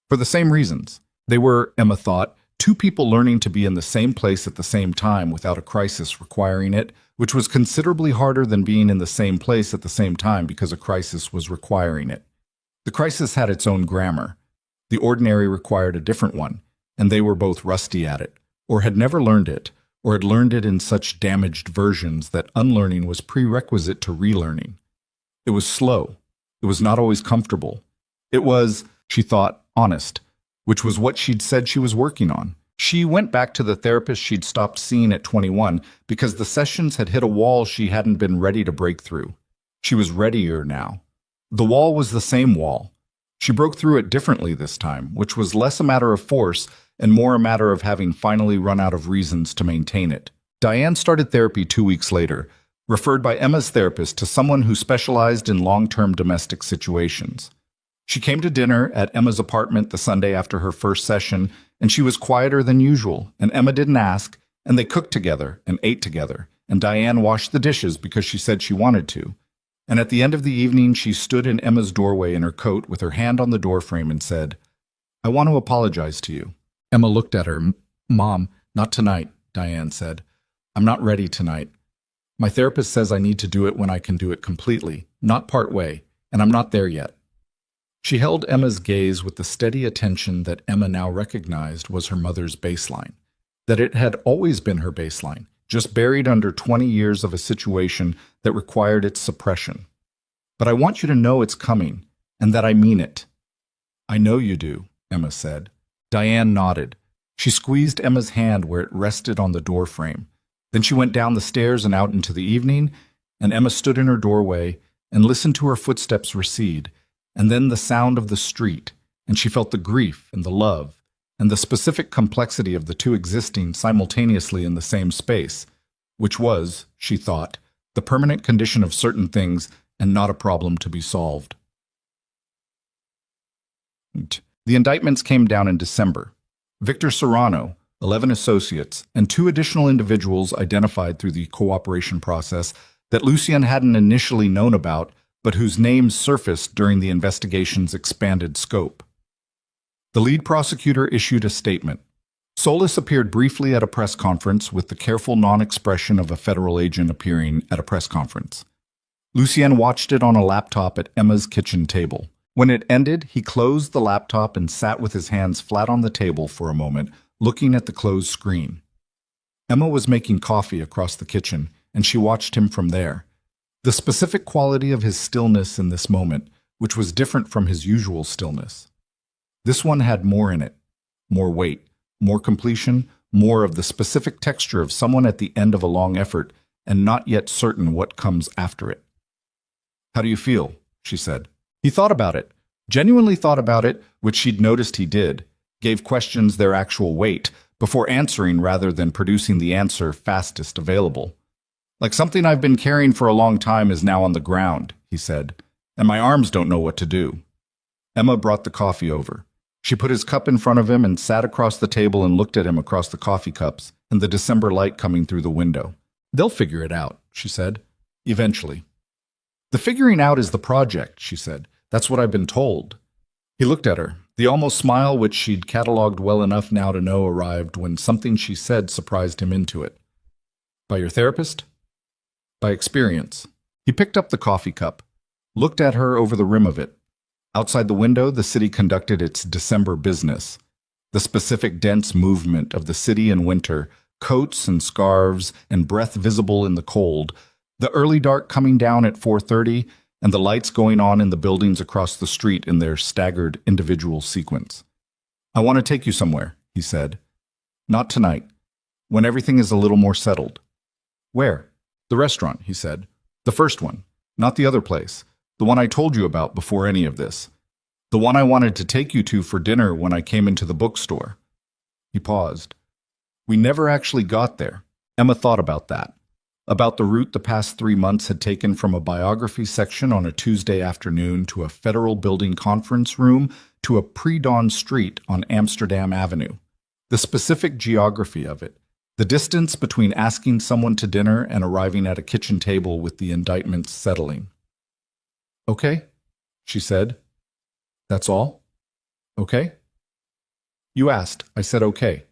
for the same reasons. They were, Emma thought, 2 people learning to be in the same place at the same time without a crisis requiring it, which was considerably harder than being in the same place at the same time because a crisis was requiring it. The crisis had its own grammar. The ordinary required a different one, and they were both rusty at it, or had never learned it, or had learned it in such damaged versions that unlearning was prerequisite to relearning. It was slow. It was not always comfortable. It was, she thought, honest, which was what she'd said she was working on. She went back to the therapist she'd stopped seeing at 21 because the sessions had hit a wall she hadn't been ready to break through. She was readier now. The wall was the same wall. She broke through it differently this time, which was less a matter of force and more a matter of having finally run out of reasons to maintain it. Diane started therapy 2 weeks later, referred by Emma's therapist to someone who specialized in long-term domestic situations. She came to dinner at Emma's apartment the Sunday after her first session, and she was quieter than usual, and Emma didn't ask, and they cooked together and ate together, and Diane washed the dishes because she said she wanted to. And at the end of the evening, she stood in Emma's doorway in her coat with her hand on the doorframe and said, "I want to apologize to you." Emma looked at her. "Mom, not tonight," Diane said. "I'm not ready tonight. My therapist says I need to do it when I can do it completely, not part way, and I'm not there yet." She held Emma's gaze with the steady attention that Emma now recognized was her mother's baseline. that it had always been her baseline, just buried under 20 years of a situation that required its suppression. But I want you to know it's coming, and that I mean it. I know you do, Emma said. Diane nodded. She squeezed Emma's hand where it rested on the doorframe. Then she went down the stairs and out into the evening, and Emma stood in her doorway and listened to her footsteps recede, and then the sound of the street, and she felt the grief and the love, and the specific complexity of the two existing simultaneously in the same space, which was, she thought, the permanent condition of certain things and not a problem to be solved. The indictments came down in December. Victor Serrano, 11 associates, and 2 additional individuals identified through the cooperation process that Lucien hadn't initially known about, but whose names surfaced during the investigation's expanded scope. The lead prosecutor issued a statement. Solis appeared briefly at a press conference with the careful non-expression of a federal agent appearing at a press conference. Lucien watched it on a laptop at Emma's kitchen table. When it ended, he closed the laptop and sat with his hands flat on the table for a moment, looking at the closed screen. Emma was making coffee across the kitchen, and she watched him from there. The specific quality of his stillness in this moment, which was different from his usual stillness. This one had more in it, more weight, more completion, more of the specific texture of someone at the end of a long effort and not yet certain what comes after it. "How do you feel?" she said. He thought about it, genuinely thought about it, which she'd noticed he did, gave questions their actual weight, before answering rather than producing the answer fastest available. "Like something I've been carrying for a long time is now on the ground," he said, "and my arms don't know what to do." Emma brought the coffee over. She put his cup in front of him and sat across the table and looked at him across the coffee cups and the December light coming through the window. "They'll figure it out," she said. "Eventually." "The figuring out is the project," she said. "That's what I've been told." He looked at her. The almost smile which she'd catalogued well enough now to know arrived when something she said surprised him into it. "By your therapist?" "By experience." He picked up the coffee cup, looked at her over the rim of it. Outside the window, the city conducted its December business. The specific dense movement of the city in winter, coats and scarves and breath visible in the cold, the early dark coming down at 4:30, and the lights going on in the buildings across the street in their staggered individual sequence. "I want to take you somewhere," he said. "Not tonight. When everything is a little more settled." "Where?" "The restaurant," he said. "The first one. Not the other place. The one I told you about before any of this. The one I wanted to take you to for dinner when I came into the bookstore." He paused. "We never actually got there." Emma thought about that. About the route the past 3 months had taken from a biography section on a Tuesday afternoon to a federal building conference room to a pre-dawn street on Amsterdam Avenue. The specific geography of it. The distance between asking someone to dinner and arriving at a kitchen table with the indictments settling. "Okay," she said. "That's all? Okay?" "You asked. I said okay."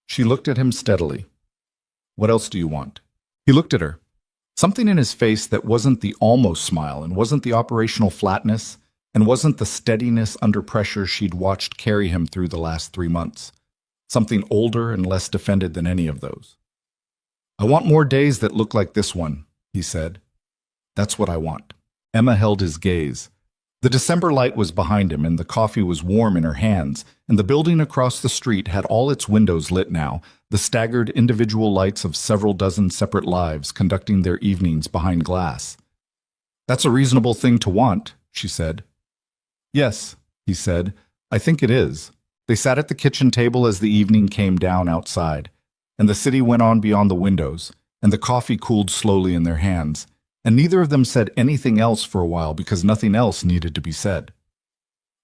She looked at him steadily. "What else do you want?" He looked at her. Something in his face that wasn't the almost smile and wasn't the operational flatness and wasn't the steadiness under pressure she'd watched carry him through the last 3 months. Something older and less defended than any of those. "I want more days that look like this one," he said. "That's what I want." Emma held his gaze. The December light was behind him, and the coffee was warm in her hands, and the building across the street had all its windows lit now, the staggered individual lights of several dozen separate lives conducting their evenings behind glass. "That's a reasonable thing to want," she said. "Yes," he said, "I think it is." They sat at the kitchen table as the evening came down outside, and the city went on beyond the windows, and the coffee cooled slowly in their hands, and neither of them said anything else for a while because nothing else needed to be said.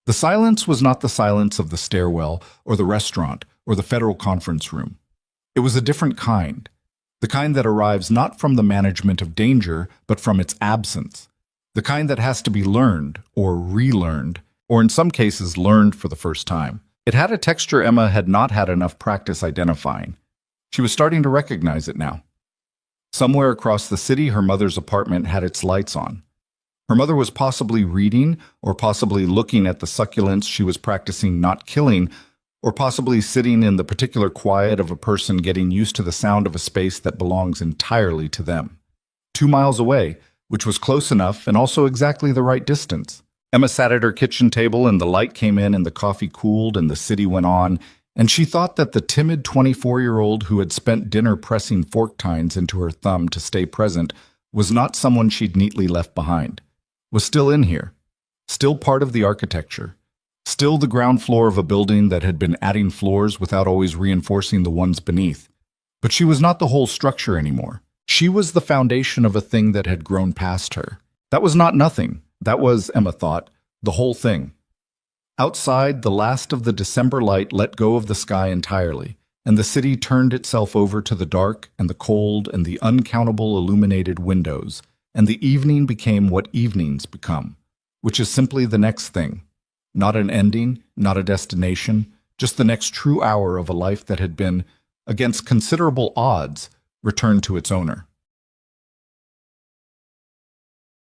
The silence was not the silence of the stairwell or the restaurant or the federal conference room. It was a different kind, the kind that arrives not from the management of danger, but from its absence, the kind that has to be learned or relearned, or in some cases learned for the first time. It had a texture Emma had not had enough practice identifying. She was starting to recognize it now. Somewhere across the city, her mother's apartment had its lights on. Her mother was possibly reading or possibly looking at the succulents she was practicing not killing, or possibly sitting in the particular quiet of a person getting used to the sound of a space that belongs entirely to them. 2 miles away, which was close enough and also exactly the right distance. Emma sat at her kitchen table and the light came in and the coffee cooled and the city went on, and she thought that the timid 24-year-old who had spent dinner pressing fork tines into her thumb to stay present was not someone she'd neatly left behind, was still in here, still part of the architecture, still the ground floor of a building that had been adding floors without always reinforcing the ones beneath. But she was not the whole structure anymore. She was the foundation of a thing that had grown past her. That was not nothing. That was, Emma thought, the whole thing. Outside, the last of the December light let go of the sky entirely, and the city turned itself over to the dark and the cold and the uncountable illuminated windows, and the evening became what evenings become, which is simply the next thing. Not an ending, not a destination, just the next true hour of a life that had been, against considerable odds, returned to its owner.